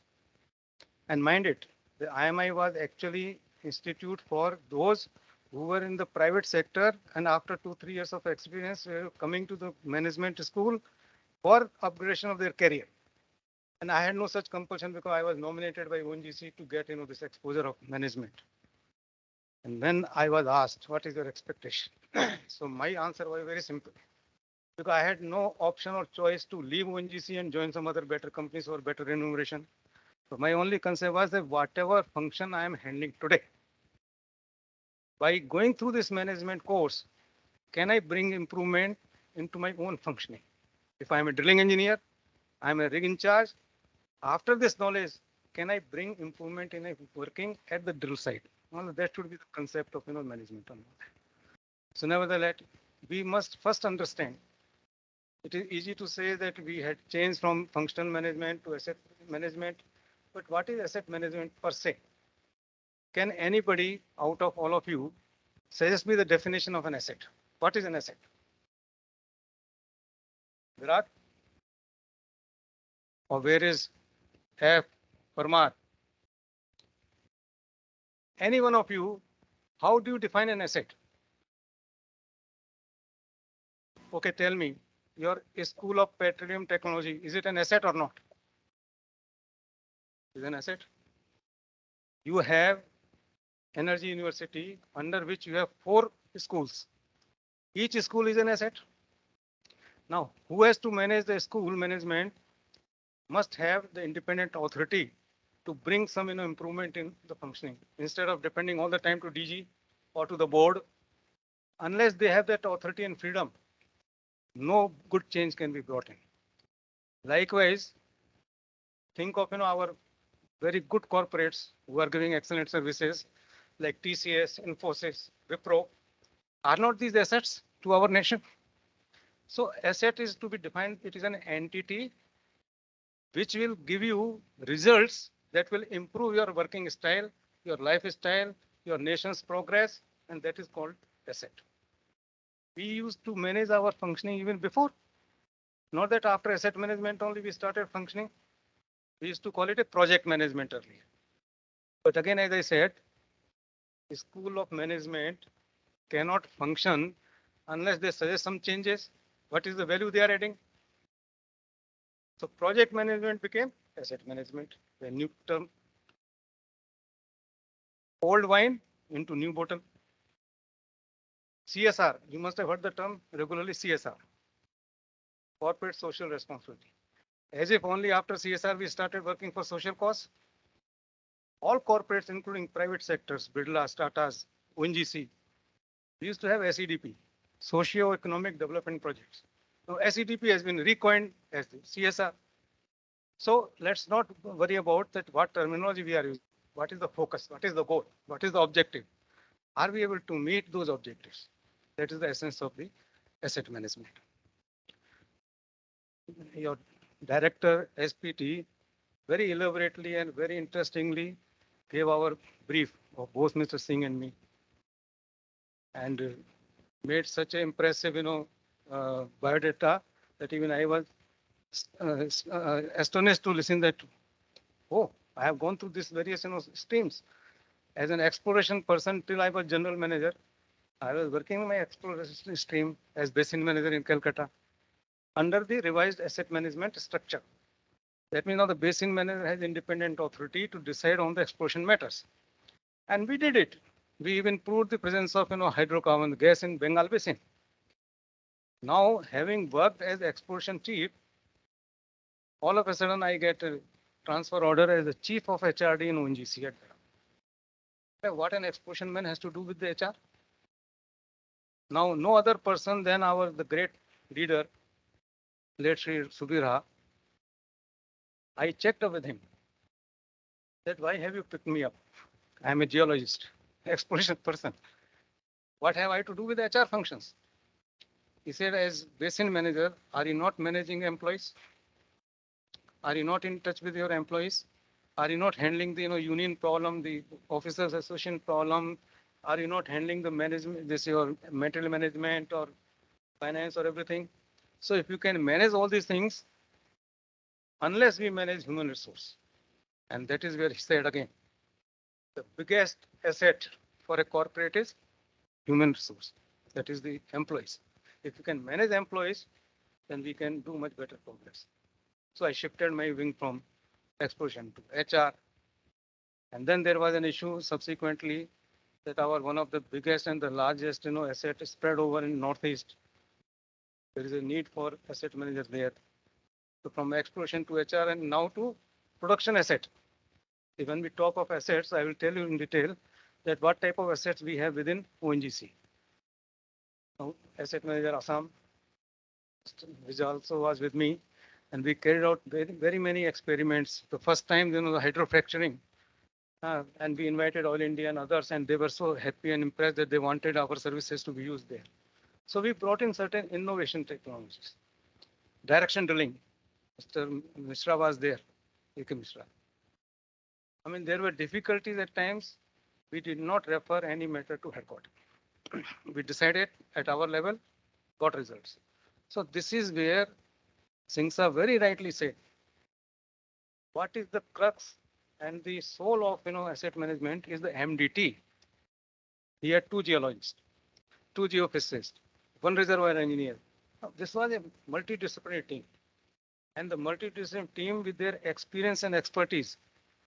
S16: And mind it, the IMI was actually institute for those who were in the private sector, and after 2-3 years of experience, coming to the management school for upgradation of their career. And I had no such compulsion because I was nominated by ONGC to get this exposure of management. And then I was asked, what is your expectation? So my answer was very simple. Because I had no option or choice to leave ONGC and join some other better companies or better remuneration. So my only concern was that whatever function I am handling today, by going through this management course, can I bring improvement into my own functioning? If I'm a drilling engineer, I'm a rig in charge. After this knowledge, can I bring improvement in a working at the drill site? Well, that should be the concept of management. So nevertheless, we must first understand. It is easy to say that we had changed from functional management to asset management, but what is asset management per se? Can anybody out of all of you suggest me the definition of an asset? What is an asset? Virat? Or where is F. Parmar? Any one of you, how do you define an asset? Okay, tell me, your School of Petroleum Technology, is it an asset or not? Is it an asset? You have Energy University, under which you have 4 schools. Each school is an asset. Now, who has to manage the school management must have the independent authority to bring some improvement in the functioning instead of depending all the time to DG or to the board. Unless they have that authority and freedom, no good change can be brought in. Likewise, think of our very good corporates who are giving excellent services like TCS, Infosys, Wipro. Are not these assets to our nation? So asset is to be defined. It is an entity which will give you results that will improve your working style, your lifestyle, your nation's progress, and that is called asset. We used to manage our functioning even before. Not that after asset management only we started functioning. We used to call it a project management earlier. But again, as I said, the School of Management cannot function unless they suggest some changes. What is the value they are adding? So project management became asset management, a new term. Old wine into new bottle. CSR, you must have heard the term regularly, CSR, corporate social responsibility. As if only after CSR we started working for social cause. All corporates, including private sectors, Birlas, Tatas, ONGC, we used to have SEDP, socio-economic development projects. Now SEDP has been recoined as the CSR. So let's not worry about that what terminology we are using. What is the focus? What is the goal? What is the objective? Are we able to meet those objectives? That is the essence of the asset management. Your director, SPT, very elaborately and very interestingly gave our brief of both Mr. Singh and me, and made such an impressive, biodata that even I was astonished to listen that, oh, I have gone through these various, streams. As an exploration person till I was general manager, I was working my exploration stream as basin manager in Calcutta under the revised asset management structure. That means now the basin manager has independent authority to decide on the exploration matters. And we did it. We even proved the presence of hydrocarbon gas in Bengal Basin. Now, having worked as exploration chief, all of a sudden I get a transfer order as the chief of HRD in ONGC. What an exploration man has to do with the HR? Now, no other person than the great leader, late Shri Subirha. I checked up with him that why have you picked me up? I am a geologist, exploration person. What have I to do with HR functions? He said, as basin manager, are you not managing employees? Are you not in touch with your employees? Are you not handling the union problem, the officers association problem? Are you not handling the management, your material management or finance or everything? So if you can manage all these things, unless we manage human resource, and that is where he said again, the biggest asset for a corporate is human resource. That is the employees. If you can manage employees, then we can do much better progress. So I shifted my wing from exploration to HR. And then there was an issue subsequently that one of the biggest and the largest asset is spread over in Northeast. There is a need for asset managers there. So from exploration to HR and now to production asset. When we talk of assets, I will tell you in detail that what type of assets we have within ONGC. Now, asset manager Assam, which also was with me, And we carried out very many experiments. The first time, the hydrofracturing, and we invited Oil India and others, and they were so happy and impressed that they wanted our services to be used there. So we brought in certain innovation technologies. Direction drilling, Mr. Mishra was there, A.K. Mishra. I mean, there were difficulties at times. We did not refer any matter to headquarters. We decided at our level, got results. So this is where Singh very rightly said, what is the crux and the soul of asset management is the MDT. He had two geologists, two geophysicists, one reservoir engineer. Now, this was a multidisciplinary team. And the multidisciplinary team with their experience and expertise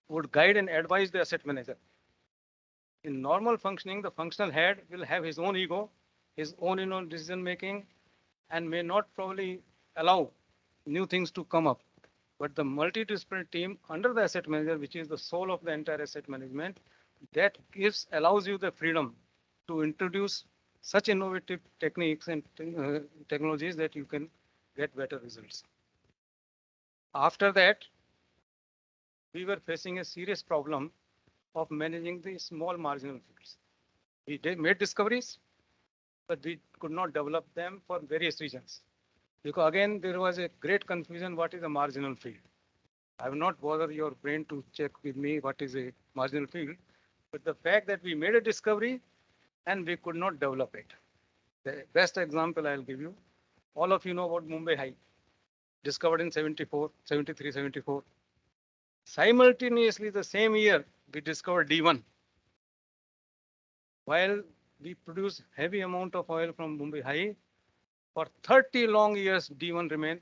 S16: would guide and advise the asset manager. In normal functioning, the functional head will have his own ego, his own decision making, and may not probably allow new things to come up. But the multidisciplinary team under the asset manager, which is the soul of the entire asset management, that allows you the freedom to introduce such innovative techniques and technologies that you can get better results. After that, we were facing a serious problem of managing the small marginal fields. We made discoveries, but we could not develop them for various reasons. Because again, there was a great confusion, what is a marginal field? I will not bother your brain to check with me what is a marginal field, but the fact that we made a discovery and we could not develop it. The best example I'll give you, all of you know about Mumbai High, discovered in 74, 73, 74. Simultaneously, the same year, we discovered D1. While we produce heavy amount of oil from Mumbai High, for 30 long years, D1 remained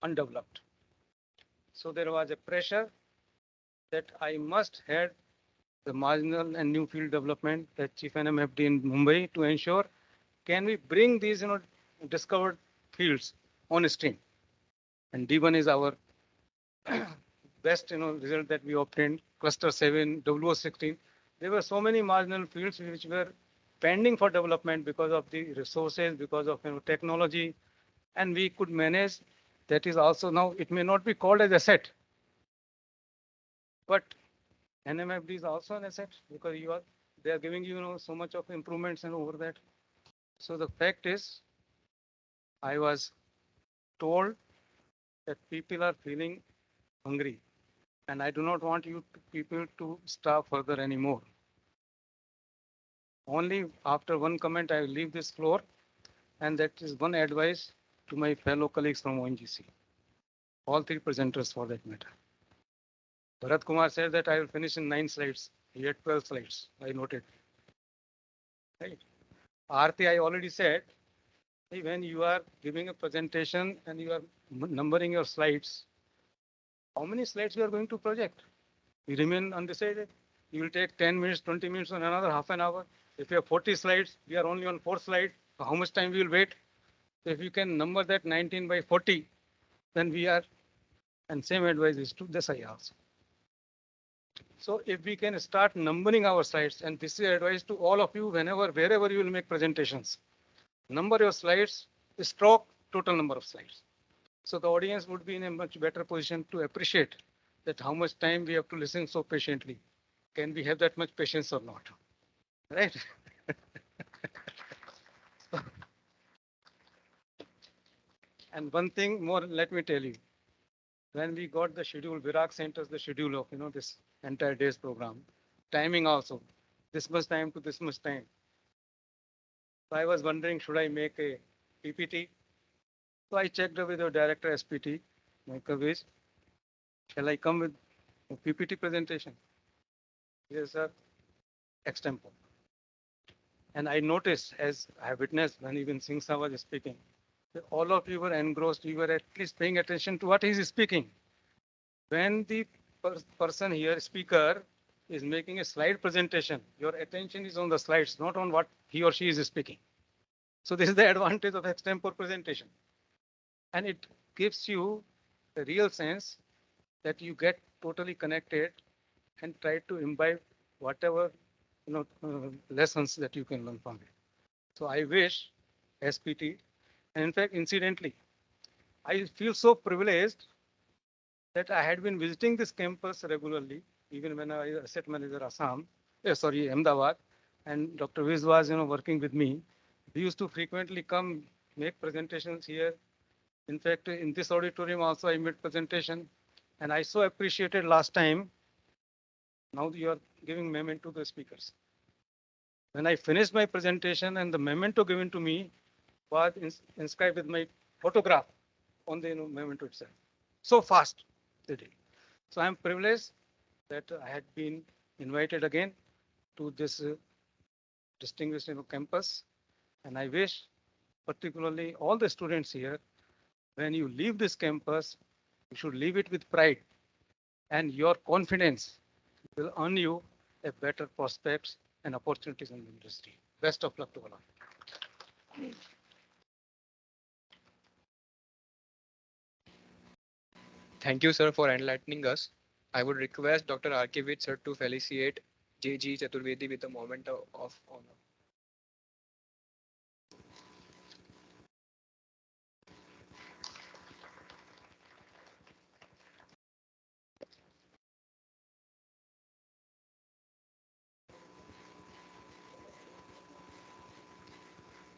S16: undeveloped. So there was a pressure that I must head the marginal and new field development at Chief NMFD in Mumbai to ensure, can we bring these discovered fields on stream? And D1 is our best result that we obtained, cluster 7, WO16. There were so many marginal fields which were pending for development because of the resources, because of technology, and we could manage. That is also now, it may not be called as asset, but NMFD is also an asset because they are giving you so much of improvements and over that. So the fact is, I was told that people are feeling hungry, and I do not want people to starve further anymore. Only after one comment I will leave this floor, and that is one advice to my fellow colleagues from ONGC, all three presenters for that matter. Bharat Kumar said that I will finish in 9 slides. He had 12 slides. I noted. Right. Aarti, I already said, when you are giving a presentation and you are numbering your slides, how many slides you are going to project? You remain undecided. You will take 10 minutes, 20 minutes, and another half an hour. If you have 40 slides, we are only on 4 slides. So how much time we will wait? So if you can number that 19 by 40, then we are, and same advice is to Desai also. So if we can start numbering our slides, and this is advice to all of you, wherever you will make presentations, number your slides, stroke total number of slides. So the audience would be in a much better position to appreciate that how much time we have to listen so patiently. Can we have that much patience or not? Right? And one thing more, let me tell you. When we got the schedule, Virak sent us the schedule of this entire day's program, timing also, this much time to this much time. So I was wondering, should I make a PPT? So I checked with your director SPT, Michael Weiss. Shall I come with a PPT presentation? Yes, sir. Extempo. And I noticed, as I have witnessed when even Singh Sir was speaking, that all of you were engrossed. You were at least paying attention to what he is speaking. When the person here, speaker, is making a slide presentation, your attention is on the slides, not on what he or she is speaking. So this is the advantage of extempore presentation. And it gives you a real sense that you get totally connected and try to imbibe whatever lessons that you can learn from it. So I wish SPT, and in fact, incidentally, I feel so privileged that I had been visiting this campus regularly, even when I was asset manager Assam, Ahmedabad, and Dr. Viz was, working with me. He used to frequently come make presentations here. In fact, in this auditorium also I made presentation, and I so appreciated last time. Now you are giving memento to the speakers. When I finished my presentation and the memento given to me was inscribed with my photograph on the memento itself. So fast they did. So I'm privileged that I had been invited again to this distinguished campus, and I wish particularly all the students here, when you leave this campus, you should leave it with pride, and your confidence will earn you a better prospects and opportunities in the industry. Best of luck to all of you.
S1: Thank you, sir, for enlightening us. I would request Dr. Arkivit, sir, to felicitate J.G. Chaturvedi with a moment of honor.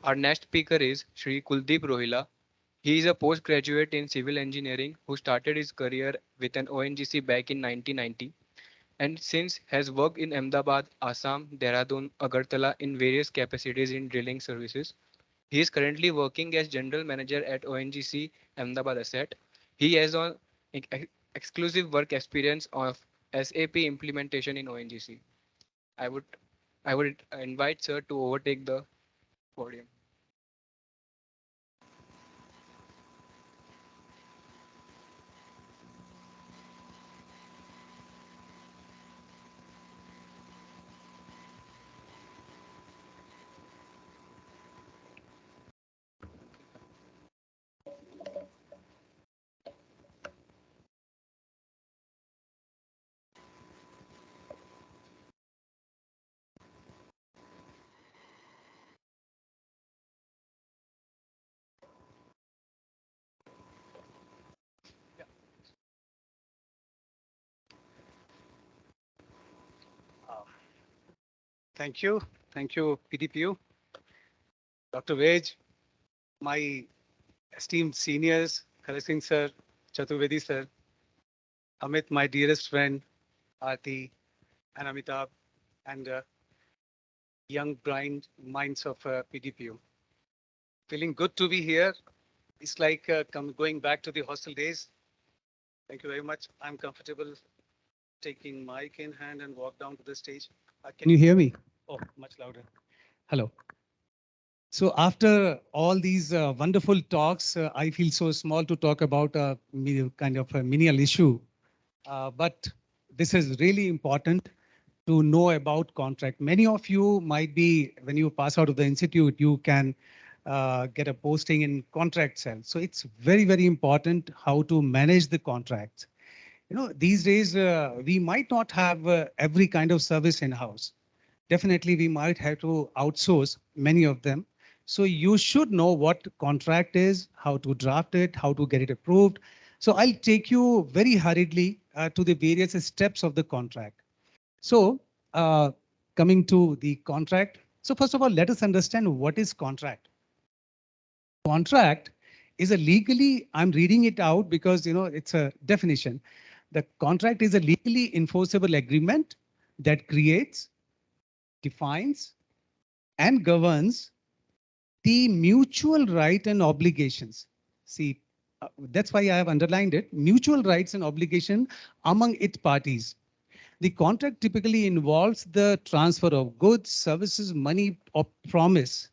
S1: Our next speaker is Shri Kuldeep Rohilla. He is a postgraduate in civil engineering who started his career with an ONGC back in 1990 and since has worked in Ahmedabad, Assam, Dehradun, Agartala in various capacities in drilling services. He is currently working as general manager at ONGC Ahmedabad Asset. He has an exclusive work experience of SAP implementation in ONGC. I would invite sir to overtake the podium.
S17: Thank you. Thank you, PDPU. Dr. Vej, my esteemed seniors, Karak Singh sir, Chaturvedi sir, Amit, my dearest friend, Aarti, and Amitabh, and young blind minds of PDPU. Feeling good to be here. It's like going back to the hostel days. Thank you very much. I'm comfortable taking mic in hand and walk down to the stage. Can you hear me? Oh, much louder. Hello. So after all these wonderful talks, I feel so small to talk about a kind of a menial issue. But this is really important to know about contract. Many of you might be, when you pass out of the institute, you can get a posting in contract cell. So it's very, very important how to manage the contracts. These days, we might not have every kind of service in-house. Definitely, we might have to outsource many of them. So you should know what contract is, how to draft it, how to get it approved. So I'll take you very hurriedly to the various steps of the contract. So coming to the contract. So first of all, let us understand what is contract. Contract is a legally, I'm reading it out because it's a definition. The contract is a legally enforceable agreement that creates, defines, and governs the mutual right and obligations. See, that's why I have underlined it, mutual rights and obligation among its parties. The contract typically involves the transfer of goods, services, money, or promise.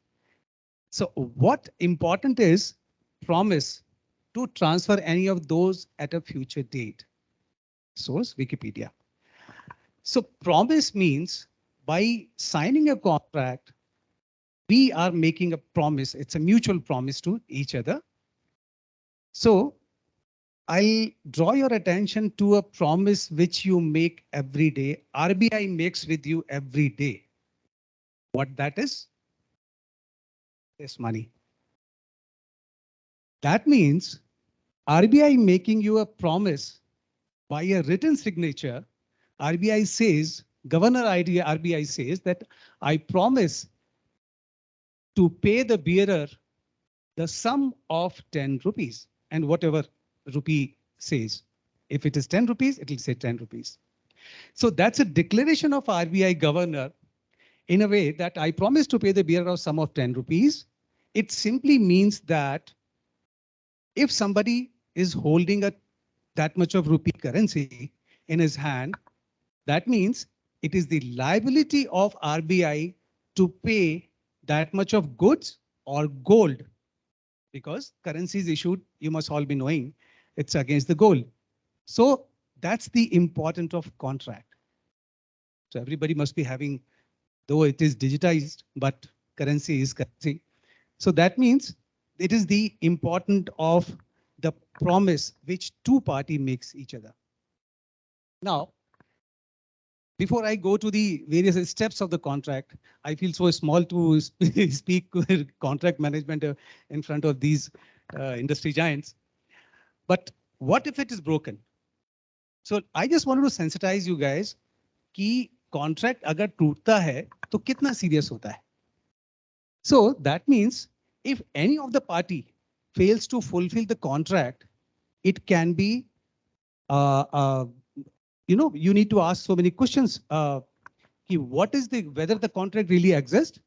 S17: So what important is promise to transfer any of those at a future date. Source Wikipedia. So promise means by signing a contract, we are making a promise. It's a mutual promise to each other. So I'll draw your attention to a promise which you make every day. RBI makes with you every day. What that is? Is money. That means RBI making you a promise by a written signature. RBI says, Governor RBI says that I promise to pay the bearer the sum of 10 rupees and whatever rupee says. If it is 10 rupees, it will say 10 rupees. So that's a declaration of RBI governor in a way that I promise to pay the bearer a sum of 10 rupees. It simply means that if somebody is holding that much of rupee currency in his hand, that means it is the liability of RBI to pay that much of goods or gold, because currency is issued, you must all be knowing, it's against the gold. So that's the importance of contract. So everybody must be having, though it is digitized, but currency is currency. So that means it is the importance of the promise which two parties makes each other. Now, before I go to the various steps of the contract, I feel so small to speak contract management in front of these industry giants. But what if it is broken? So I just wanted to sensitize you guys कि contract अगर टूटता है तो कितना serious होता है. So that means if any of the party fails to fulfill the contract, it can be you need to ask so many questions. What is whether the contract really exists?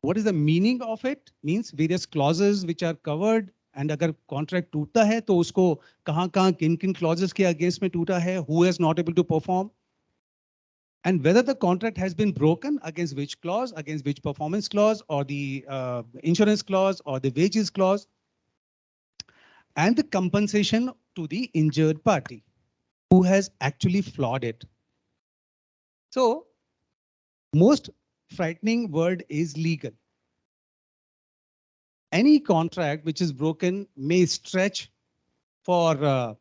S17: What is the meaning of it? Means various clauses which are covered. And अगर contract टूटता है तो उसको कहाँ किन clauses के against में टूटा है? Who is not able to perform? And whether the contract has been broken, against which clause, against which performance clause, or the insurance clause, or the wages clause, and the compensation to the injured party who has actually flawed it. So most frightening word is legal. Any contract which is broken may stretch for,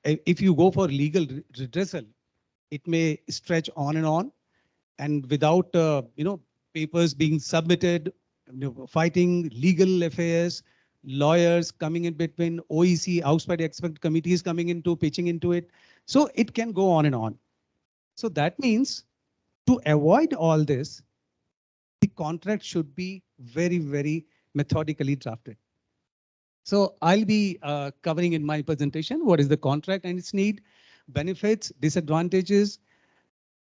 S17: if you go for legal redressal, it may stretch on, and without papers being submitted, fighting legal affairs, lawyers coming in between, OEC, outside expert committees coming into pitching into it. So it can go on and on. So that means to avoid all this, the contract should be very, very methodically drafted. So I'll be covering in my presentation what is the contract and its need, benefits, disadvantages,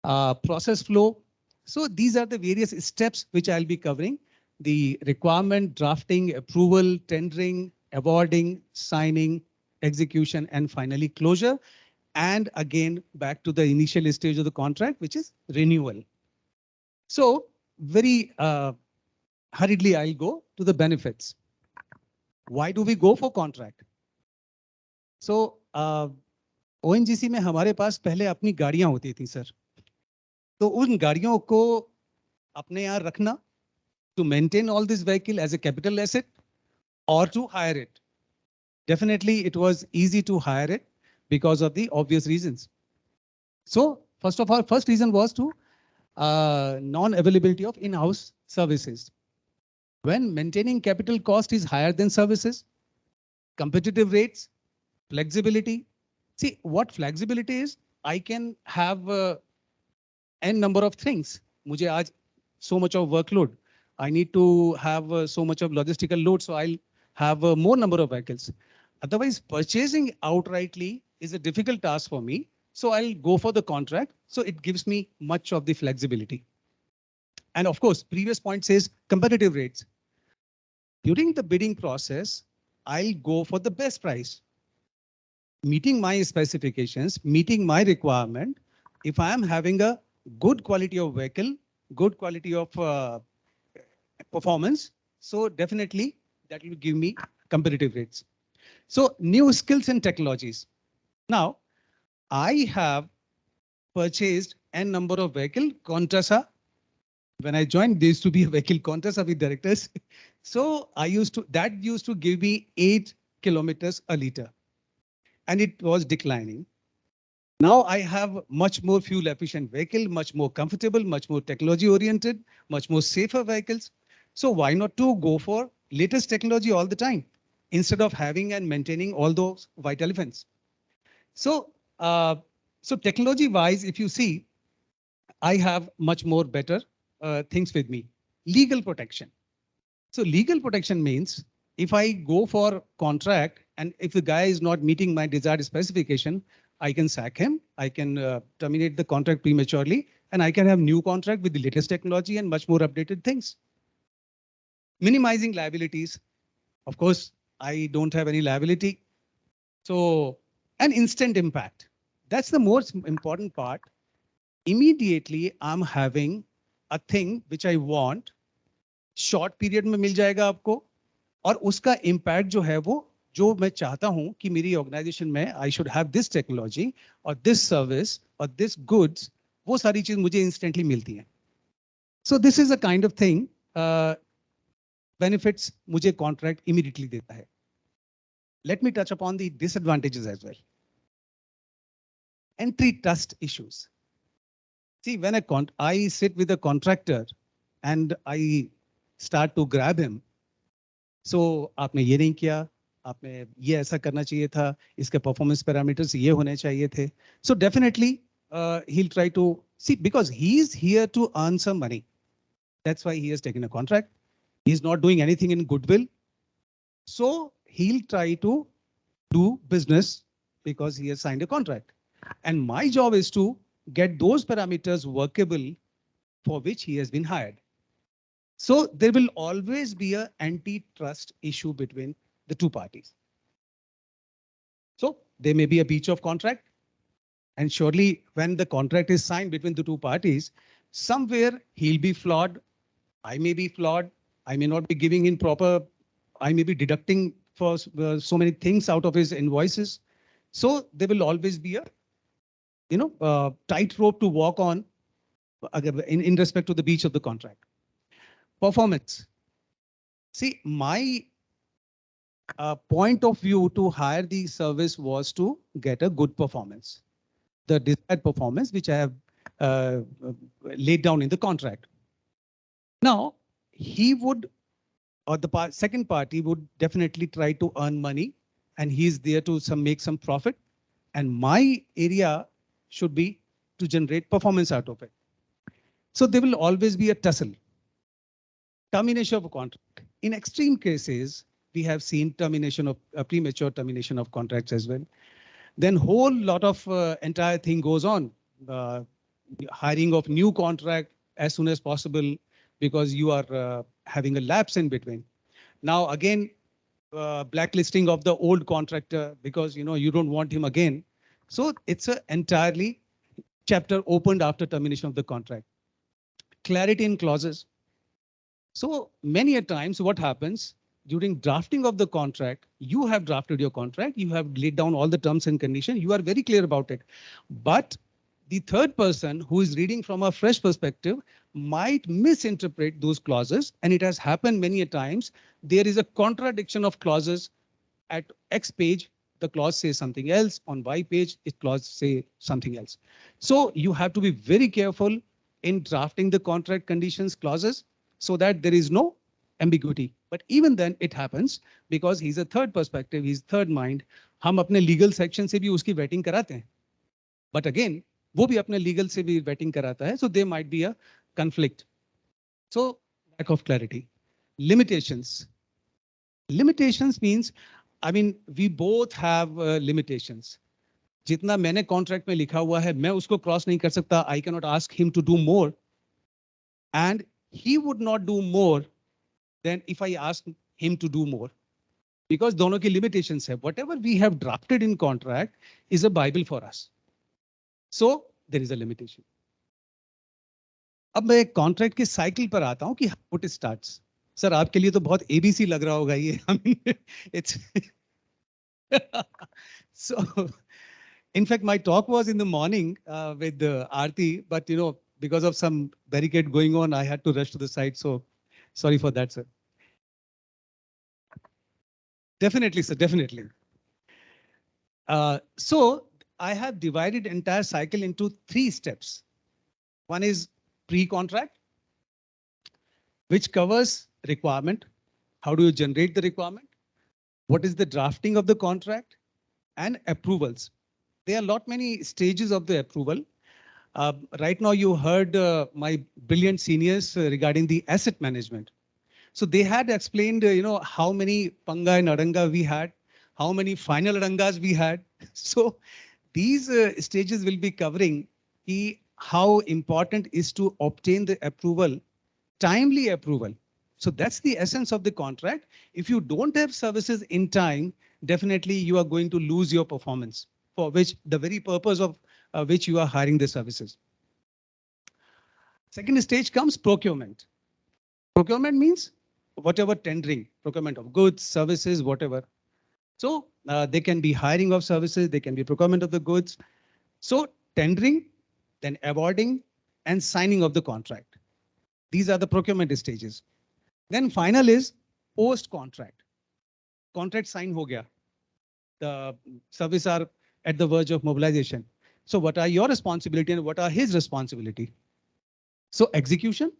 S17: process flow. So these are the various steps which I'll be covering: the requirement, drafting, approval, tendering, awarding, signing, execution, and finally closure. And again, back to the initial stage of the contract, which is renewal. So very hurriedly, I'll go to the benefits. Why do we go for contract? So ONGC में हमारे पास पहले अपनी गाड़ियां होती थी sir, तो उन गाड़ियों को अपने यहाँ रखना, to maintain all this vehicle as a capital asset or to hire it. Definitely it was easy to hire it because of the obvious reasons. So first of all, first reason was to non-availability of in-house services. When maintaining capital cost is higher than services, competitive rates, flexibility. See what flexibility is. I can have n number of things. मुझे आज so much of workload. I need to have so much of logistical load, so I'll have more number of vehicles. Otherwise, purchasing outrightly is a difficult task for me. So I'll go for the contract. So it gives me much of the flexibility. And of course, previous point says competitive rates. During the bidding process, I'll go for the best price, meeting my specifications, meeting my requirement. If I am having a good quality of vehicle, good quality of performance, so definitely that will give me competitive rates. So new skills and technologies. Now, I have purchased n number of vehicle Qhsc. When I joined, there used to be a vehicle Qhsc with directors. So that used to give me 8 kilometers a liter, and it was declining. Now I have much more fuel efficient vehicle, much more comfortable, much more technology oriented, much more safer vehicles. So why not to go for latest technology all the time?
S18: instead of having and maintaining all those white elephants. So, so technology wise, if you see, I have much more better things with me. Legal protection. So legal protection means if I go for contract and if the guy is not meeting my desired specification, I can sack him, I can terminate the contract prematurely, and I can have new contract with the latest technology and much more updated things. Minimizing liabilities. Of course, I don't have any liability. So an instant impact. That's the most important part. Immediately, I'm having a thing which I want. Short period में मिल जाएगा आपको और उसका impact जो है वो जो मैं चाहता हूं कि मेरी ऑर्गेनाइजेशन में I should have this technology और दिस सर्विस और दिस गुड्स, वो सारी चीज मुझे इंस्टेंटली मिलती हैं. So this is a kind of thing benefits मुझे कॉन्ट्रैक्ट इमीडिएटली देता है. Let me touch upon the disadvantages as well. Entry trust issues. See, when I sit with a contractor and I start to grab him, so आपने ये नहीं किया, आपने ये ऐसा करना चाहिए था, इसके performance parameters ये होने चाहिए थे. So definitely he'll try to see, because he is here to earn some money. That's why he has taken a contract. He's not doing anything in goodwill. So he'll try to do business because he has signed a contract. And my job is to get those parameters workable for which he has been hired. So there will always be an antitrust issue between the two parties. So there may be a breach of contract. And surely when the contract is signed between the two parties, somewhere he'll be flawed. I may be flawed. I may not be giving in proper. I may be deducting for so many things out of his invoices. So there will always be a tightrope to walk on in respect to the breach of the contract. Performance. See, my point of view to hire the service was to get a good performance, the desired performance which I have laid down in the contract. Now, he would, or the second party would definitely try to earn money, and he is there to make some profit, and my area should be to generate performance out of it. So there will always be a tussle. Termination of a contract. In extreme cases, we have seen termination of premature termination of contracts as well. Then whole lot of entire thing goes on. Hiring of new contract as soon as possible because you are having a lapse in between. Now again, blacklisting of the old contractor because you don't want him again. So it's an entirely chapter opened after termination of the contract. Clarity in clauses. So many a times what happens during drafting of the contract, you have drafted your contract, you have laid down all the terms and conditions, you are very clear about it. But the third person who is reading from a fresh perspective might misinterpret those clauses, and it has happened many a times. There is a contradiction of clauses. At X page, the clause says something else. On Y page, it clause say something else. So you have to be very careful in drafting the contract conditions clauses so that there is no ambiguity. But even then it happens because he's a third perspective, he's third mind. हम अपने legal section से भी उसकी vetting कराते हैं. But again, वो भी अपने legal से भी vetting कराता है. So there might be a conflict. So lack of clarity. Limitations. Limitations means, I mean, we both have limitations. जितना मैंने contract में लिखा हुआ है, मैं उसको cross नहीं कर सकता. I cannot ask him to do more. And he would not do more than if I ask him to do more. Because दोनों की limitations है. Whatever we have drafted in contract is a Bible for us. So there is a limitation. अब मैं contract के cycle पर आता हूँ कि how it starts. Sir, आपके लिए तो बहुत ABC लग रहा होगा ये. I mean, it's so. In fact, my talk was in the morning with Aarti, but because of some barricade going on, I had to rush to the site. So sorry for that, sir. Definitely, sir, definitely. So I have divided entire cycle into 3 steps. One is pre-contract, which covers requirement. How do you generate the requirement? what is the drafting of the contract, and approvals. There are lot many stages of the approval. Right now you heard my brilliant seniors regarding the asset management. So they had explained, how many panga and aranga we had, how many final arangas we had. So these stages will be covering how important is to obtain the approval, timely approval. So that's the essence of the contract. If you don't have services in time, definitely you are going to lose your performance, for which the very purpose of which you are hiring the services. Second stage comes procurement. Procurement means whatever tendering, procurement of goods, services, whatever. So they can be hiring of services, they can be procurement of the goods. So tendering, then awarding and signing of the contract. These are the procurement stages. Then final is post-contract. Contract sign ho gaya. The services are at the verge of mobilization. So what are your responsibility and what are his responsibility? So execution.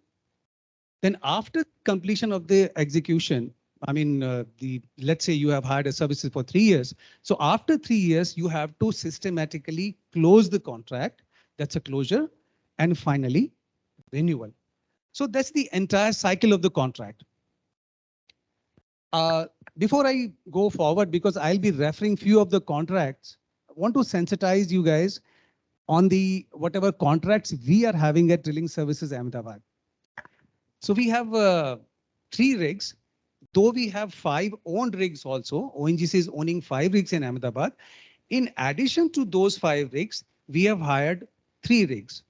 S18: Then after completion of the execution, I mean, let's say you have hired a services for 3 years. So after 3 years, you have to systematically close the contract. That's a closure. And finally, renewal. So that's the entire cycle of the contract. Before I go forward, because I'll be referring few of the contracts, I want to sensitize you guys on the whatever contracts we are having at Drilling Services Ahmedabad. So we have 3 rigs, though we have 5 owned rigs also. ONGC is owning 5 rigs in Ahmedabad. In addition to those 5 rigs, we have hired 3 rigs.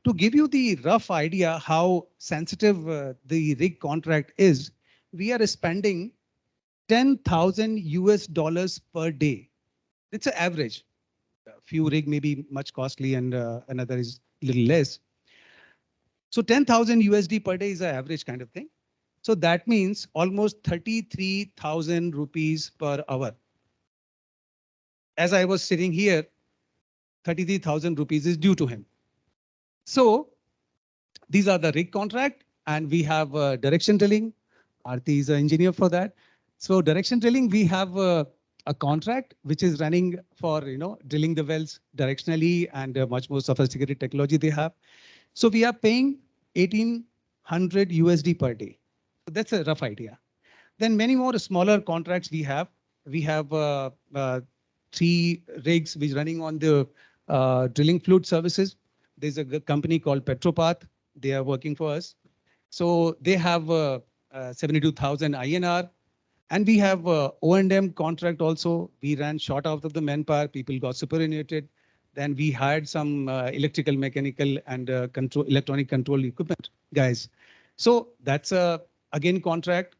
S18: To give you the rough idea how sensitive the rig contract is, we are spending $10,000 per day. It's an average. A few rig may be much costly and another is a little less. So 10,000 USD per day is an average kind of thing. So that means almost 33,000 rupees per hour. As I was sitting here, 33,000 rupees is due to him. So these are the rig contract, and we have direction drilling. Aarti is an engineer for that. So direction drilling, we have a contract which is running for drilling the wells directionally, and much more sophisticated technology they have. So we are paying 1,800 USD per day. So that's a rough idea. Then many more smaller contracts we have. We have 3 rigs which running on the drilling fluid services. There's a company called Petropath. They are working for us. So they have 72,000 INR. And we have O&M contract also. We ran short out of the manpower. People got superannuated. Then we hired some electrical, mechanical, and electronic control equipment guys. So that's again contract.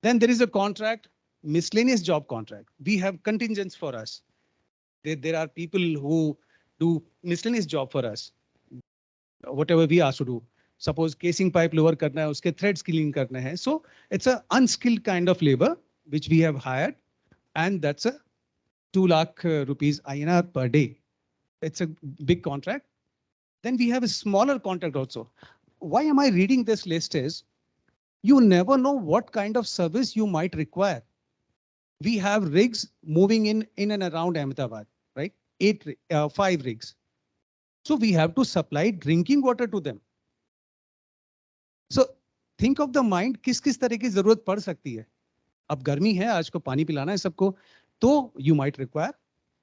S18: Then there is a contract, miscellaneous job contract. We have contingents for us. There are people who do miscellaneous job for us. Whatever we ask to do. Suppose casing pipe lower karna hai, uske threads clean karna hai. So it's an unskilled kind of labor which we have hired, and that's a 2 lakh rupees INR per day. It's a big contract. Then we have a smaller contract also. Why am I reading this list is, you never know what kind of service you might require. We have rigs moving in and around Ahmedabad, right? 5 rigs. So we have to supply drinking water to them. So think of the mind, किस तरह की जरूरत पड़ सकती है. अब गर्मी है, आज को पानी पिलाना है सबको, तो you might require,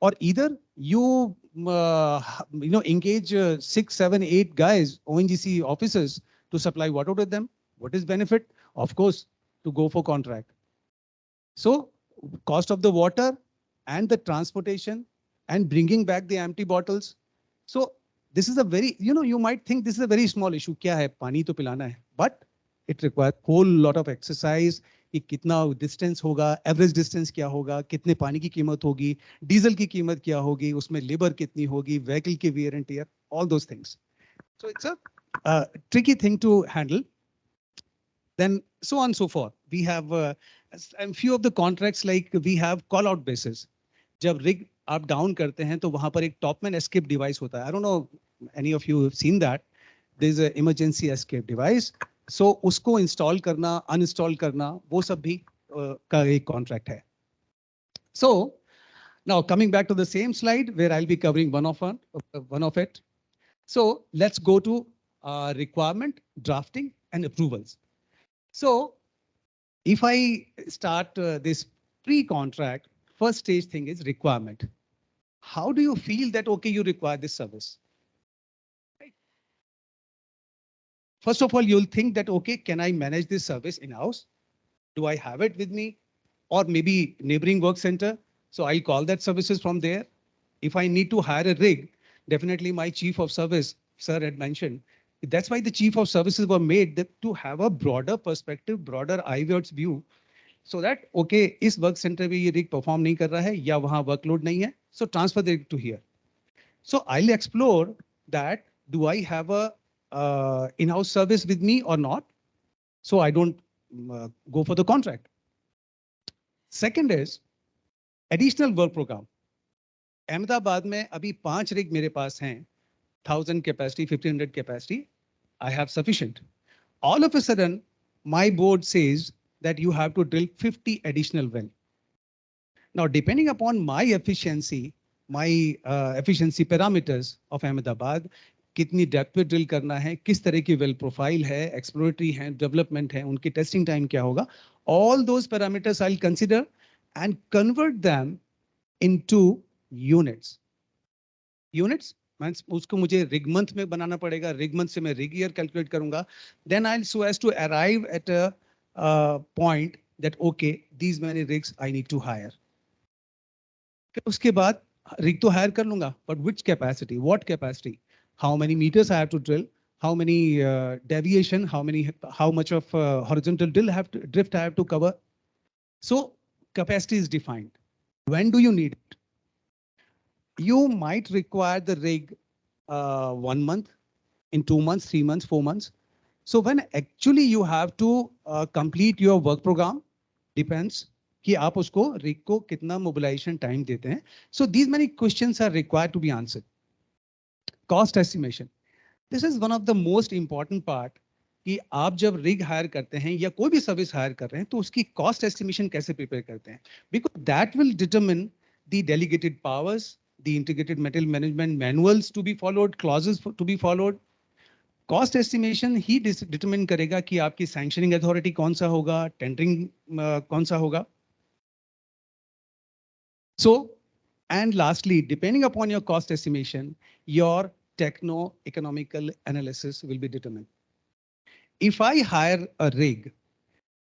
S18: or either you engage 6, 7, 8 guys, ONGC officers, to supply water to them. What is benefit? Of course, to go for contract. So cost of the water and the transportation and bringing back the empty bottles. So this is a very, you might think this is a very small issue. क्या है? पानी तो पिलाना है. But it requires whole lot of exercise. कि कितना distance होगा, average distance क्या होगा, कितने पानी की कीमत होगी, डीजल की कीमत क्या होगी, उसमें लेबर कितनी होगी, vehicle की wear and tear, all those things. So it's a tricky thing to handle. Then so on and so forth. We have a few of the contracts, like we have call out basis. जब rig आप down करते हैं तो वहां पर एक topman escape device होता है. I don't know any of you have seen that. There's an emergency escape device. So उसको install करना, uninstall करना, वो सब भी का एक contract है. So now coming back to the same slide where I'll be covering one of it. So let's go to requirement, drafting, and approvals. So if I start this pre-contract, first stage thing is requirement. How do you feel that, okay, you require this service? Right. First of all, you'll think that, okay, can I manage this service in-house? Do I have it with me? Or maybe neighboring work center. So I'll call that services from there. If I need to hire a rig, definitely my chief of service, sir had mentioned, that's why the chief of services were made to have a broader perspective, broader IWOTS view, so that, okay, इस work center में ये rig perform नहीं कर रहा है या वहाँ workload नहीं है, so transfer the rig to here. So I'll explore that, do I have a in-house service with me or not? So I don't go for the contract. Second is additional work program. Ahmedabad में अभी 5 rig मेरे पास हैं, 1000 capacity, 1500 capacity. I have sufficient. All of a sudden, my board says that you have to drill 50 additional well. Now, depending upon my efficiency parameters of Ahmedabad, कितनी depth पे drill करना है, किस तरह की well profile है, exploratory है, development है, उनकी testing time क्या होगा, all those parameters I'll consider and convert them into units. Units means उसको मुझे rig month में बनाना पड़ेगा, rig month से मैं rig year calculate करूंगा, then I'll so as to arrive at a point that okay, these many rigs I need to hire. फिर उसके बाद rig तो hire कर लूंगा, but which capacity, what capacity, how many meters I have to drill, how many deviation, how much of horizontal drift I have to cover. So capacity is defined. When do you need it? You might require the rig 1 month, in 2 months, 3 months, 4 months. So when actually you have to complete your work program, depends कि आप उसको rig को कितना mobilization time देते हैं. So these many questions are required to be answered. Cost estimation. This is one of the most important part कि आप जब rig hire करते हैं या कोई भी service hire कर रहे हैं तो उसकी cost estimation कैसे prepare करते हैं? Because that will determine the delegated powers, the integrated material management manuals to be followed, clauses to be followed. Cost estimation he determine करेगा कि आपकी sanctioning authority कौन सा होगा, tendering कौन सा होगा. So, and lastly, depending upon your cost estimation, your techno-economical analysis will be determined. If I hire a rig,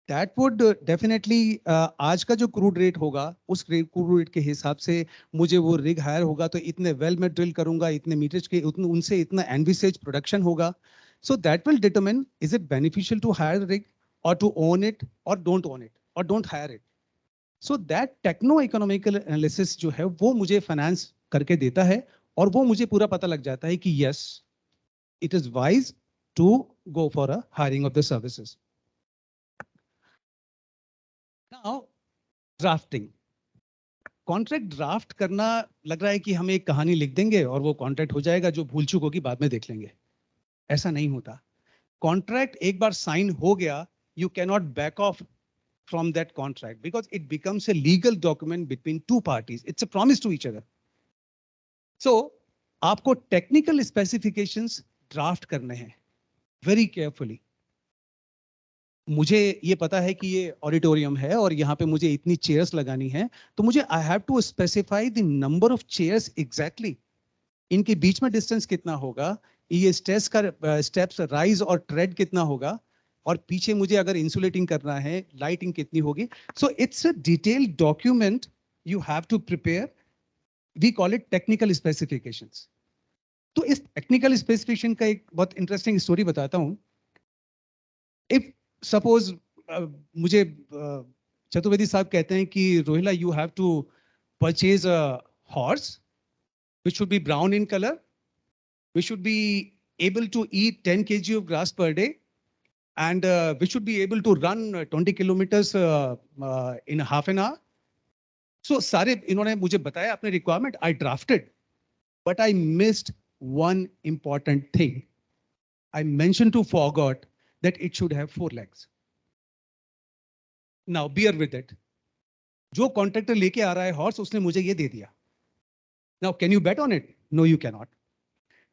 S18: that would definitely आज का जो crude rate होगा, उस crude rate के हिसाब से मुझे वो rig hire होगा तो इतने well में drill करूंगा, इतने meters के उनसे इतना envisage production होगा. So that will determine is it beneficial to hire the rig or to own it or don't own it or don't hire it. So that techno-economical analysis जो है वो मुझे finance करके देता है और वो मुझे पूरा पता लग जाता है कि yes, it is wise to go for a hiring of the services. Now, drafting. Contract draft करना लग रहा है कि हम एक कहानी लिख देंगे और वो contract हो जाएगा, जो भूल चूक होगी बाद में देख लेंगे. ऐसा नहीं होता. Contract एक बार sign हो गया, you cannot back off from that contract because it becomes a legal document between two parties. It's a promise to each other. So, आपको technical specifications draft करने हैं very carefully. मुझे ये पता है कि ये ऑडिटोरियम है और यहाँ पे मुझे इतनी चेयर्स लगानी है, तो मुझे I have to specify the number of chairs exactly. इनके बीच में डिस्टेंस कितना होगा, ये स्टेप्स राइज और ट्रेड कितना होगा, और पीछे मुझे अगर इंसुलेटिंग करना है लाइटिंग कितनी होगी. So it's a detailed document you have to prepare. We call it technical specifications. तो इस टेक्निकल स्पेसिफिकेशन का एक बहुत इंटरेस्टिंग स्टोरी बताता हूँ. इफ सपोज मुझे चतुर्वेदी साहब कहते हैं कि Rohila you have to purchase a horse which should be brown in color, which should be able to eat 10 kg of grass per day, and which should be able to run 20 kilometers in half an hour. So सारे इन्होंने मुझे बताया अपने requirement. I drafted, but I missed one important thing. I mentioned to forgot that it should have 4 legs. Now bear with it. जो contractor लेके आ रहा है horse, उसने मुझे ये दे दिया. Now can you bet on it? No, you can not.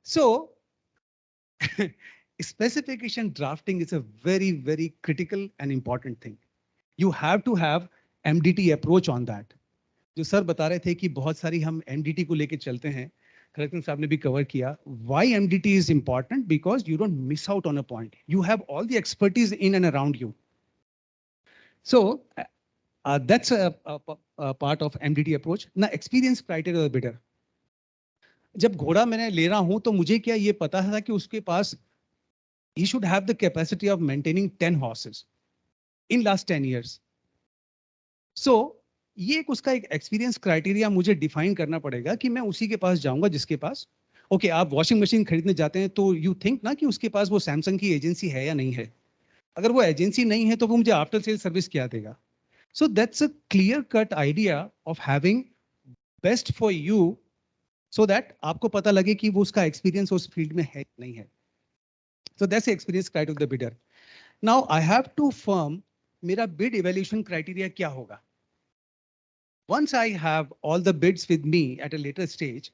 S18: So specification drafting is a very, very critical and important thing. You have to have MDT approach on that. जो sir बता रहे थे कि बहुत सारी हम MDT को लेके चलते हैं, खरक सिंह साहब ने भी कवर किया. Why MDT is important? Because you don't miss out on a point. You have all the expertise in and around you. So that's a part of MDT approach. Now experience criteria of the bidder. जब घोड़ा मैंने ले रहा हूं तो मुझे क्या ये पता था कि उसके पास he should have the capacity of maintaining 10 horses in last 10 years. So ये एक उसका एक एक्सपीरियंस क्राइटेरिया मुझे डिफाइन करना पड़ेगा कि मैं उसी के पास जाऊंगा जिसके पास, ओके, आप वॉशिंग मशीन खरीदने जाते हैं तो यू थिंक ना कि उसके पास वो सैमसंग की एजेंसी है या नहीं है. अगर वो एजेंसी नहीं है तो वो मुझे आफ्टर सेल सर्विस क्या देगा. So that's a clear cut idea of having best for you, so that आपको पता लगे कि वो उसका एक्सपीरियंस उस फील्ड में है नहीं है. So that's the experience criteria of the bidder. Now I have to firm मेरा bid evaluation criteria क्या होगा. Once I have all the bids with me at a later stage,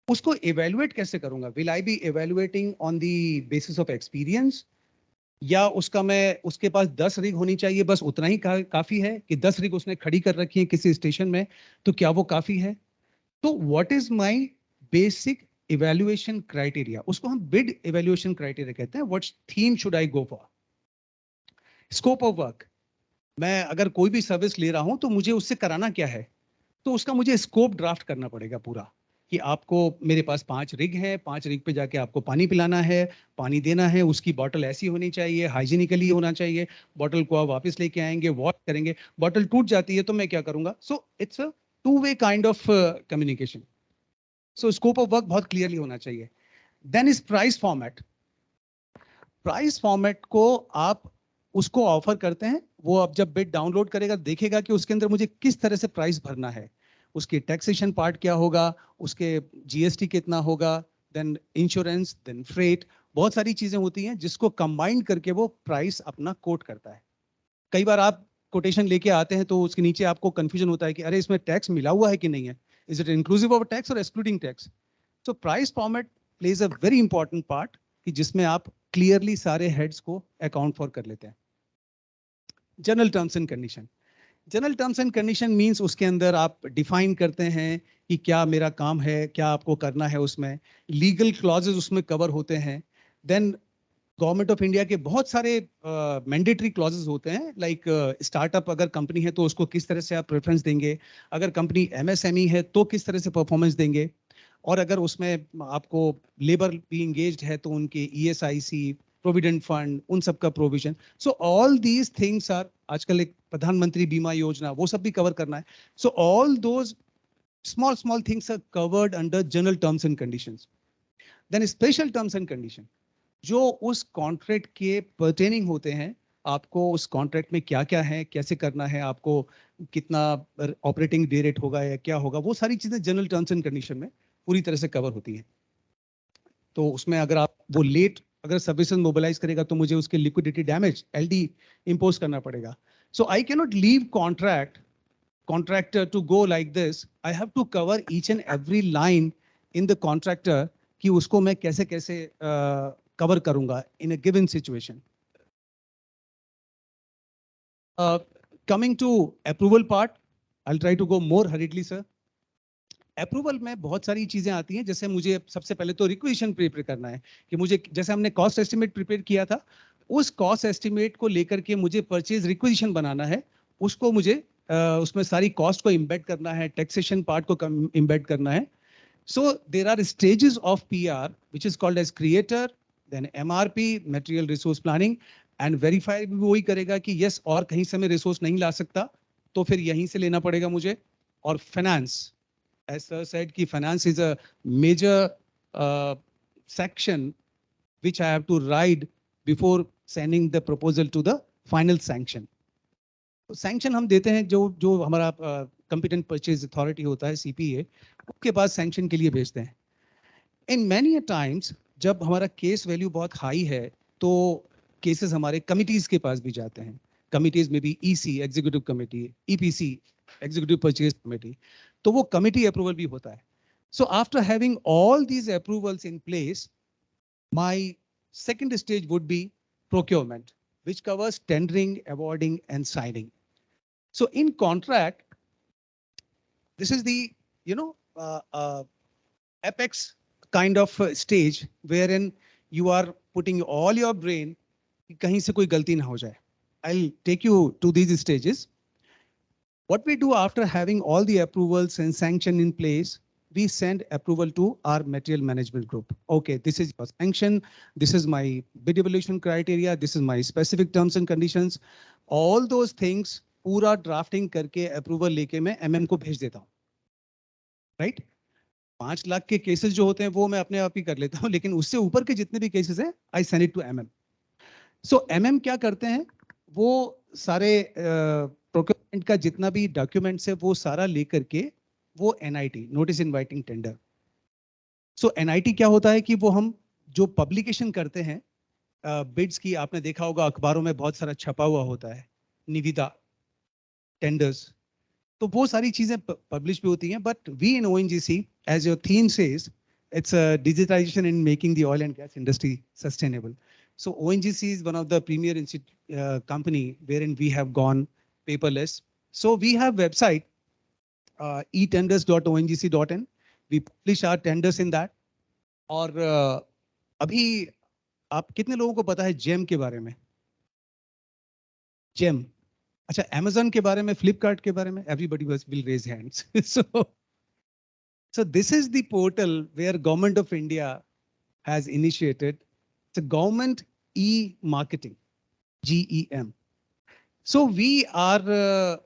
S18: उसको evaluate कैसे करूँगा? Will I be evaluating on the basis of experience? या उसका मैं उसके पास 10 रिग होनी चाहिए, बस उतना ही काफी है कि 10 रिग उसने खड़ी कर रखी है किसी स्टेशन में, तो क्या वो काफी है? तो what is my basic evaluation criteria? उसको हम bid evaluation criteria कहते हैं. What theme should I go for? Scope of work. मैं अगर कोई भी सर्विस ले रहा हूं तो मुझे उससे कराना क्या है, तो उसका मुझे स्कोप ड्राफ्ट करना पड़ेगा पूरा कि आपको, मेरे पास 5 रिग है, 5 रिग पे जाके आपको पानी पिलाना है, पानी देना है, उसकी बॉटल ऐसी होनी चाहिए, हाइजीनिकली होना चाहिए, बॉटल को आप वापस लेके आएंगे, वॉश करेंगे, बॉटल टूट जाती है तो मैं क्या करूंगा. So it's a two way kind of communication. So scope of work बहुत क्लियरली होना चाहिए. Then is price format. Price format को आप उसको ऑफर करते हैं, वो अब जब बिड डाउनलोड करेगा देखेगा कि उसके अंदर मुझे किस तरह से प्राइस भरना है, उसकी टैक्सेशन पार्ट क्या होगा, उसके जीएसटी कितना होगा, देन इंश्योरेंस, देन फ्रेट, बहुत सारी चीजें होती हैं जिसको कंबाइन करके वो प्राइस अपना कोट करता है. कई बार आप कोटेशन लेके आते हैं तो उसके नीचे आपको कंफ्यूजन होता है कि अरे इसमें टैक्स मिला हुआ है कि नहीं है, is it inclusive of tax और excluding tax. So price format plays a very important part कि जिसमें आप क्लियरली सारे हेड्स को अकाउंट फॉर कर लेते हैं. General terms and condition. General terms and condition means उसके अंदर आप डिफाइन करते हैं कि क्या मेरा काम है, क्या आपको करना है, उसमें लीगल क्लॉजेस उसमें कवर होते हैं. देन गवर्नमेंट ऑफ इंडिया के बहुत सारे मैंडेटरी क्लॉजेस होते हैं, लाइक स्टार्टअप अगर कंपनी है तो उसको किस तरह से आप प्रेफरेंस देंगे, अगर कंपनी एमएसएमई है तो किस तरह से परफॉर्मेंस देंगे, और अगर उसमें आपको लेबर भी इंगेज्ड है तो उनके ईएसआईसी, प्रोविडेंट फंड, उन सब का provision. So all these things are, आजकल एक प्रधानमंत्री बीमा योजना, वो सब भी कवर करना है. So all those small things are covered under general terms and conditions. Then special terms and condition, जो उस कॉन्ट्रैक्ट के पर्टेनिंग होते हैं, आपको उस कॉन्ट्रैक्ट में क्या क्या है, कैसे करना है, आपको कितना ऑपरेटिंग डे रेट होगा या क्या होगा, वो सारी चीजें जनरल टर्म्स एंड कंडीशन में पूरी तरह से कवर होती हैं. तो उसमें अगर आप वो लेट अगर सर्विसेज मोबिलाइज करेगा तो मुझे उसके लिक्विडिटी डैमेज एलडी इंपोज करना पड़ेगा. So I can not leave contractor to go like this. I have to cover each and every line in the contractor कि उसको मैं कैसे कैसे cover करूँगा in a given situation. Coming to approval part, I'll try to go more hurriedly, sir. Approval में बहुत सारी चीजें आती हैं, जैसे मुझे सबसे पहले तो रिक्वेशन प्रिपेयर करना है कि मुझे, जैसे हमने कॉस्ट एस्टिमेट प्रिपेयर किया था, उस कॉस्ट एस्टिमेट को लेकर के मुझे परचेज रिक्वेजिशन बनाना है, उसको मुझे उसमें सारी कॉस्ट को इम्बेड करना है, टैक्सेशन पार्ट को इम्बेड करना है. So there are stages of PR which is called as creator, then MRP, material resource planning, and verify भी वही करेगा कि यस और कहीं से मैं रिसोर्स नहीं ला सकता तो फिर यहीं से लेना पड़ेगा मुझे. और फाइनेंस, एज सर सेड कि finance is a major section which I have to write before sending the proposal to the final sanction. Sanction हम देते हैं जो हमारा कंपिटेंट परचेज अथॉरिटी होता है, सीपीए, उसके पास सैंक्शन के लिए भेजते हैं. इन मैनी टाइम्स जब हमारा केस वैल्यू बहुत हाई है तो केसेस हमारे कमिटीज के पास भी जाते हैं. कमिटीज में भी EC, executive committee, EPC, executive purchase committee, तो वो कमिटी अप्रूवल भी होता है. So after having all these approvals in place, my second stage would be procurement, which covers tendering, awarding, and signing. So in contract, this is the, apex kind of stage wherein you are putting all your brain, kahin se koi galti na ho jaye. I'll take you to these stages. What we do after having all the approvals and sanction in place, we send approval to our material management group. Okay, this is your sanction. This is my bid evaluation criteria. This is my specific terms and conditions. All those things, पूरा drafting करके approval लेके मैं MM को भेज देता हूँ. Right? 5 lakh के cases जो होते हैं वो मैं अपने आप ही कर लेता हूँ, लेकिन उससे ऊपर के जितने भी cases हैं, I send it to MM. So MM क्या करते हैं? वो सारे procurement का जितना भी documents है वो सारा लेकर के वो NIT, नोटिस इनवाइटिंग टेंडर. सो NIT क्या होता है कि वो हम जो पब्लिकेशन करते हैं बिड्स की, आपने देखा होगा अखबारों में बहुत सारा छपा हुआ होता है, निविदा टेंडर्स, तो वो सारी चीजें पब्लिश भी होती हैं. But we in ONGC, as your theme says, it's a digitization in making the oil and gas industry sustainable. So ONGC is one of the premier company wherein we have gone paperless. So we have website etenders.ongc.in. We publish our tenders in that. और अभी आप कितने लोगों को पता है GeM के बारे में? जेम, अच्छा, Amazon के बारे में, Flipkart के बारे में? Everybody will raise hands. So this is the portal where Government of India has initiated. It's a government e-marketing, GEM. So we are,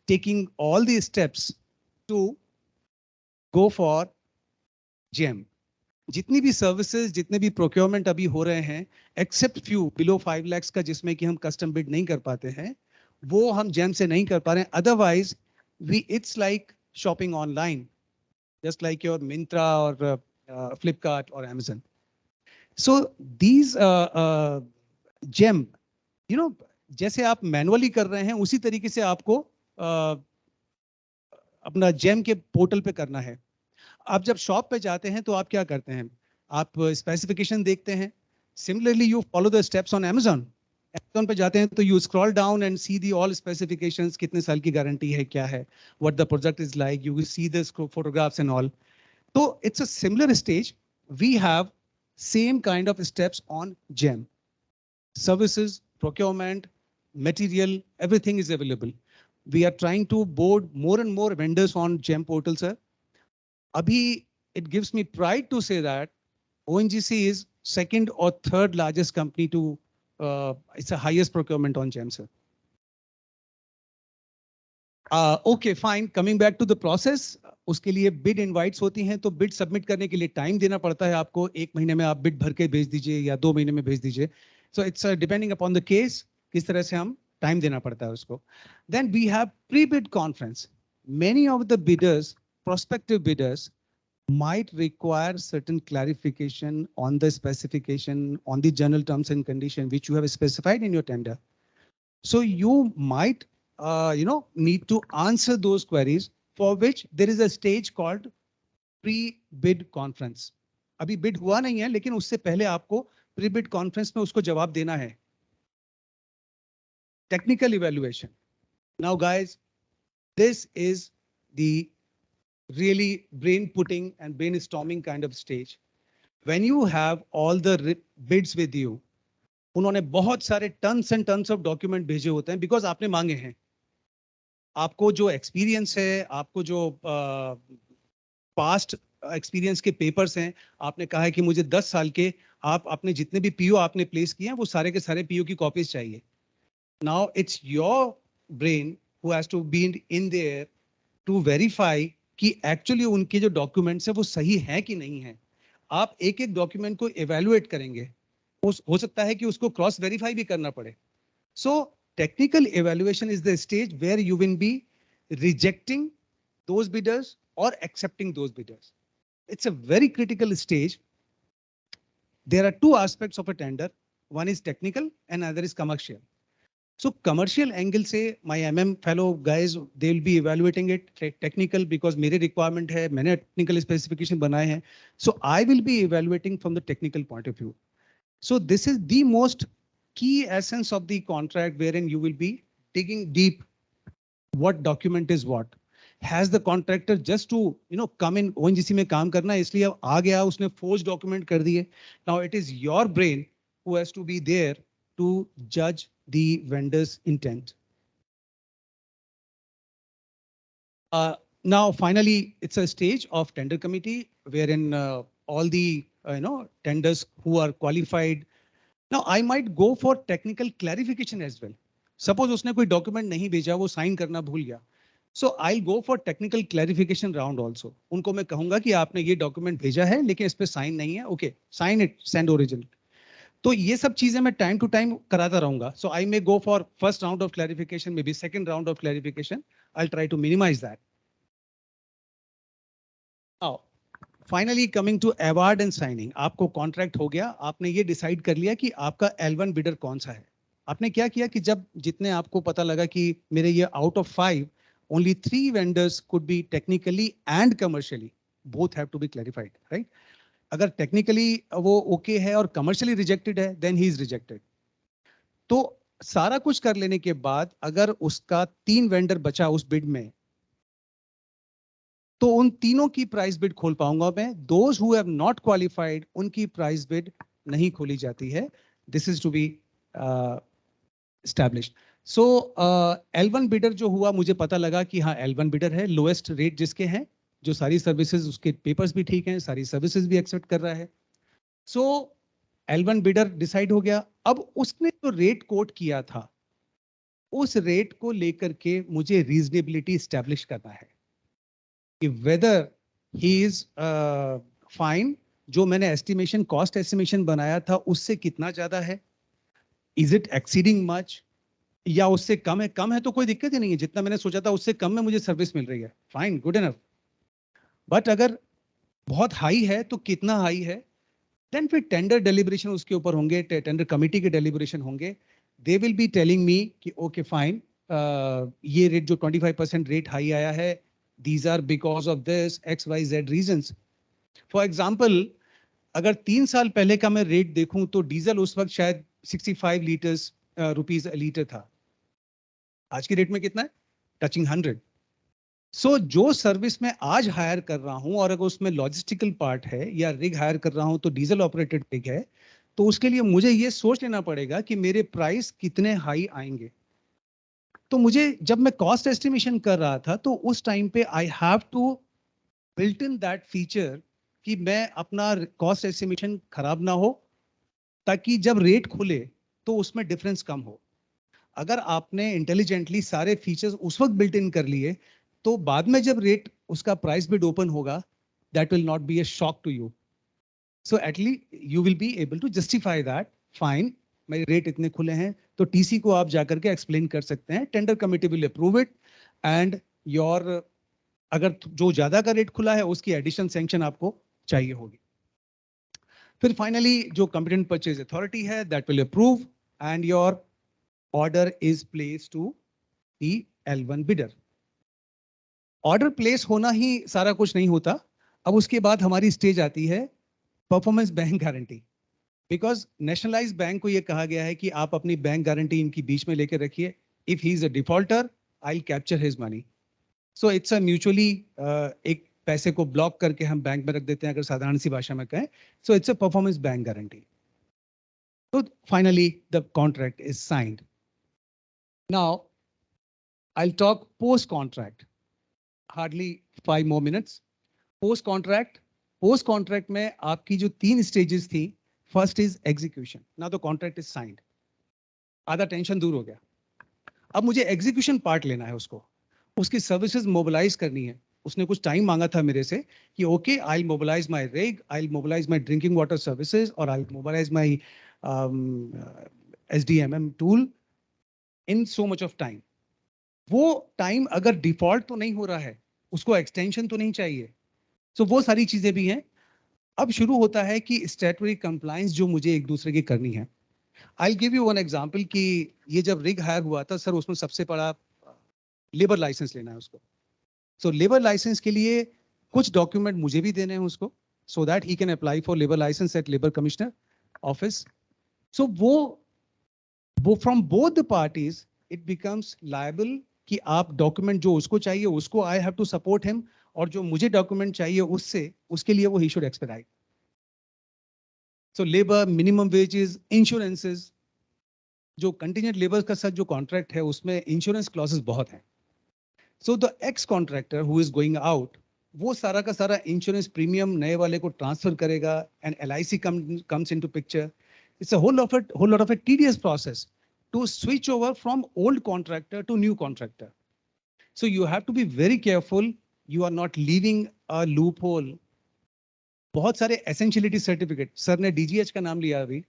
S18: taking all these steps to go for GEM. जितनी भी services, जितने भी procurement अभी हो रहे हैं, except few below 5 lakhs का जिसमें कि हम कस्टम बिड नहीं कर पाते हैं, वो हम जेम से नहीं कर पा रहे हैं. Otherwise it's like shopping online, just like your Myntra और फ्लिपकार्ट और Amazon. सो दीज जेम, जैसे आप मैनुअली कर रहे हैं उसी तरीके से आपको अपना जेम के पोर्टल पे करना है. आप जब शॉप पे जाते हैं तो आप क्या करते हैं? आप स्पेसिफिकेशन देखते हैं. Similarly you follow the steps on Amazon. Amazon पे जाते हैं तो you scroll down and see the all specifications, कितने साल की गारंटी है, क्या है, what the project is like, you will see the photographs and all. तो it's a similar stage. We have same kind of steps on GEM. Services, procurement, material, everything is available. We are trying to board more and more vendors on GEM portal, sir. Abhi, it gives me pride to say that ONGC is second or third largest company to, it's the highest procurement on GEM, sir. Okay, fine. Coming back to the process, उसके लिए bid invites होती हैं, तो bid submit करने के लिए time देना पड़ता है आपको. 1 महीने में आप बिड भर के भेज दीजिए या 2 महीने में भेज दीजिए. So it's depending upon the case, किस तरह से हम टाइम देना पड़ता है उसको. Then we have pre bid conference. Many of the bidders, prospective bidders, might require certain clarification on the specification, on the general terms and condition which you have specified in your tender. So you might need to answer those queries, for which there is a stage called pre-bid conference. अभी bid हुआ नहीं है, लेकिन उससे पहले आपको pre-bid conference में उसको जवाब देना है. Technical evaluation. Now guys, this is the really brain-putting and brainstorming kind of stage. When you have all the bids with you, उन्होंने बहुत सारे tons and tons of document भेजे होते हैं because आपने मांगे हैं. आपको जो एक्सपीरियंस है, आपको जो पास्ट एक्सपीरियंस के पेपर्स हैं, आपने कहा है कि मुझे 10 साल के आप अपने जितने भी पीओ आपने प्लेस किए हैं वो सारे के सारे पीओ की कॉपीज चाहिए. Now it's your brain who has to be in there to verify कि एक्चुअली उनके जो डॉक्यूमेंट्स है वो सही है कि नहीं है. आप एक एक डॉक्यूमेंट को इवेल्युएट करेंगे, हो सकता है कि उसको क्रॉस वेरीफाई भी करना पड़े. सो technical evaluation is the stage where you will be rejecting those bidders or accepting those bidders. It's a very critical stage. There are two aspects of a tender. One is technical and another is commercial. So commercial angle से my MM fellow guys, they will be evaluating it technical because मेरे requirement है, मैंने technical specification बनाए हैं. So I will be evaluating from the technical point of view. So this is the most key essence of the contract wherein you will be digging deep what document is what. Has the contractor just to come in ONGC में काम करना है इसलिए आ गया उसने forged document कर दिए. Now it is your brain who has to be there to judge the vendor's intent. Now finally it's a stage of tender committee wherein all the tenders who are qualified. Now I might go for technical clarification as well. Suppose उसने कोई document नहीं भेजा वो sign करना भूल गया. So I'll go for technical clarification round also. उनको मैं कहूँगा कि आपने ये document भेजा है लेकिन इस पे sign नहीं है. Okay, sign it, send original. तो ये सब चीजें मैं time to time कराता रहूँगा. So I may go for first round of clarification, maybe second round of clarification. I'll try to minimize that. Now, finally coming to award and signing. आपको contract हो गया, आपने ये decide कर लिया कि आपका L1 bidder कौन सा है. आपने क्या किया कि जब जितने आपको पता लगा कि मेरे ये out of 5, only 3 vendors could be technically and commercially. Both have to be clarified, right? अगर technically वो okay है और commercially rejected है, then he is rejected. तो सारा कुछ कर लेने के बाद अगर उसका 3 vendor बचा उस bid में, तो उन तीनों की price bid खोल पाऊंगा मैं. Those who have not qualified, उनकी price bid नहीं खोली जाती है. This is to be established. So L1 bidder जो हुआ मुझे पता लगा कि हाँ L1 bidder है, lowest rate जिसके हैं, जो सारी services उसके papers भी ठीक हैं, सारी services भी accept कर रहा है. So L1 bidder decide हो गया. अब उसने जो rate quote किया था, उस rate को लेकर के मुझे reasonability establish करना है कि whether he is fine, जो मैंने estimation cost estimation बनाया था उससे कितना ज्यादा है, is it exceeding much, या उससे कम है तो कोई दिक्कत ही नहीं है, जितना मैंने सोचा था उससे कम में मुझे सर्विस मिल रही है, फाइन, गुड इनफ. बट अगर बहुत हाई है तो कितना हाई है, देन फिर टेंडर डेलिब्रेशन उसके ऊपर होंगे, टेंडर कमिटी के डेलिब्रेशन होंगे. They will be telling me कि ओके फाइन, ये रेट जो 25% रेट हाई आया है, these are because of this XYZ reasons. For example अगर 3 साल पहले का मैं रेट देखूं तो डीजल उस वक्त शायद 65 रुपीस अ लीटर था. आज की रेट में कितना है, टचिंग 100. सो जो सर्विस मैं आज हायर कर रहा हूं और अगर उसमें लॉजिस्टिकल पार्ट है या रिग हायर कर रहा हूं तो डीजल ऑपरेटेड रिग है, तो उसके लिए मुझे ये सोच लेना पड़ेगा कि मेरे प्राइस कितने हाई आएंगे. तो मुझे जब मैं कॉस्ट एस्टिमेशन कर रहा था तो उस टाइम पे I have to built in that feature कि मैं अपना कॉस्ट एस्टिमेशन खराब ना हो, ताकि जब रेट खुले तो उसमें डिफरेंस कम हो. अगर आपने इंटेलिजेंटली सारे फीचर्स उस वक्त बिल्ट इन कर लिए तो बाद में जब रेट उसका प्राइस बिड ओपन होगा, that will not be a shock to you. So at least you will be able to justify that, fine मेरे रेट इतने खुले हैं, तो टीसी को आप जाकर के एक्सप्लेन कर सकते हैं, tender committee will approve it, and your अगर जो ज्यादा का रेट खुला है उसकी एडिशन सैंक्शन आपको चाहिए होगी. फिर फाइनली जो कॉम्पिटेंट परचेज अथॉरिटी है, that will approve and your order is placed to the L1 bidder. Order place होना ही सारा कुछ नहीं होता. अब उसके बाद हमारी स्टेज आती है performance bank guarantee. Because nationalised bank को ये कहा गया है कि आप अपनी बैंक गारंटी इनकी बीच में लेकर रखिए. If he is a defaulter, I will capture his money. So it's a mutually एक पैसे को ब्लॉक करके हम बैंक में रख देते हैं, अगर साधारण सी भाषा में कहें. सो it's a performance bank guarantee. So finally the contract is signed. Now, I'll talk post-contract. Hardly 5 more minutes. Post-contract. Post-contract में आपकी जो 3 stages थी, first is execution. Now the contract is signed. आधा टेंशन दूर हो गया. अब मुझे execution part लेना है उसको. उसकी services mobilize करनी है. उसने कुछ टाइम मांगा था मेरे से कि okay, I'll mobilize my rig, I'll mobilize my drinking water services, or I'll mobilize my SDMM tool in so much of time. वो टाइम अगर डिफॉल्ट तो नहीं हो रहा है, उसको एक्सटेंशन तो नहीं चाहिए. सो वो सारी चीजें भी हैं. अब शुरू होता है कि स्टैट्यूटरी कंप्लायंस जो मुझे एक दूसरे की करनी है. I'll give you one example कि ये जब rig hire हुआ था सर उसमें सबसे बड़ा लेबर लाइसेंस लेना है उसको. So लेबर लाइसेंस के लिए कुछ डॉक्यूमेंट मुझे भी देने हैं उसको so that he can apply for labor license at labor commissioner office. So वो from both the parties it becomes liable कि आप डॉक्यूमेंट जो उसको चाहिए उसको I have to support him और जो मुझे डॉक्यूमेंट चाहिए उसके लिए वो he should expedite. So labor, minimum wages, insurances, जो contingent labor का साथ जो contract है उसमें insurance clauses बहुत हैं. So the ex-contractor who is going out, वो सारा का सारा insurance premium नए वाले को transfer करेगा and LIC comes into picture. It's a whole lot of a tedious process to switch over from old contractor to new contractor. So you have to be very careful. You are not leaving a loophole. बहुत सारे essentiality certificate, sir ने DGH का नाम लिया अभी,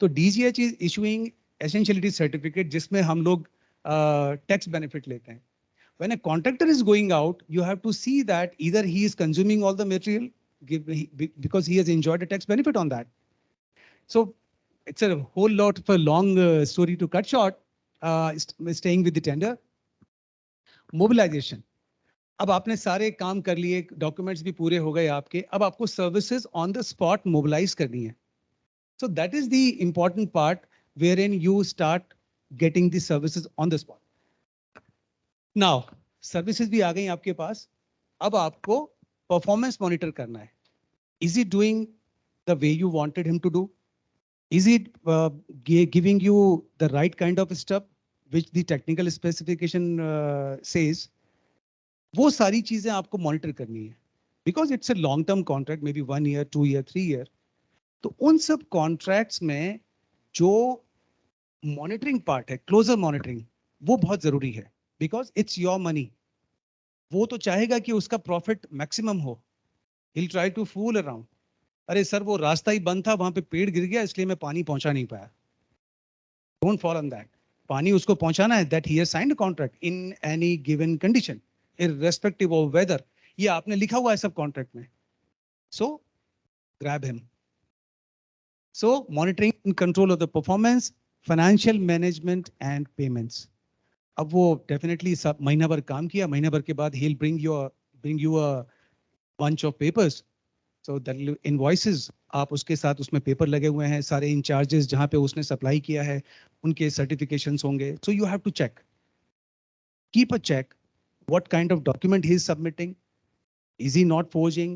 S18: तो DGH is issuing essentiality certificate जिसमें हम लोग tax benefit लेते हैं. When a contractor is going out, you have to see that either he is consuming all the material because he has enjoyed a tax benefit on that. So it's a whole lot of a long story to cut short, staying with the tender. Mobilization. अब आपने सारे काम कर लिए, documents भी पूरे हो गए आपके, अब आपको services on the spot mobilise करनी है. So that is the important part where in you start getting the services on the spot. Now services भी आ गई आपके पास, अब आपको परफॉर्मेंस मॉनिटर करना है. Is it doing the way you wanted him to do? Is it giving you the right kind of stuff which the technical specification says? वो सारी चीजें आपको मॉनिटर करनी है because it's a long term contract, maybe 1 year, 2 year, 3 year. तो उन सब contracts में जो मॉनिटरिंग पार्ट है, क्लोजर मॉनिटरिंग, वो बहुत जरूरी है बिकॉज इट्स योर मनी. वो तो चाहेगा कि उसका प्रॉफिट मैक्सिमम हो. He'll try to fool around. अरे सर वो रास्ता ही बंद था, वहां पे पेड़ गिर गया इसलिए मैं पानी पहुंचा नहीं पाया. Don't fall on that. पानी उसको पहुंचाना है, that he has signed a contract in any given condition. Irrespective of weather. ये आपने लिखा हुआ है सब कॉन्ट्रैक्ट में. So grab him. So monitoring and control of the performance, financial management and payments. अब वो definitely सब महीना भर काम किया, महीना भर के बाद he'll bring you a bunch of papers. So that invoices, आप उसके साथ उसमें पेपर लगे हुए हैं, सारे इंचार्जेस जहाँ पे उसने सप्लाई किया है उनके सर्टिफिकेशंस होंगे. So you have to check. Keep a check. What kind of document he is submitting? Is he not forging?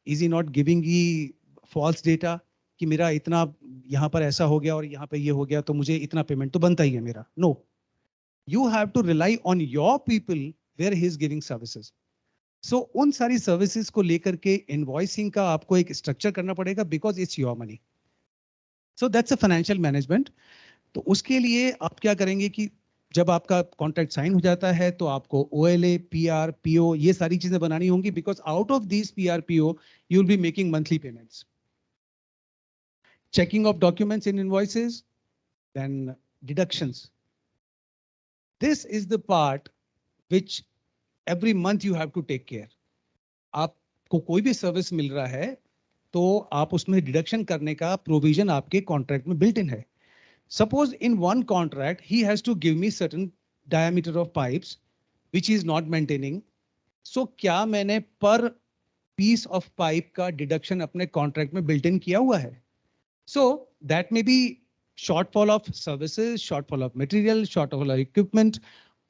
S18: Is he not giving the false data? कि मेरा इतना यहाँ पर ऐसा हो गया और यहाँ पे ये हो गया तो मुझे इतना पेमेंट तो बनता ही है मेरा. No. You have to rely on your people where he is giving services. So उन सारी सर्विसेज को लेकर के इनवॉइसिंग का आपको एक स्ट्रक्चर करना पड़ेगा because it's your money. So that's a financial management. तो उसके लिए आप क्या करेंगे कि जब आपका कॉन्ट्रैक्ट साइन हो जाता है तो आपको OLA, PR, PO ये सारी चीजें बनानी होंगी because out of these PR, PO you will be making monthly payments. Checking of documents in invoices, then deductions. This is the part which every month you have to take care. आपको कोई भी service मिल रहा है तो आप उसमें deduction करने का प्रोविजन आपके कॉन्ट्रैक्ट में बिल्ट इन है. Suppose in one contract, he has to give me certain diameter of pipes, which he is not maintaining. So क्या मैंने per piece of pipe का deduction अपने contract में built in किया हुआ है? So that may be shortfall of services, shortfall of material, shortfall of equipment,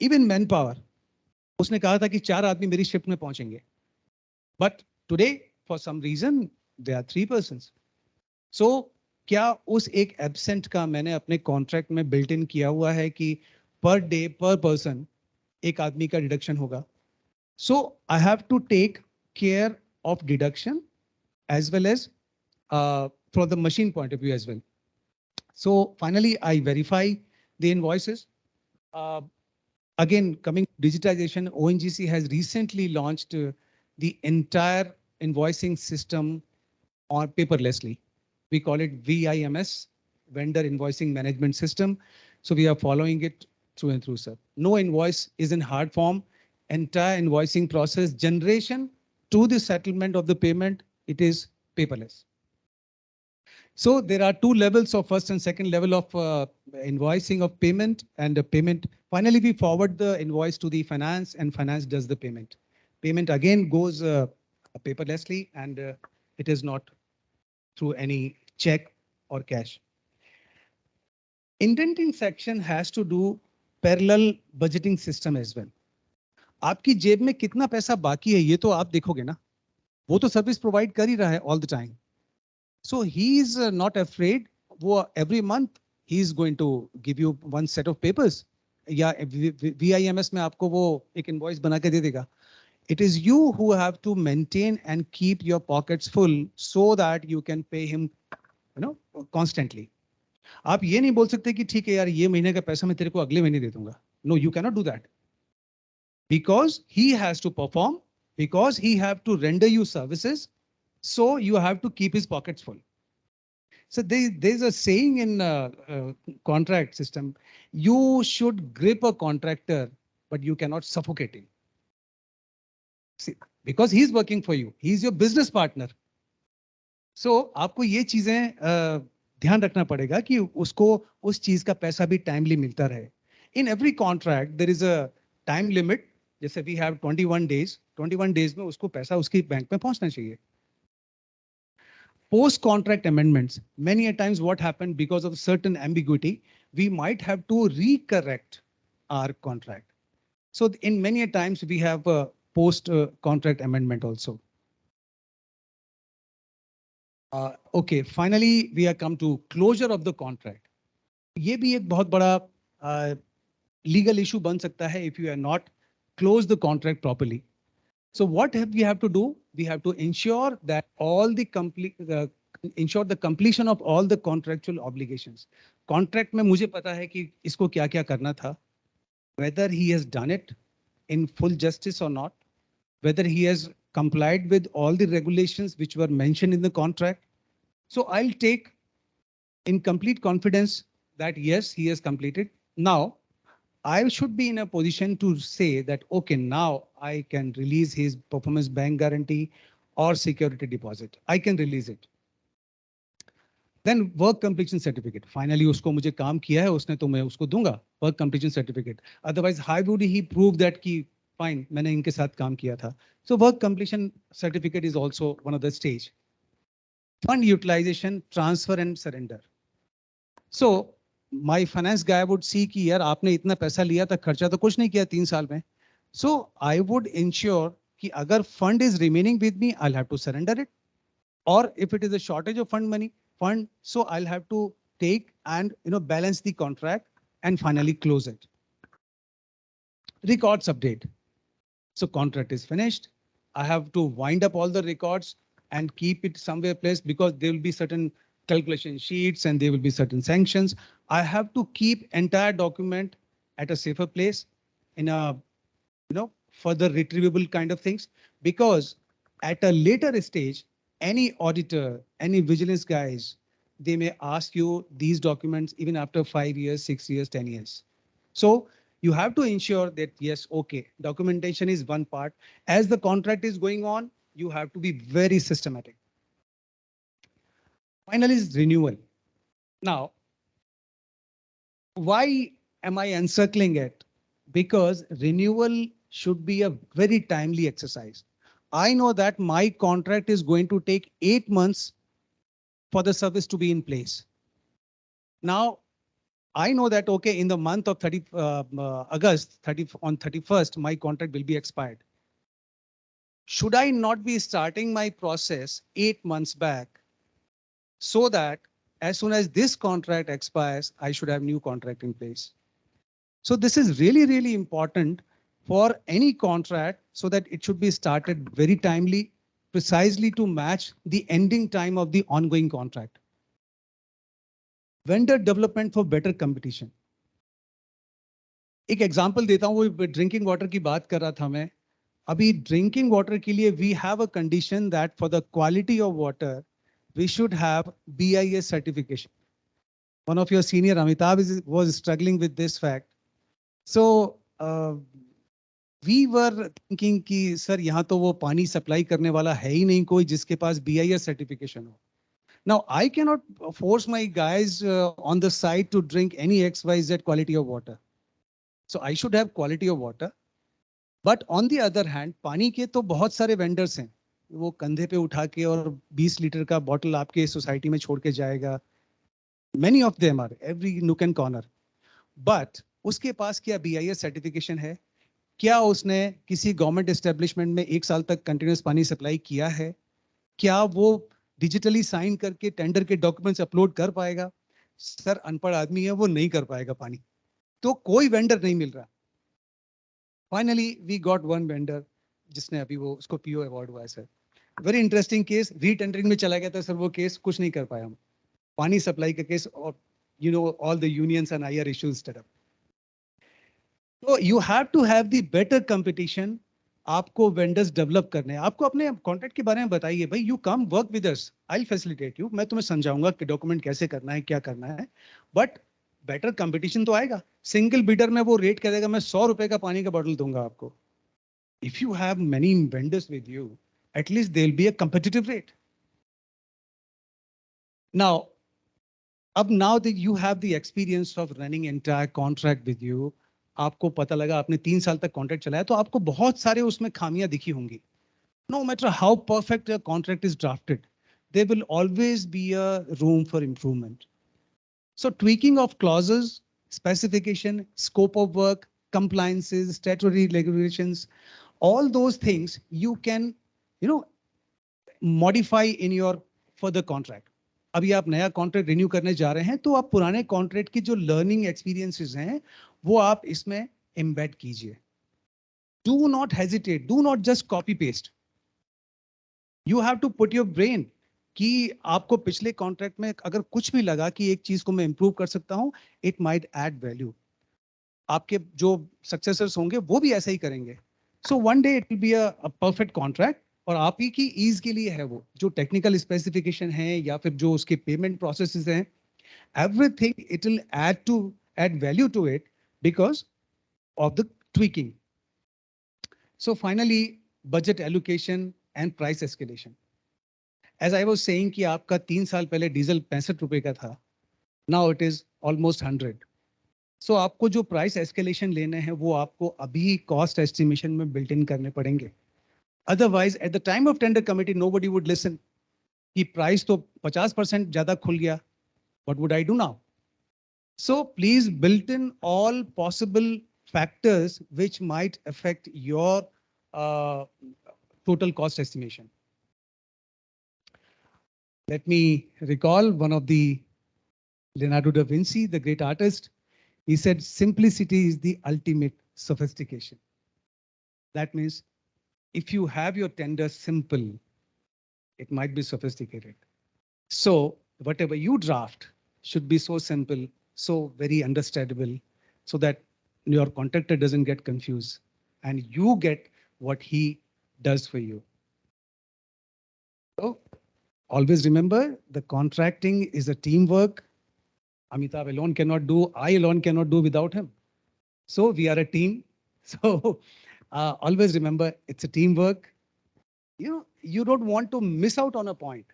S18: even manpower. उसने कहा था कि 4 आदमी मेरी शिफ्ट में पहुंचेंगे. But today, for some reason, there are 3 persons. So क्या उस एक एब्सेंट का मैंने अपने कॉन्ट्रैक्ट में बिल्ट इन किया हुआ है कि पर डे पर पर्सन एक आदमी का डिडक्शन होगा? So I have to take care of deduction as well as from the machine point of view as well. So finally I verify the invoices. Again, coming to digitization, ONGC has recently launched the entire invoicing system on paperlessly. We call it VIMS, Vendor Invoicing Management System. So we are following it through and through, sir. No invoice is in hard form. Entire invoicing process, generation to the settlement of the payment, it is paperless. So there are two levels of first and second level of invoicing of payment, and the payment. Finally, we forward the invoice to the finance, and finance does the payment. Payment again goes paperlessly, and it is not through any check or cash. Indenting section has to do parallel budgeting system as well. आपकी जेब में कितना पैसा बाकी है ये तो आप देखोगे ना, वो तो सर्विस प्रोवाइड कर ही रहा है all the time. So he is not afraid. वो every month he is going to give you one set of papers. या VIMS में आपको वो एक invoice बना के दे देगा. It is you who have to maintain and keep your pockets full so that you can pay him, constantly. आप ये नहीं बोल सकते कि ठीक है यार ये महीने का पैसा मैं तेरे को अगले महीने दे दूंगा. No, you cannot do that. Because he has to perform, because he have to render you services, so you have to keep his pockets full. So there's a saying in contract system, you should grip a contractor, but you cannot suffocate him. See, because he's working for you, he's your business partner. So आपको ये चीजें ध्यान रखना पड़ेगा कि उसको उस चीज का पैसा भी टाइमली मिलता रहे. In every contract there is a time limit. जैसे we have 21 days. 21 days में उसको पैसा उसकी बैंक में पहुंचना चाहिए. Post contract amendments, many a times what happened because of certain ambiguity, we might have to recorrect our contract. So in many a times we have a post contract amendment also. Okay, finally we have come to closure of the contract. ये भी एक बहुत बड़ा legal issue बन सकता है if you are not close the contract properly. So what we have to do? We have to ensure that all the ensure the completion of all the contractual obligations. Contract में मुझे पता है कि इसको क्या क्या करना था. Whether he has done it in full justice or not, whether he has complied with all the regulations which were mentioned in the contract. So I'll take in complete confidence that yes, he has completed. Now, I should be in a position to say that, okay, now I can release his performance bank guarantee or security deposit. I can release it. Then work completion certificate. Finally, उसको मुझे काम किया है उसने तो मैं उसको दूंगा work completion certificate. Otherwise, how would he prove that कि fine मैंने इनके साथ काम किया था? So work completion certificate is also one of the stage. Fund utilization, transfer and surrender. So my finance guy would see कि यार आपने इतना पैसा लिया था खर्चा तो कुछ नहीं किया 3 साल में. So I would ensure कि अगर fund is remaining with me, I'll have to surrender it. Or if it is a shortage of fund, so I'll have to take and balance the contract and finally close it. Records update. So contract is finished. I have to wind up all the records and keep it somewhere placed because there will be certain calculation sheets and there will be certain sanctions. I have to keep entire document at a safer place in a further retrievable kind of things, because at a later stage, any auditor, any vigilance guys, they may ask you these documents even after 5 years, 6 years, 10 years. So you have to ensure that yes, okay, documentation is one part. As the contract is going on, you have to be very systematic. Finally is renewal. Now, why am I encircling it? Because renewal should be a very timely exercise. I know that my contract is going to take 8 months for the service to be in place. Now, I know that, okay, in the month of August, on 31st, my contract will be expired. Should I not be starting my process 8 months back so that as soon as this contract expires, I should have new contract in place? So this is really, really important for any contract so that it should be started very timely, precisely to match the ending time of the ongoing contract. Vendor development for better competition. एक example देता हूँ, वो drinking water की बात कर रहा था मैं. अभी drinking water के लिए we have a condition that for the quality of water, we should have BIS certification. One of your senior, Amitabh, was struggling with this fact. So we were thinking कि sir यहाँ तो वो पानी supply करने वाला है ही नहीं कोई जिसके पास BIS certification हो. Now, I cannot force my guys on the site to drink any XYZ quality of water. So I should have quality of water. But on the other hand, पानी के तो बहुत सारे vendors हैं. वो कंधे पे उठा के और 20 लीटर का बॉटल आपके सोसाइटी में छोड़ के जाएगा. Many of them are every nook and corner. But उसके पास क्या BIS certification है? क्या उसने किसी गवर्नमेंट एस्टेब्लिशमेंट में 1 साल तक कंटिन्यूस पानी सप्लाई किया है? क्या वो डिजिटली साइन करके टेंडर के डॉक्यूमेंट्स अपलोड कर पाएगा? सर अनपढ़ आदमी है, वो नहीं कर पाएगा पानी. तो कोई वेंडर नहीं मिल रहा. Finally we got one vendor जिसने अभी वो उसको PO अवार्ड हुआ है sir. Very interesting case. Retendering में चला गया था सर वो केस, कुछ नहीं कर पाया हम. पानी सप्लाई का केस और you know all the unions and IR issues state up. तो you have to have the better competition. आपको वेंडर्स डेवलप करने हैं. आपको अपने कॉन्ट्रैक्ट के बारे में बताइए भाई. You come work with us, I will facilitate you. मैं तुम्हें समझाऊंगा कि डॉक्यूमेंट कैसे करना है, क्या करना है. बट बेटर कंपटीशन तो आएगा. सिंगल बिडर में वो रेट करेगा, मैं 100 रुपए का पानी का बॉटल दूंगा आपको. If you have many vendors with you, at least there will be a competitive rate. Now अब now that you have the experience of running entire contract with you, आपको पता लगा आपने 3 साल तक कॉन्ट्रैक्ट चलाया, तो आपको बहुत सारे उसमें खामियां दिखी होंगी. No matter how perfect a contract is drafted, there will always be a room for improvement. So tweaking of clauses, specification, scope of work, compliances, statutory regulations, all those things you can, you know, modify in your further contract. अभी आप नया contract renew करने जा रहे हैं तो आप पुराने कॉन्ट्रैक्ट की जो लर्निंग एक्सपीरियंसेस हैं वो आप इसमें एम्बेड कीजिए. Do not hesitate, do not just copy paste. You have to put your brain कि आपको पिछले कॉन्ट्रैक्ट में अगर कुछ भी लगा कि एक चीज को मैं इंप्रूव कर सकता हूं, इट माइट ऐड वैल्यू. आपके जो सक्सेसर्स होंगे वो भी ऐसा ही करेंगे. So one day it will be a perfect contract. और आप ही की ईज के लिए है वो जो टेक्निकल स्पेसिफिकेशन है या फिर जो उसके पेमेंट प्रोसेसेस हैं, everything it will add value to it because of the tweaking. So finally budget allocation and price escalation. As I was saying कि आपका 3 साल पहले डीजल 65 रुपए का था, now it is almost 100. So आपको जो प्राइस एस्केलेशन लेने हैं वो आपको अभी कॉस्ट एस्टिमेशन में बिल्ट इन करने पड़ेंगे. Otherwise at the time of tender committee nobody would listen कि प्राइस तो 50% ज्यादा खुल गया. What would I do now? So please build in all possible factors which might affect your total cost estimation. Let me recall one of the Leonardo da Vinci, the great artist. He said, simplicity is the ultimate sophistication. That means if you have your tender simple, it might be sophisticated. So whatever you draft should be so simple, so very understandable, so that your contractor doesn't get confused and you get what he does for you. So always remember, the contracting is a teamwork. Amitabh alone cannot do, I alone cannot do without him. So we are a team. So always remember, it's a teamwork. You don't want to miss out on a point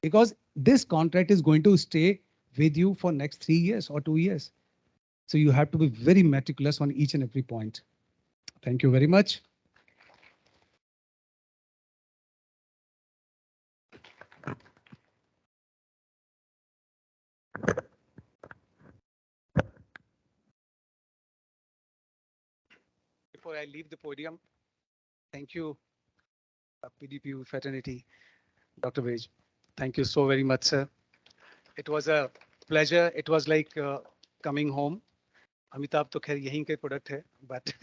S18: because this contract is going to stay with you for next 3 years or 2 years. So you have to be very meticulous on each and every point. Thank you very much. Before I leave the podium, thank you, PDPU fraternity, Dr. Vej. Thank you so very much, sir. It was a pleasure. It was like coming home. Amitabh to khair yahin ke product hai, but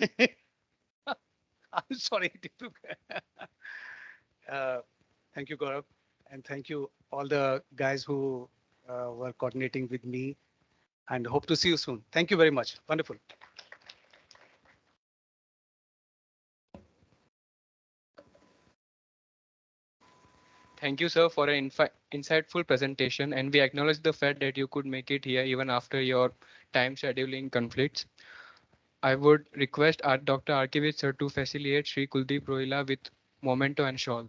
S18: I'm sorry. Thank you, Gaurav, and thank you all the guys who were coordinating with me, and hope to see you soon. Thank you very much. Wonderful.
S1: Thank you, sir, for an insightful presentation, and we acknowledge the fact that you could make it here even after your time scheduling conflicts. I would request Dr. Archivist sir to facilitate Shri Kuldeep Rohilla with memento and shawl.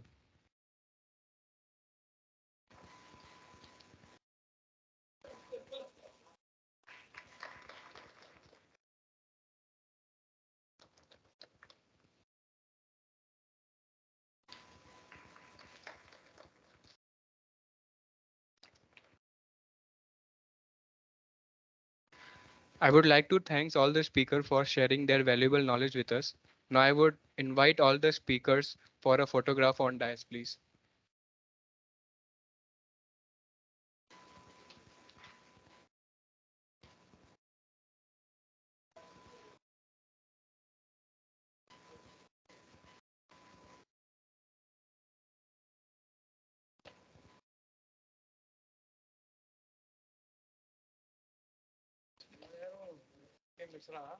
S1: I would like to thank all the speakers for sharing their valuable knowledge with us. Now I would invite all the speakers for a photograph on dais, please.
S2: Mehsana.